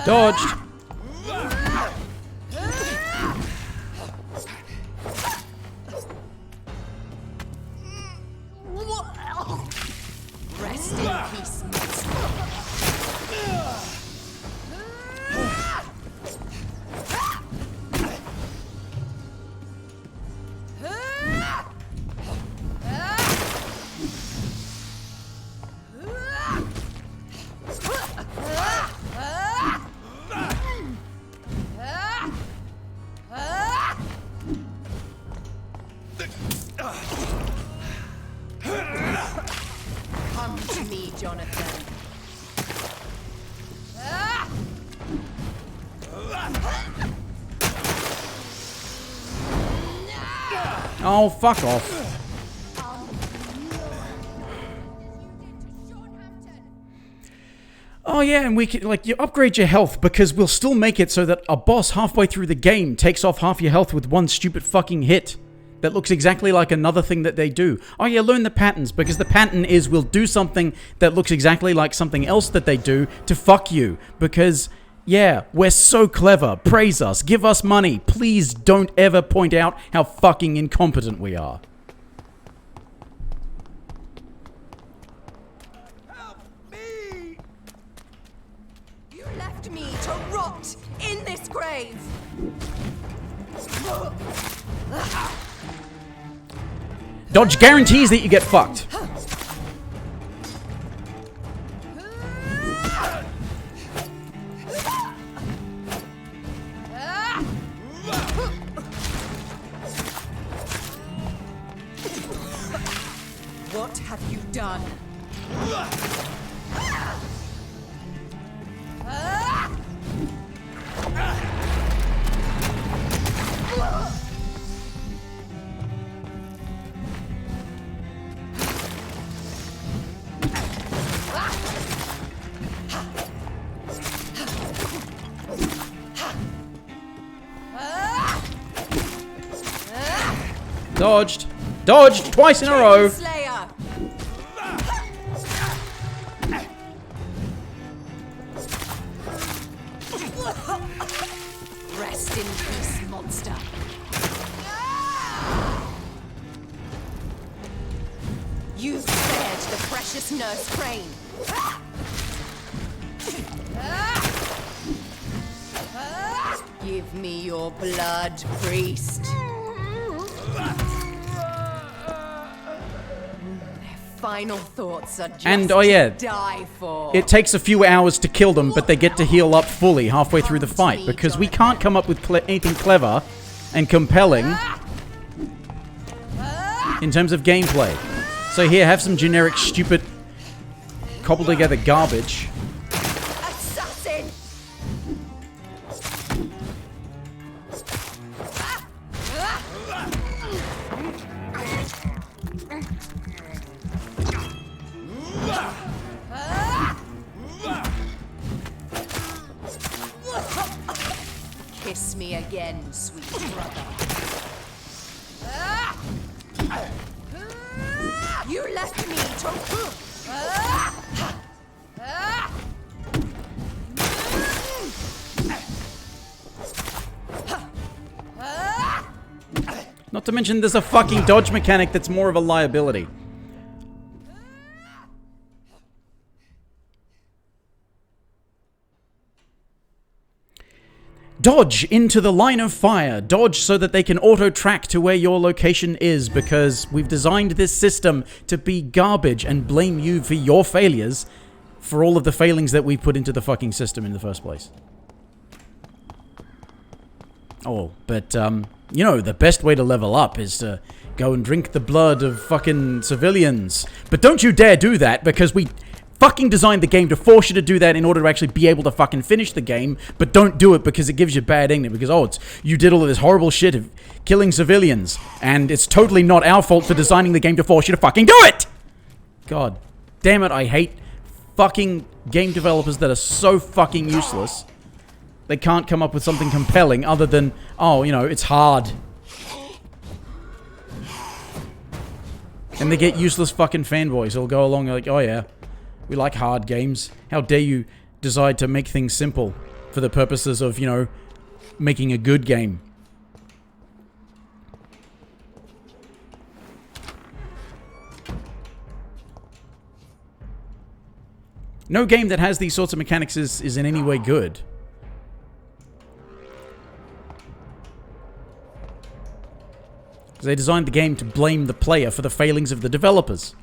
Dodged. Rest in peace, Come to me, Jonathan. Oh, fuck off. Oh yeah, and we can, like, you upgrade your health because we'll still make it so that a boss halfway through the game takes off half your health with one stupid fucking hit. That looks exactly like another thing that they do. Oh yeah, learn the patterns, because the pattern is we'll do something that looks exactly like something else that they do to fuck you. Because, yeah, we're so clever. Praise us. Give us money. Please don't ever point out how fucking incompetent we are. You left me to rot in this grave. Dodge guarantees that you get fucked. What have you done? Dodged. Dodged twice in a row. Slayer. Rest in peace, monster. You've spared the precious Nurse Crane. Give me your blood, priest. Their final thoughts are just And, oh yeah, to die for. it takes a few hours to kill them, but they get to heal up fully halfway through the fight, because we can't come up with anything clever and compelling in terms of gameplay. So here, have some generic, stupid, cobbled together garbage. Assassin! Kiss me again, sweet brother. You left me Not to mention there's a fucking dodge mechanic that's more of a liability. Dodge into the line of fire. Dodge so that they can auto-track to where your location is, because we've designed this system to be garbage and blame you for your failures for all of the failings that we put into the fucking system in the first place. Oh, but, you know, the best way to level up is to go and drink the blood of fucking civilians. But don't you dare do that, because we fucking designed the game to force you to do that in order to actually be able to fucking finish the game, but don't do it because it gives you bad ignorance, because, oh, you did all of this horrible shit of killing civilians, and it's totally not our fault for designing the game to force you to fucking do it! God damn it, I hate fucking game developers that are so fucking useless. They can't come up with something compelling other than, oh, you know, it's hard. And they get useless fucking fanboys who'll go along like, oh yeah, we like hard games. How dare you decide to make things simple for the purposes of, you know, making a good game. No game that has these sorts of mechanics is in any way good. Because they designed the game to blame the player for the failings of the developers.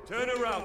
Turn around.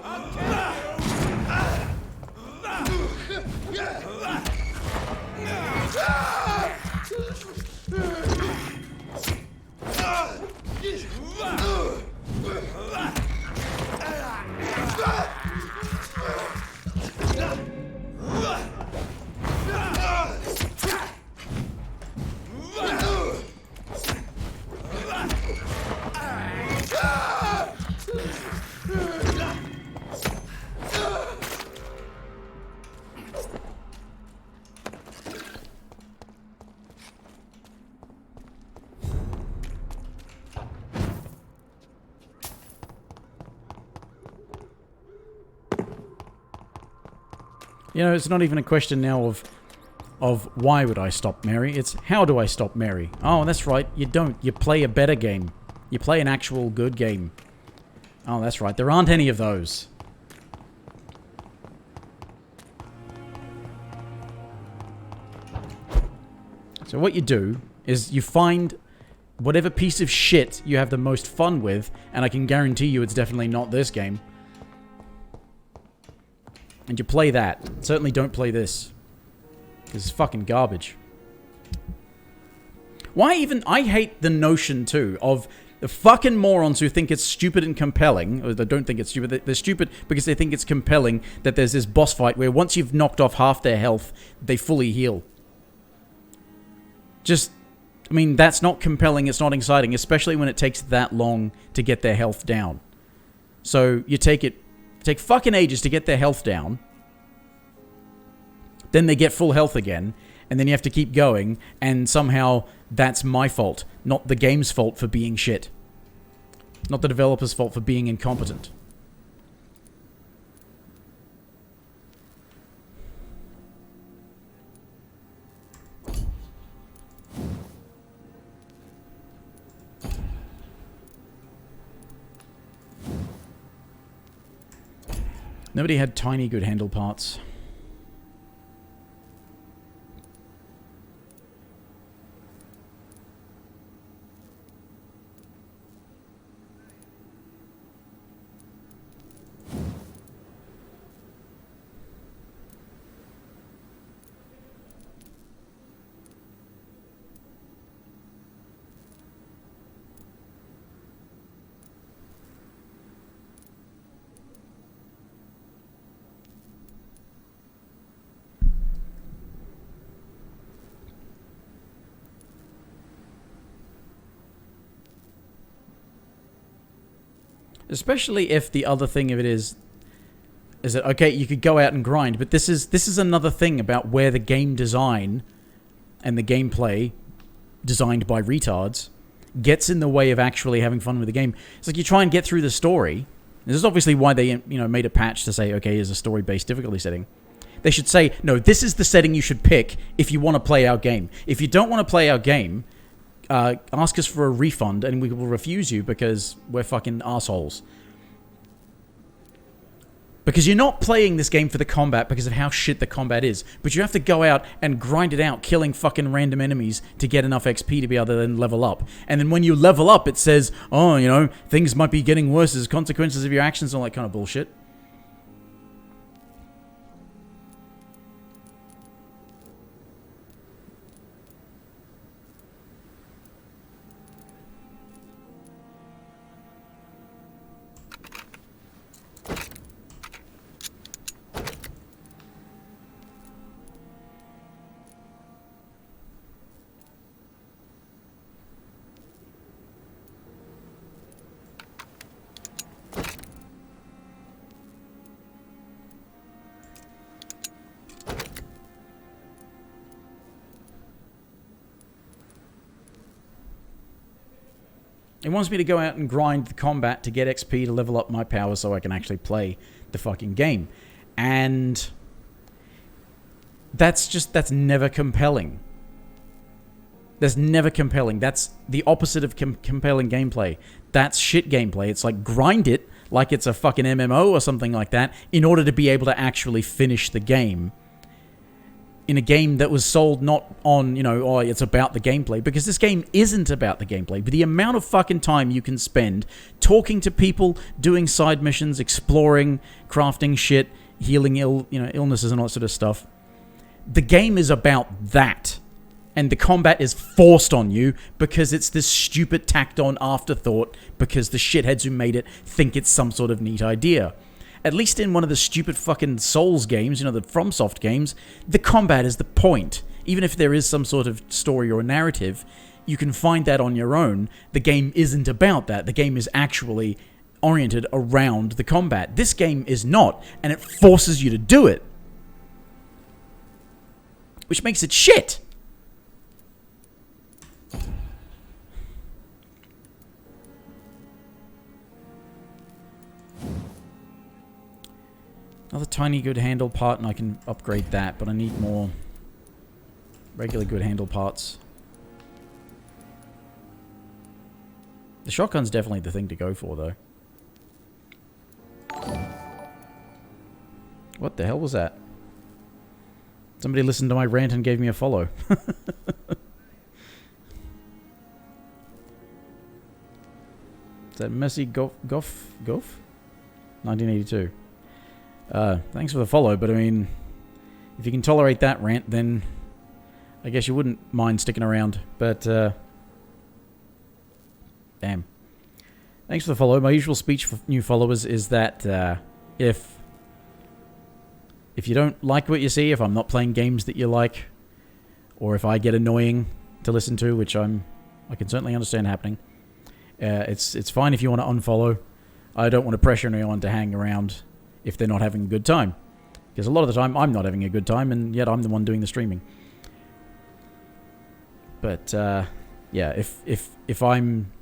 You know, it's not even a question now of of why would I stop Mary? It's how do I stop Mary? Oh, that's right. You don't. You play a better game. You play an actual good game. Oh, that's right. There aren't any of those. So what you do is you find whatever piece of shit you have the most fun with, and I can guarantee you it's definitely not this game. And you play that. Certainly don't play this. Because it's fucking garbage. Why even... I hate the notion, too, of the fucking morons who think it's stupid and compelling, or they don't think it's stupid. They're stupid because they think it's compelling that there's this boss fight where once you've knocked off half their health, they fully heal. Just... I mean, that's not compelling, it's not exciting, especially when it takes that long to get their health down. So, you take fucking ages to get their health down, then they get full health again, and then you have to keep going, and somehow that's my fault, not the game's fault for being shit. Not the developer's fault for being incompetent. Nobody had tiny good handle parts. Especially if the other thing of it is that, okay, you could go out and grind, but this is another thing about where the game design and the gameplay designed by retards gets in the way of actually having fun with the game. It's like you try and get through the story. This is obviously why they, made a patch to say, okay, here's a story-based difficulty setting. They should say, no, this is the setting you should pick if you want to play our game. If you don't want to play our game, ask us for a refund and we will refuse you because we're fucking assholes. Because you're not playing this game for the combat because of how shit the combat is. But you have to go out and grind it out, killing fucking random enemies to get enough XP to be able to then level up. And then when you level up, it says, oh, things might be getting worse as consequences of your actions and all that kind of bullshit. It wants me to go out and grind the combat to get XP to level up my power so I can actually play the fucking game. And that's never compelling. That's never compelling. That's the opposite of compelling gameplay. That's shit gameplay. It's like grind it like it's a fucking MMO or something like that in order to be able to actually finish the game. In a game that was sold not on, it's about the gameplay, because this game isn't about the gameplay, but the amount of fucking time you can spend talking to people, doing side missions, exploring, crafting shit, healing illnesses and all that sort of stuff. The game is about that. And the combat is forced on you because it's this stupid tacked on afterthought because the shitheads who made it think it's some sort of neat idea. At least in one of the stupid fucking Souls games, the FromSoft games, the combat is the point. Even if there is some sort of story or narrative, you can find that on your own. The game isn't about that. The game is actually oriented around the combat. This game is not, and it forces you to do it. Which makes it shit. Another tiny good handle part, and I can upgrade that, but I need more Regular good handle parts. The shotgun's definitely the thing to go for, though. What the hell was that? Somebody listened to my rant and gave me a follow. Is that Messy Goff? 1982. Thanks for the follow, but I mean, if you can tolerate that rant, then I guess you wouldn't mind sticking around. But, damn. Thanks for the follow. My usual speech for new followers is that if you don't like what you see, if I'm not playing games that you like, or if I get annoying to listen to, which I can certainly understand happening, it's fine if you want to unfollow. I don't want to pressure anyone to hang around if they're not having a good time, because a lot of the time I'm not having a good time, and yet I'm the one doing the streaming. But yeah, if I'm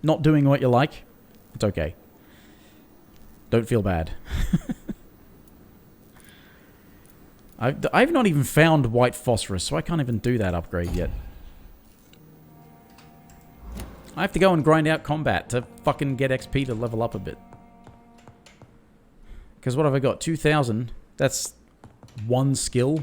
not doing what you like, it's okay. Don't feel bad. I've not even found white phosphorus, so I can't even do that upgrade yet. I have to go and grind out combat to fucking get XP to level up a bit. Because what have I got? 2,000. That's one skill.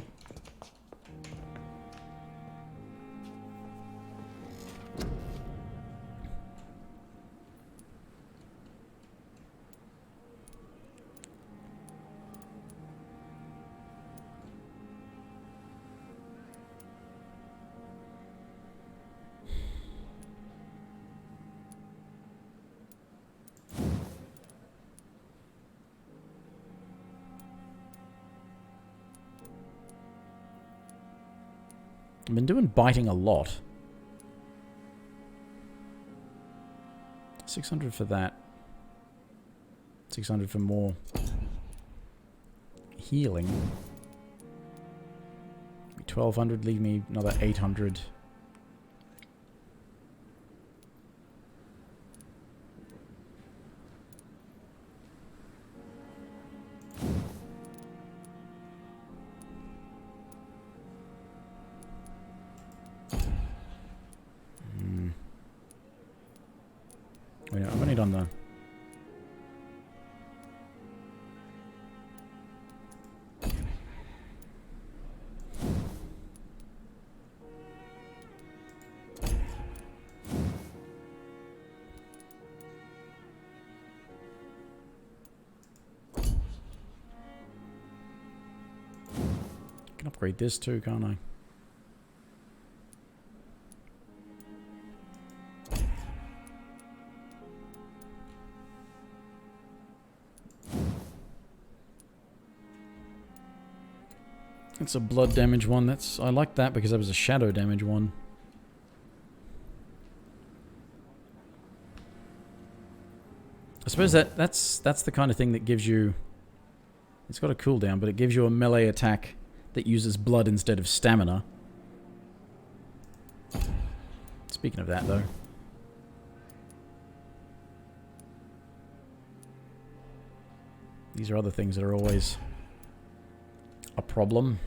I've been doing biting a lot. 600 for that. 600 for more healing. 1,200, leave me another 800. Wait, I've only done the... I can upgrade this too, can't I? It's a blood damage one. I like that because that was a shadow damage one. I suppose that's the kind of thing that gives you... It's got a cooldown, but it gives you a melee attack that uses blood instead of stamina. Speaking of that, though. These are other things that are always a problem.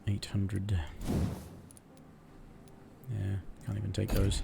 $800. Yeah, can't even take those.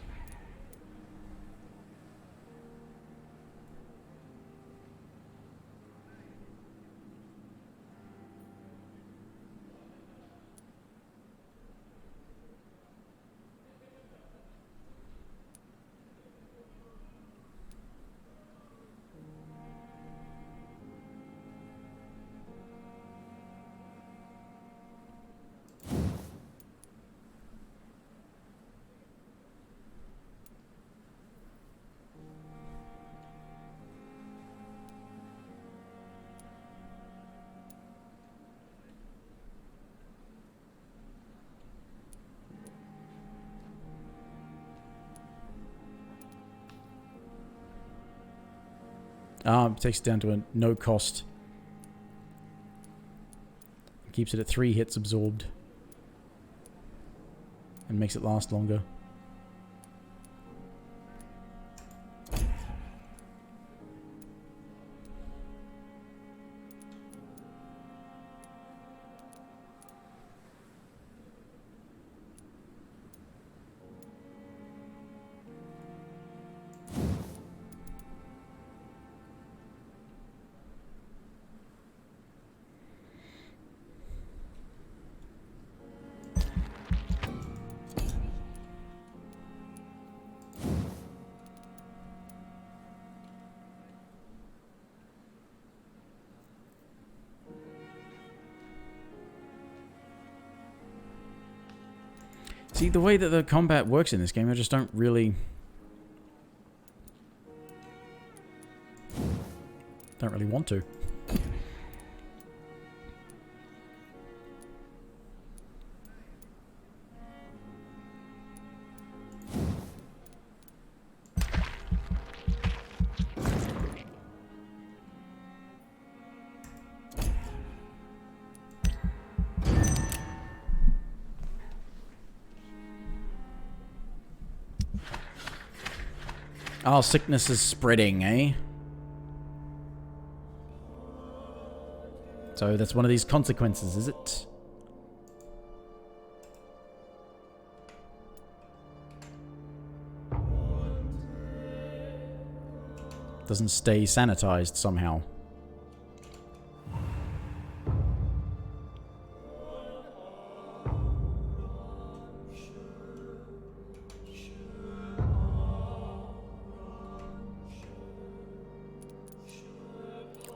Takes it down to a no cost. Keeps it at 3 hits absorbed. And makes it last longer. See, the way that the combat works in this game, I just don't really want to. Oh, sickness is spreading, eh? So that's one of these consequences, is it? Doesn't stay sanitized somehow.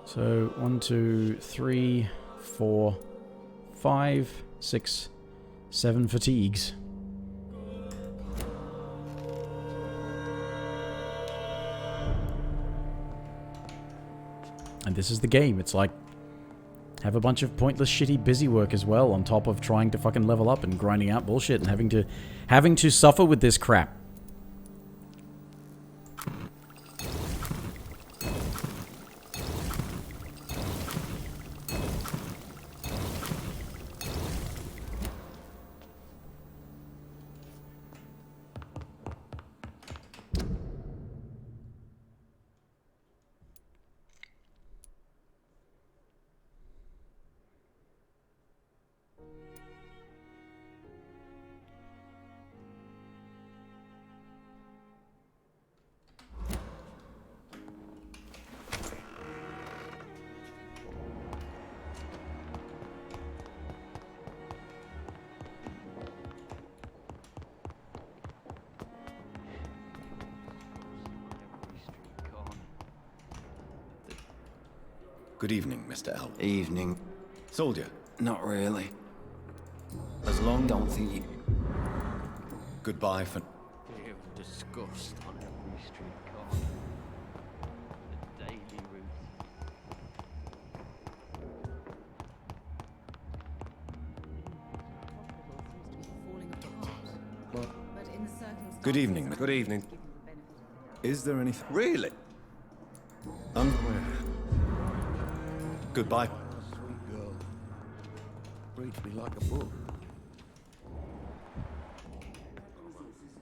So 1, 2, 3, 4, 5, 6, 7 fatigues. And this is the game. It's like have a bunch of pointless shitty busy work as well on top of trying to fucking level up and grinding out bullshit and having to suffer with this crap. Good evening, Mr. L. Evening. Soldier. Not really. As long don't think you... Goodbye for... Fear and disgust on every street corner. The daily Good evening. Good evening. Is there anything... Really? Goodbye. Sweet girl. Reads me like a book.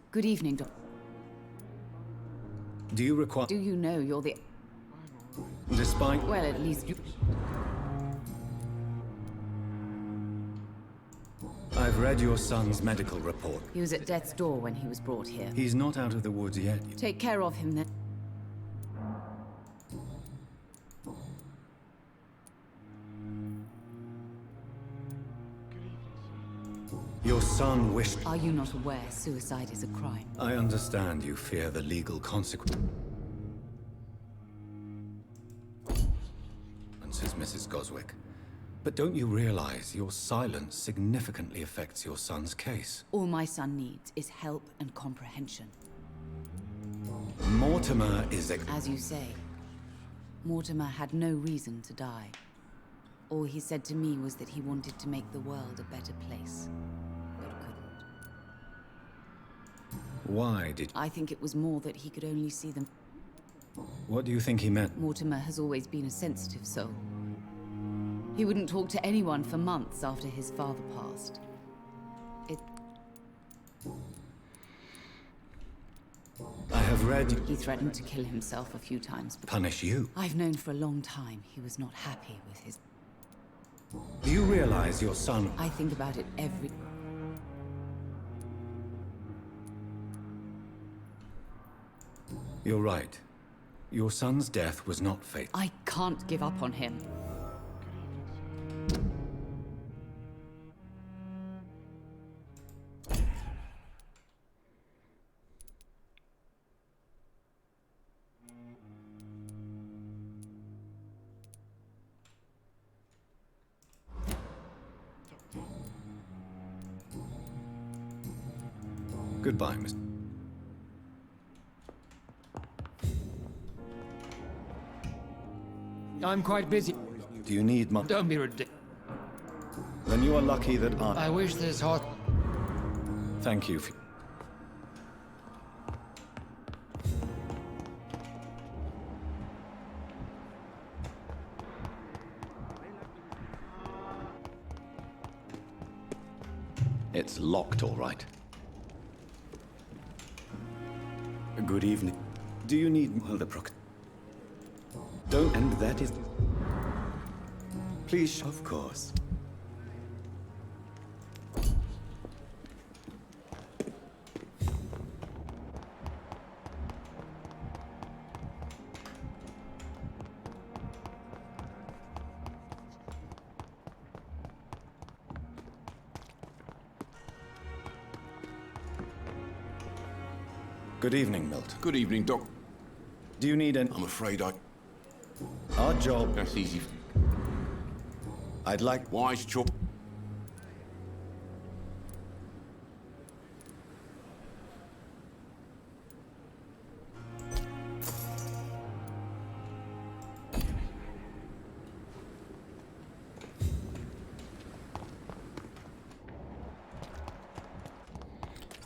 Good evening, Doc. Do you require... Do you know you're the... Despite... Well, at least you... I've read your son's medical report. He was at death's door when he was brought here. He's not out of the woods yet. Take care of him then. Your son wished... Are you not aware suicide is a crime? I understand you fear the legal consequences, Mrs. Goswick. But don't you realize your silence significantly affects your son's case? All my son needs is help and comprehension. Mortimer is As you say, Mortimer had no reason to die. All he said to me was that he wanted to make the world a better place. Why did... I think it was more that he could only see them. What do you think he meant? Mortimer has always been a sensitive soul. He wouldn't talk to anyone for months after his father passed. I have read... He threatened to kill himself a few times. Punish you? I've known for a long time he was not happy with his... Do you realize your son... I think about it every... You're right. Your son's death was not fate. I can't give up on him. Goodbye, Miss... I'm quite busy. Do you need my... Don't be ridiculous. Then you are lucky that I wish this hot... Thank you for... It's locked, all right. Good evening. Do you need Hildebrand? Don't, and that is... Please, of course. Good evening, Milt. Good evening, Doc. Do you need an... I'm afraid I... Our job... That's easy. I'd like... Wise chop.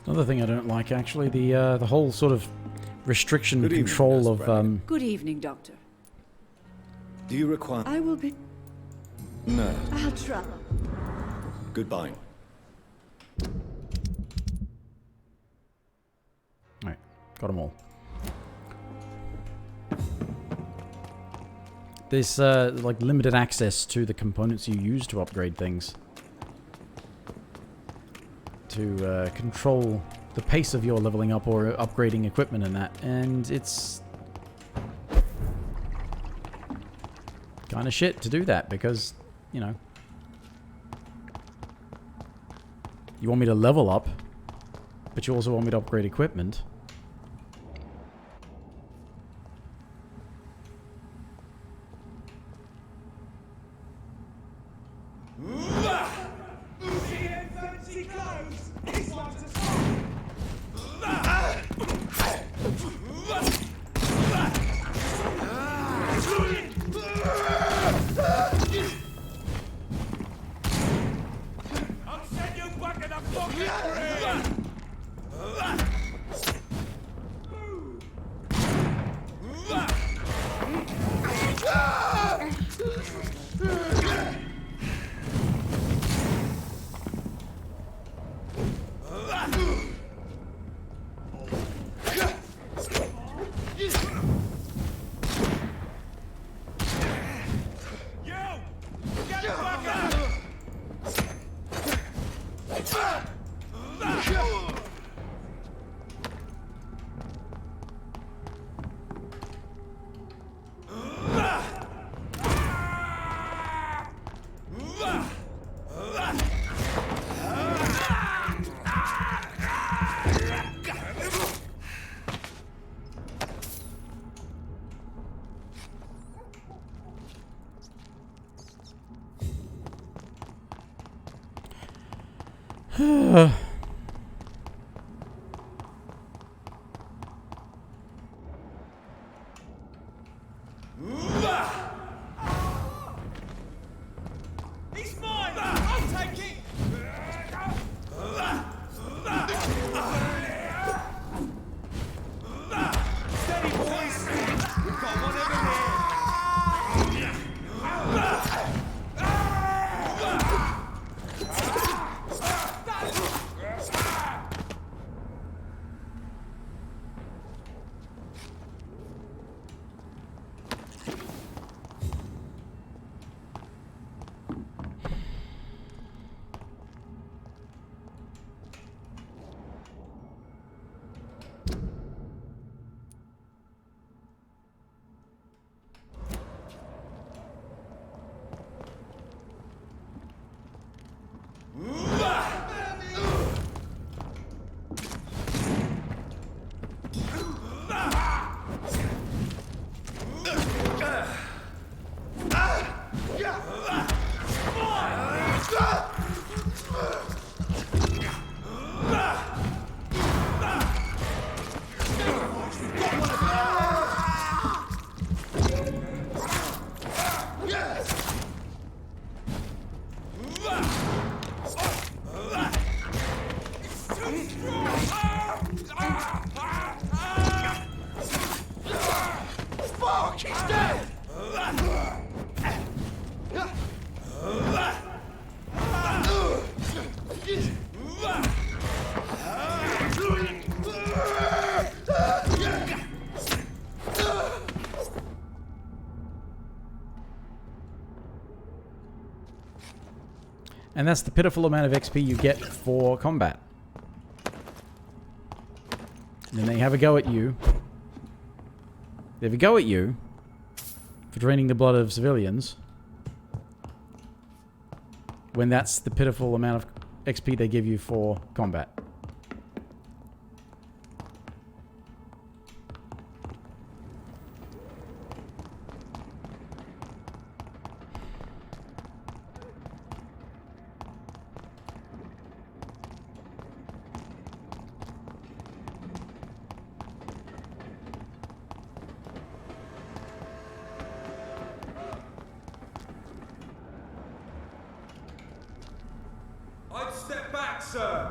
Another thing I don't like, actually, the whole sort of restriction and control of... Good evening, Doctor. Do you require... I will be... No. I'll try. Goodbye. Alright, got them all. There's, like, limited access to the components you use to upgrade things. To control the pace of your leveling up or upgrading equipment and that, and it's kind of shit to do that because, you know, you want me to level up, but you also want me to upgrade equipment. He's mine! I'll take it! Steady, boys! Fuck, he's dead! And that's the pitiful amount of XP you get for combat. And then they have a go at you. They have a go at you for draining the blood of civilians. When that's the pitiful amount of XP they give you for combat. I'd step back, sir.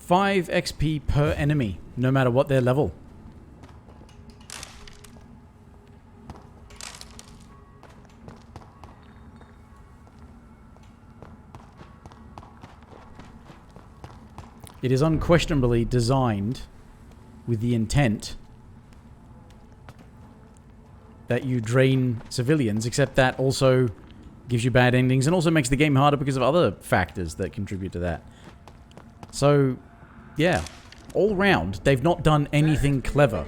Five XP per enemy, no matter what their level. It is unquestionably designed with the intent that you drain civilians, except that also gives you bad endings and also makes the game harder because of other factors that contribute to that. So, yeah, all round, they've not done anything clever.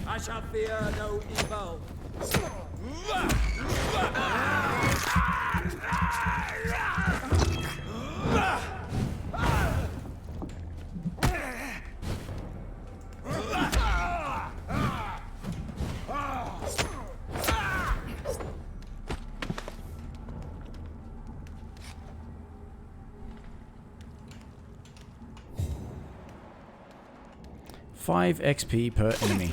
I shall fear no evil. Five XP per enemy.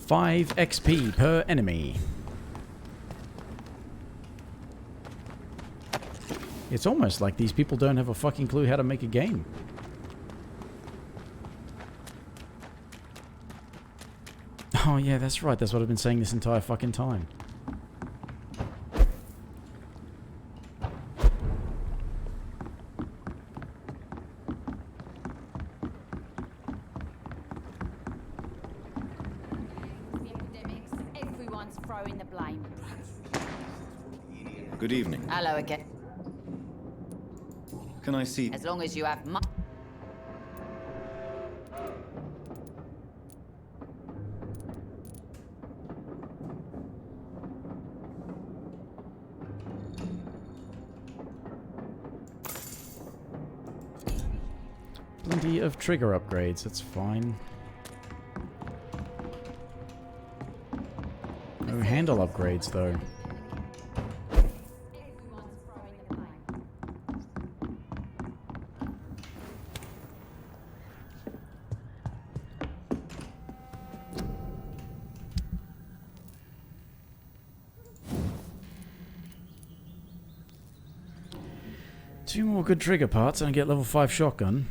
Five XP per enemy. It's almost like these people don't have a fucking clue how to make a game. Oh yeah, that's right. That's what I've been saying this entire fucking time. Everyone's throwing the blame. Good evening. Hello again. Can I see... As long as you have Plenty of trigger upgrades, that's fine. No handle upgrades, though. Two more good trigger parts and I get level 5 shotgun.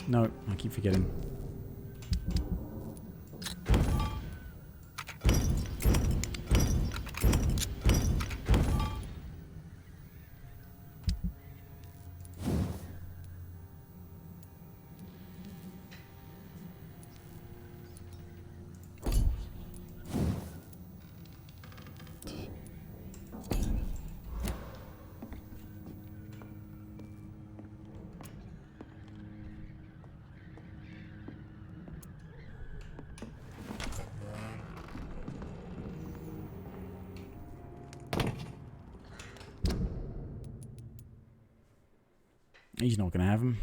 No, I keep forgetting. He's not going to have him.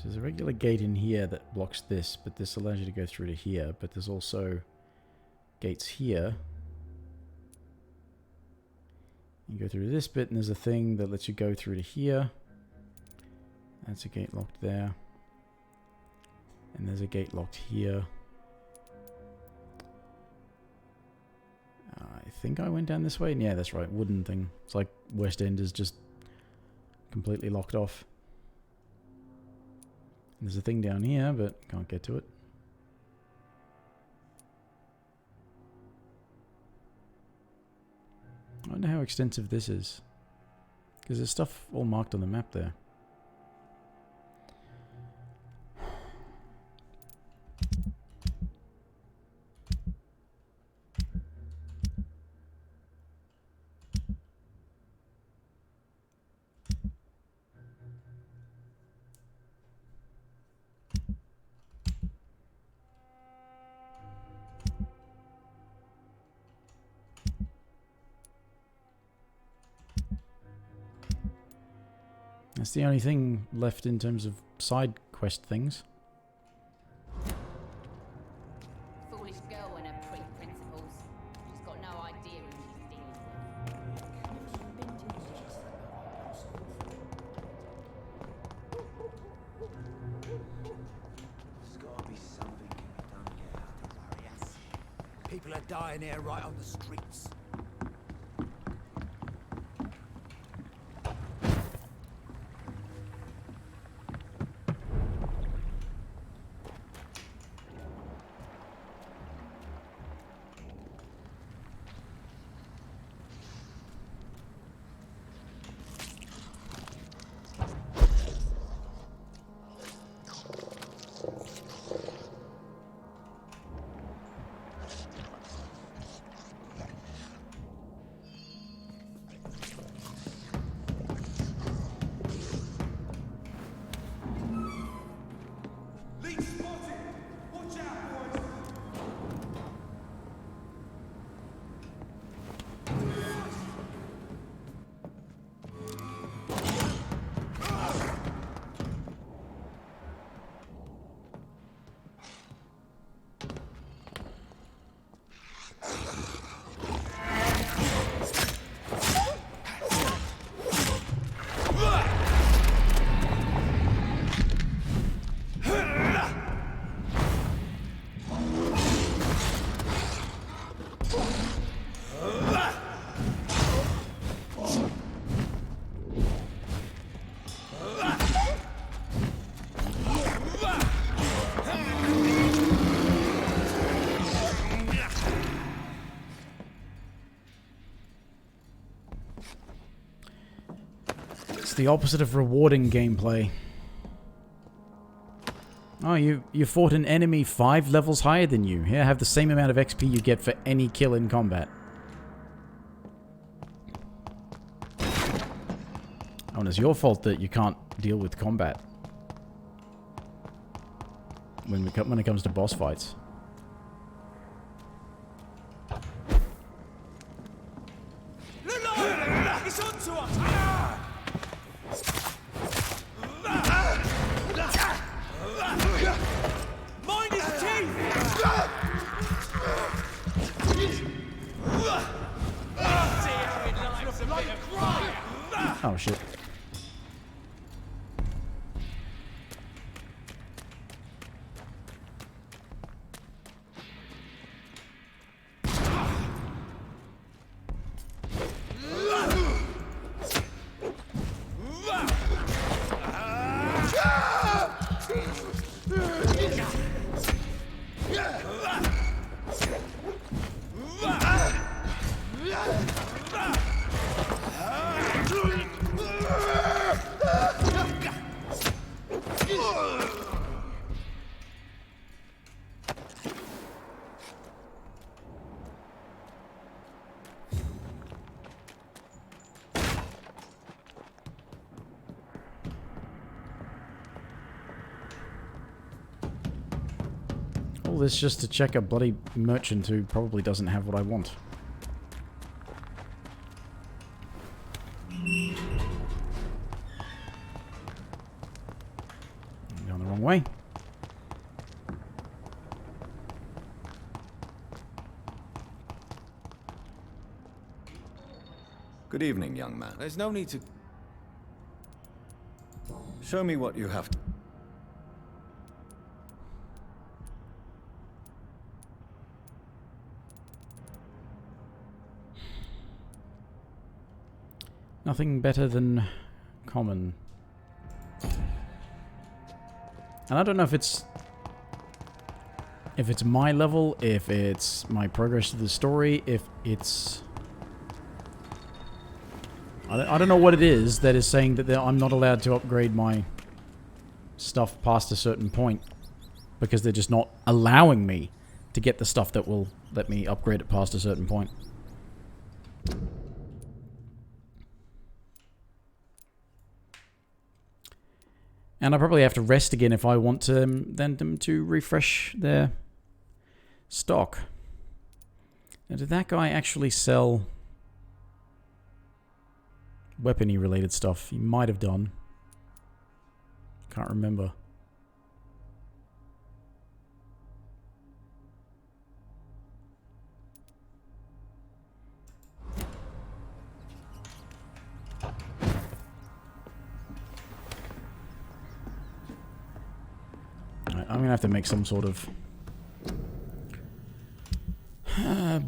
So there's a regular gate in here that blocks this, but this allows you to go through to here, but there's also gates here. You go through this bit and there's a thing that lets you go through to here. That's a gate locked there. And there's a gate locked here. I think I went down this way. Yeah, that's right. Wooden thing. It's like West End is just completely locked off. There's a thing down here, but can't get to it. I wonder how extensive this is. Because there's stuff all marked on the map there. That's the only thing left in terms of side quest things. Foolish girl and her pre-principles. She's got no idea who she's dealing There's gotta be something can be done to get out of Arias. People are dying here right on the streets. It's the opposite of rewarding gameplay. Oh, you fought an enemy 5 levels higher than you. Here, have the same amount of XP you get for any kill in combat. Oh, and it's your fault that you can't deal with combat when it comes to boss fights. It's on to us! Mind his teeth! Oh shit. All this just to check a bloody merchant who probably doesn't have what I want. I'm going the wrong way. Good evening, young man. There's no need to... Show me what you have. Nothing better than common. And I don't know if it's my level, if it's my progress to the story, if it's... I don't know what it is that is saying that I'm not allowed to upgrade my stuff past a certain point. Because they're just not allowing me to get the stuff that will let me upgrade it past a certain point. And I probably have to rest again if I want to, them to refresh their stock. Now, did that guy actually sell weapony related stuff? He might have done. Can't remember. I'm gonna have to make some sort of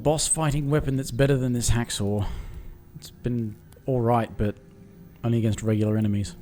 boss fighting weapon that's better than this hacksaw. It's been alright, but only against regular enemies.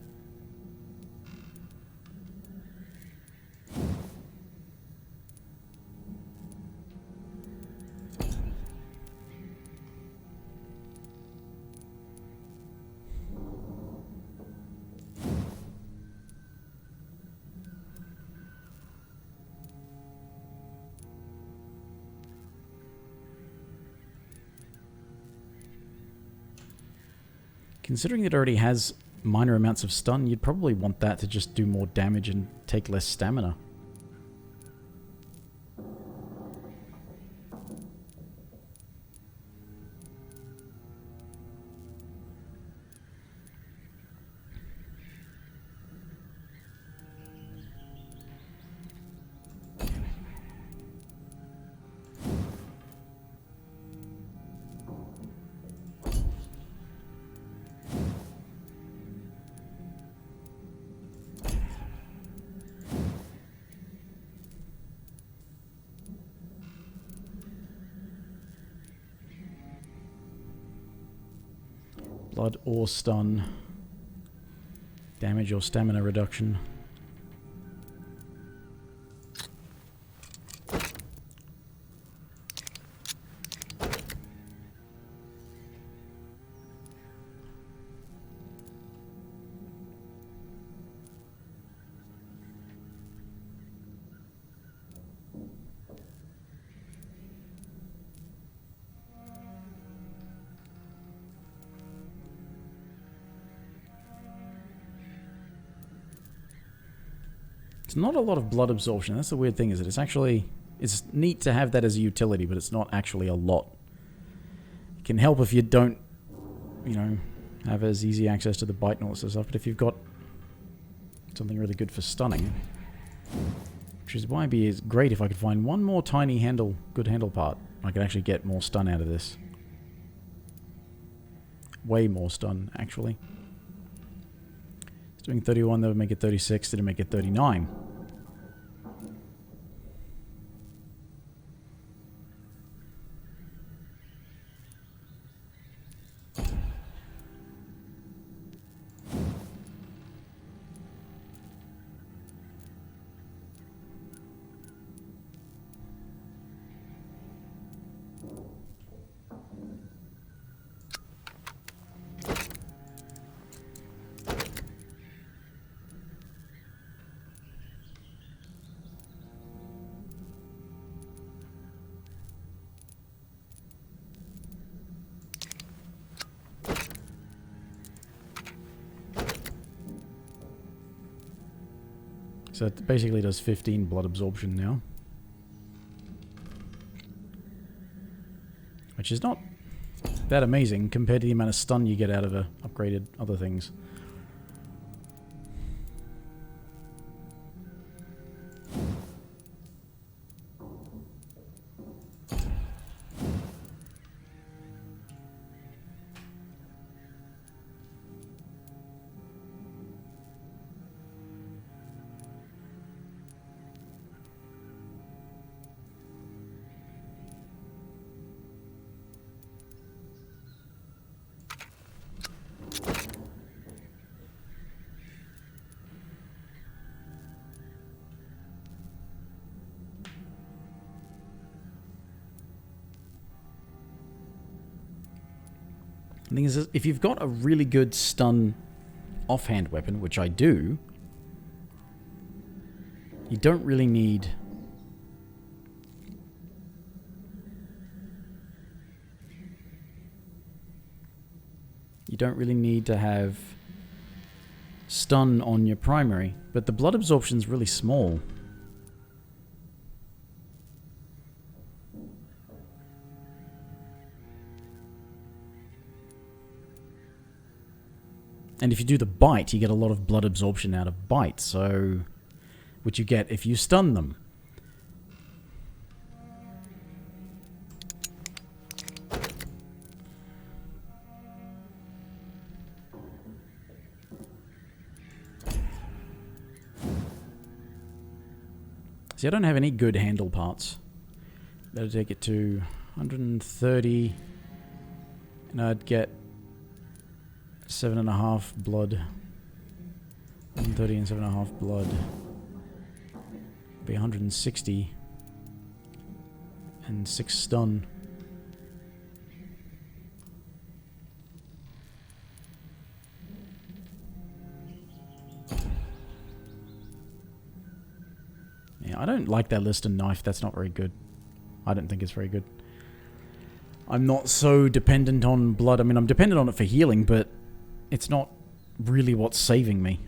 Considering it already has minor amounts of stun, you'd probably want that to just do more damage and take less stamina. Blood or stun. Damage or stamina reduction. It's not a lot of blood absorption. That's the weird thing, is that it's neat to have that as a utility, but it's not actually a lot. It can help if you don't, you know, have as easy access to the bite and all this stuff, but if you've got something really good for stunning, which is why it'd be great if I could find one more tiny good handle part. I could actually get more stun out of this. Way more stun, actually. It's doing 31, that would make it 36, didn't make it 39. So it basically does 15 blood absorption now. Which is not that amazing compared to the amount of stun you get out of upgraded other things. The thing is, if you've got a really good stun offhand weapon, which I do, you don't really need... You don't really need to have stun on your primary, but the blood absorption's really small. And if you do the bite, you get a lot of blood absorption out of bite, so... Which you get if you stun them. See, I don't have any good handle parts. That'll take it to 130, and I'd get 7.5 blood. 130 and 7.5 blood. Be 160 and 6 stun. Yeah, I don't like that list and knife. That's not very good. I don't think it's very good. I'm not so dependent on blood. I mean, I'm dependent on it for healing, but it's not really what's saving me.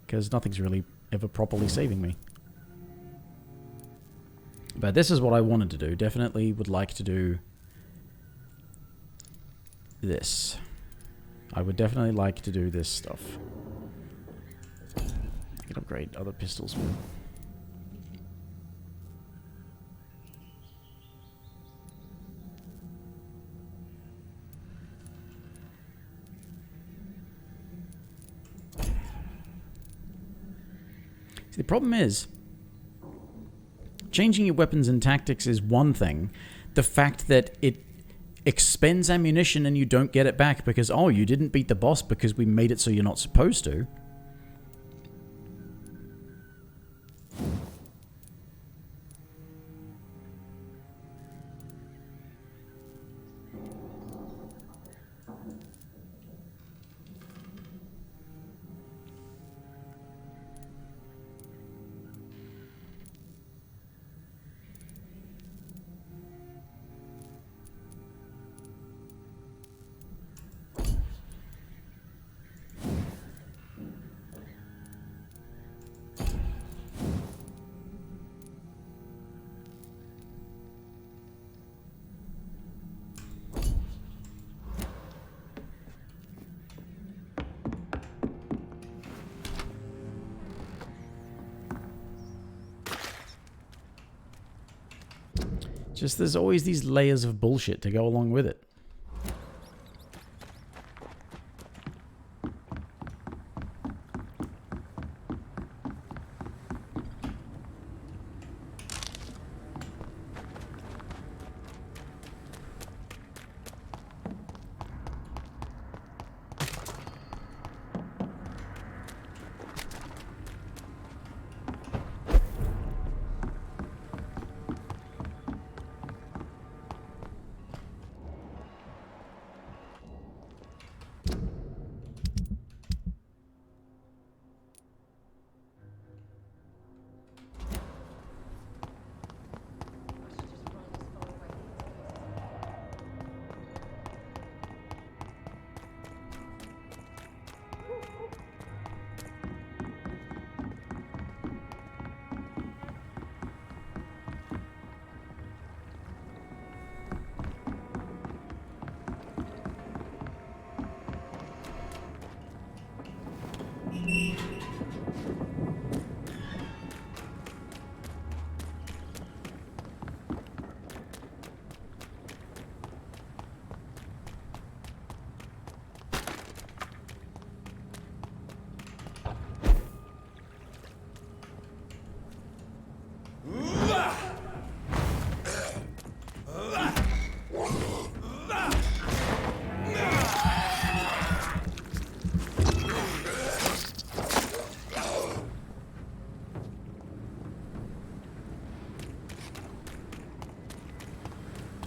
Because nothing's really ever properly saving me. But this is what I wanted to do. Definitely would like to do this. I would definitely like to do this stuff. I can upgrade other pistols. The problem is, changing your weapons and tactics is one thing. The fact that it expends ammunition and you don't get it back because, oh, you didn't beat the boss because we made it so you're not supposed to. Just there's always these layers of bullshit to go along with it.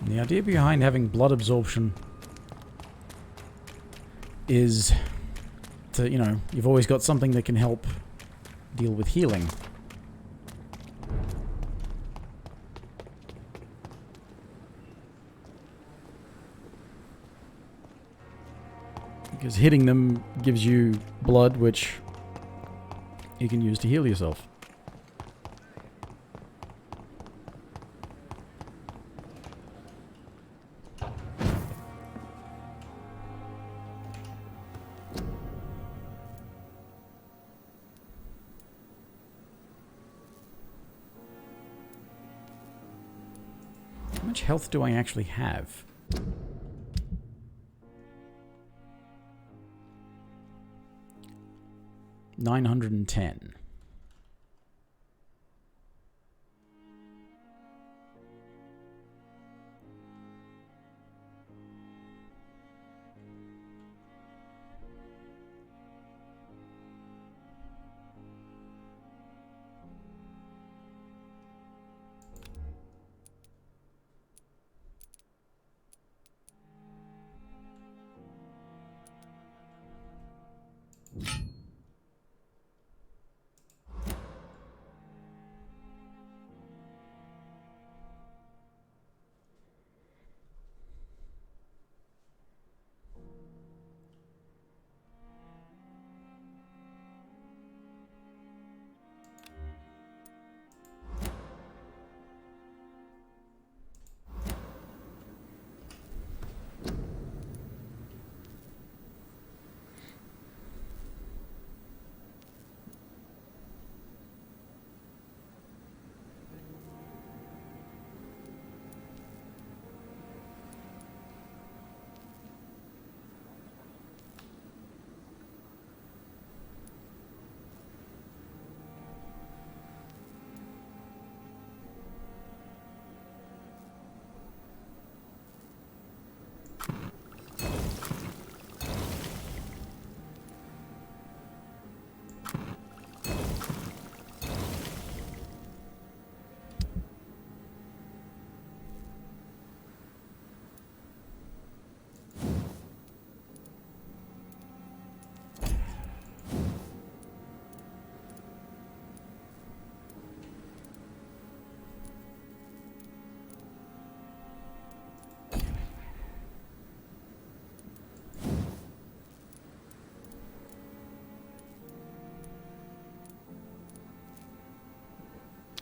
The idea behind having blood absorption is to, you know, you've always got something that can help deal with healing. Because hitting them gives you blood, which you can use to heal yourself. How much health do I actually have? $910.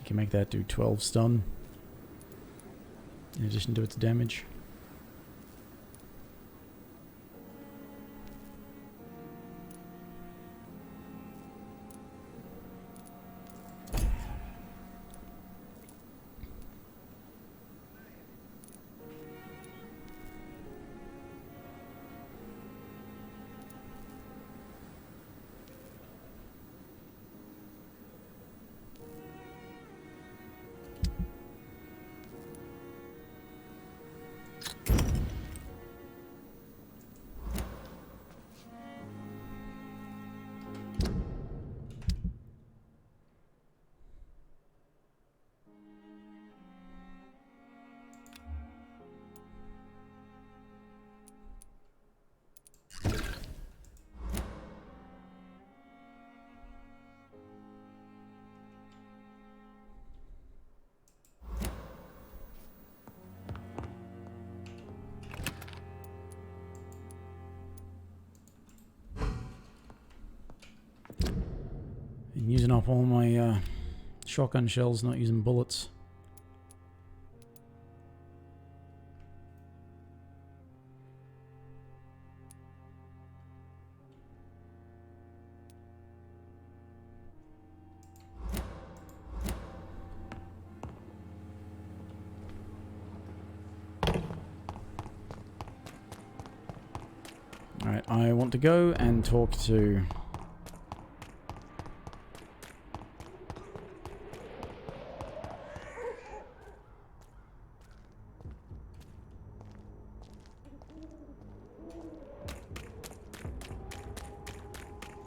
Can make that do 12 stun in addition to its damage. I'm using up all my shotgun shells, not using bullets. Alright, I want to go and talk to...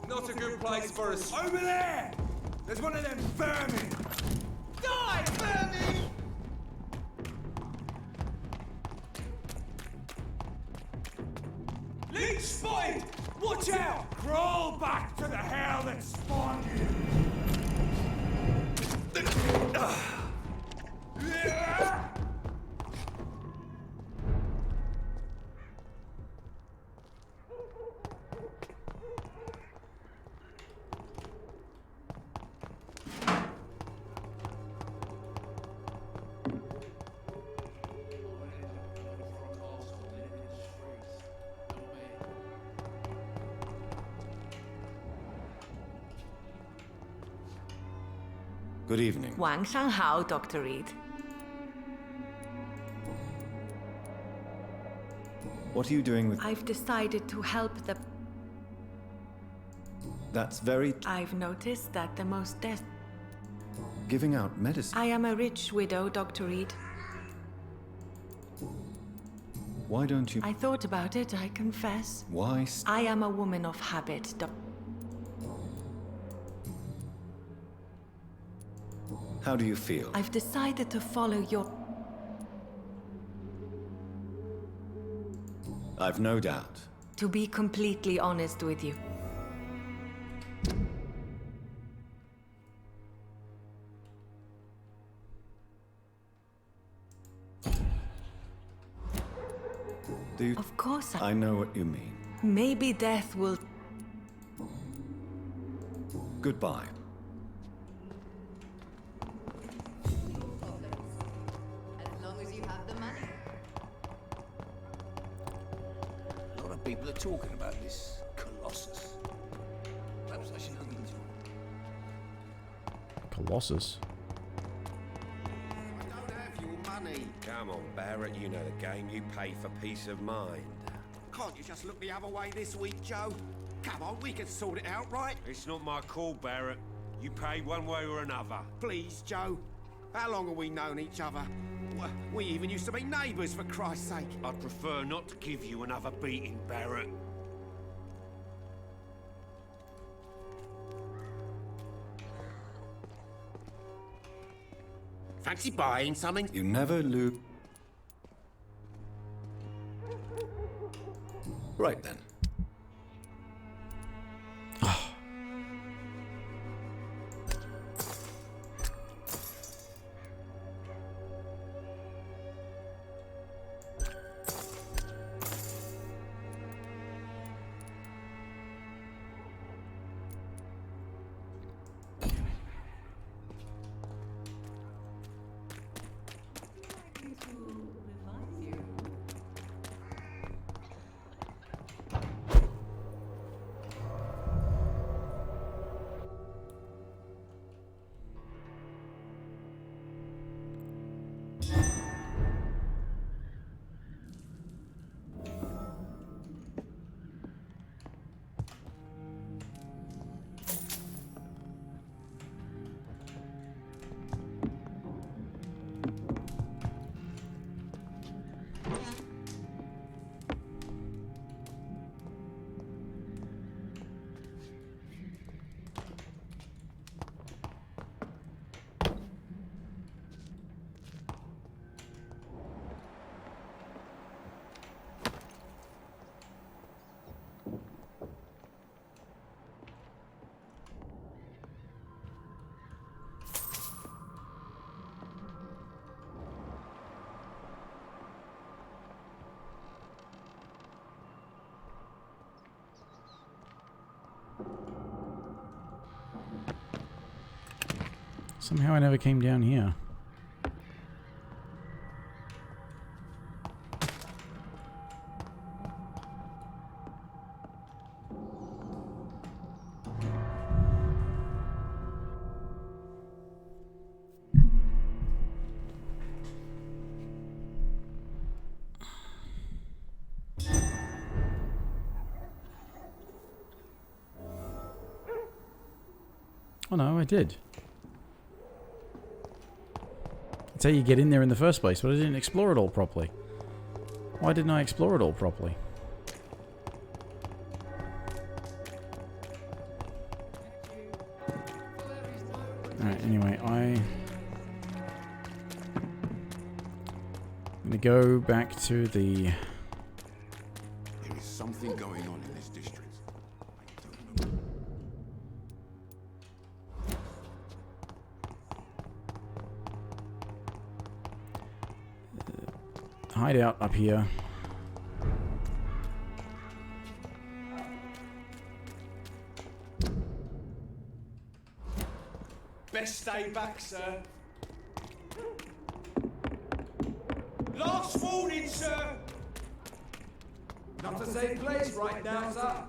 Not a good place for us. Over there! There's one of them vermin! Die, vermin! Leech spotted! Watch out! Crawl back to the hell that spawned you! Good evening. Wang Shanghao, Dr. Reed. What are you doing with... I've decided to help the... That's very... I've noticed that the most death... Giving out medicine. I am a rich widow, Dr. Reed. Why don't you... I thought about it, I confess. Why... I am a woman of habit, How do you feel? I've decided to follow your... I've no doubt. To be completely honest with you. Do you... Of course I know what you mean. Maybe death will... Goodbye. As long as you have the money. A lot of people are talking about this Colossus. Perhaps I should look into it. Colossus? I don't have your money. Come on, Barrett, you know the game. You pay for peace of mind. Can't you just look the other way this week, Joe? Come on, we can sort it out, right? It's not my call, Barrett. You pay one way or another. Please, Joe. How long have we known each other? We even used to be neighbours, for Christ's sake. I'd prefer not to give you another beating, Barrett. Fancy buying something? You never lose. Right then. Somehow I never came down here. Oh no, I did. That's how you get in there in the first place, but I didn't explore it all properly. Why didn't I explore it all properly? Alright, anyway, I'm gonna go back to the... There is something going on in this district. I don't know. Hideout up here. Best stay back, sir. Last warning, sir. Not a safe place right now, sir.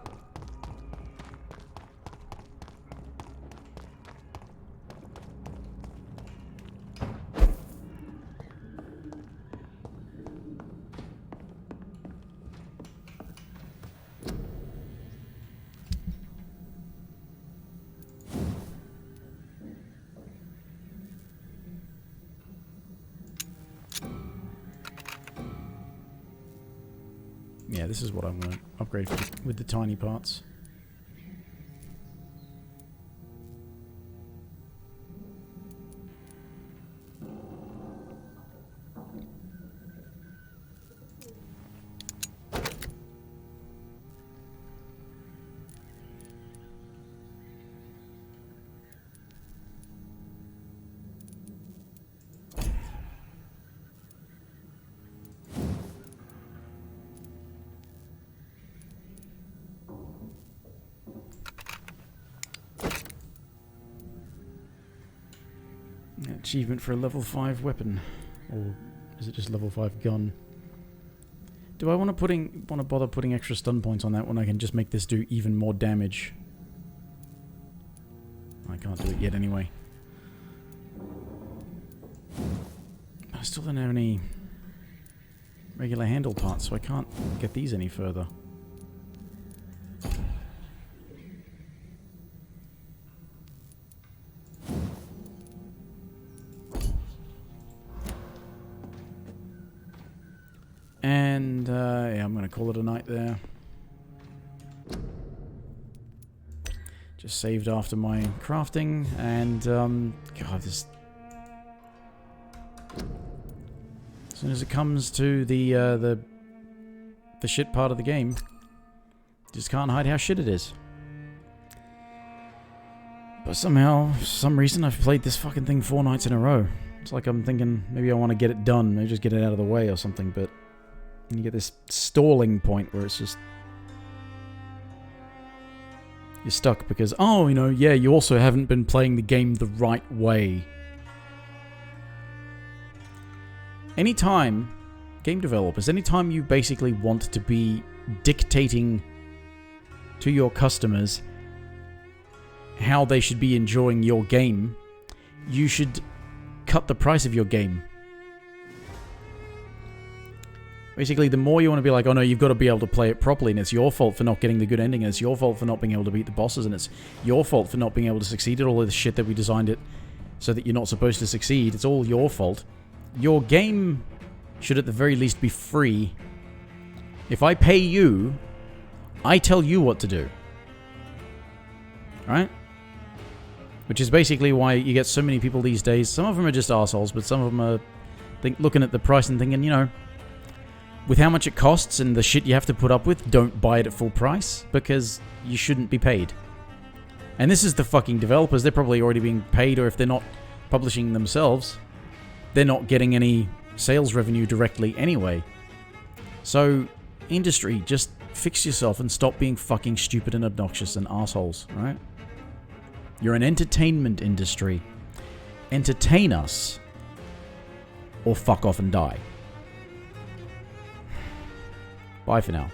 Yeah, this is what I want to upgrade with the tiny parts. Achievement for a level 5 weapon, or is it just level 5 gun? Do I want to bother putting extra stun points on that when I can just make this do even more damage? I can't do it yet anyway. I still don't have any regular handle parts, so I can't get these any further. And, yeah, I'm going to call it a night there. Just saved after my crafting, and, God, this... As soon as it comes to the shit part of the game, just can't hide how shit it is. But somehow, for some reason, I've played this fucking thing 4 nights in a row. It's like I'm thinking, maybe I want to get it done, maybe just get it out of the way or something, but... And you get this stalling point where it's just... You're stuck because, oh, you know, yeah, you also haven't been playing the game the right way. Anytime, game developers, anytime you basically want to be dictating to your customers how they should be enjoying your game, you should cut the price of your game. Basically, the more you want to be like, oh no, you've got to be able to play it properly, and it's your fault for not getting the good ending, and it's your fault for not being able to beat the bosses, and it's your fault for not being able to succeed at all of the shit that we designed it so that you're not supposed to succeed. It's all your fault. Your game should at the very least be free. If I pay you, I tell you what to do. Right? Which is basically why you get so many people these days. Some of them are just assholes, but some of them are looking at the price and thinking, you know, with how much it costs and the shit you have to put up with, don't buy it at full price, because you shouldn't be paid. And this is the fucking developers. They're probably already being paid, or if they're not publishing themselves, they're not getting any sales revenue directly anyway. So, industry, just fix yourself and stop being fucking stupid and obnoxious and assholes, right? You're an entertainment industry. entertain us, or fuck off and die. Bye for now.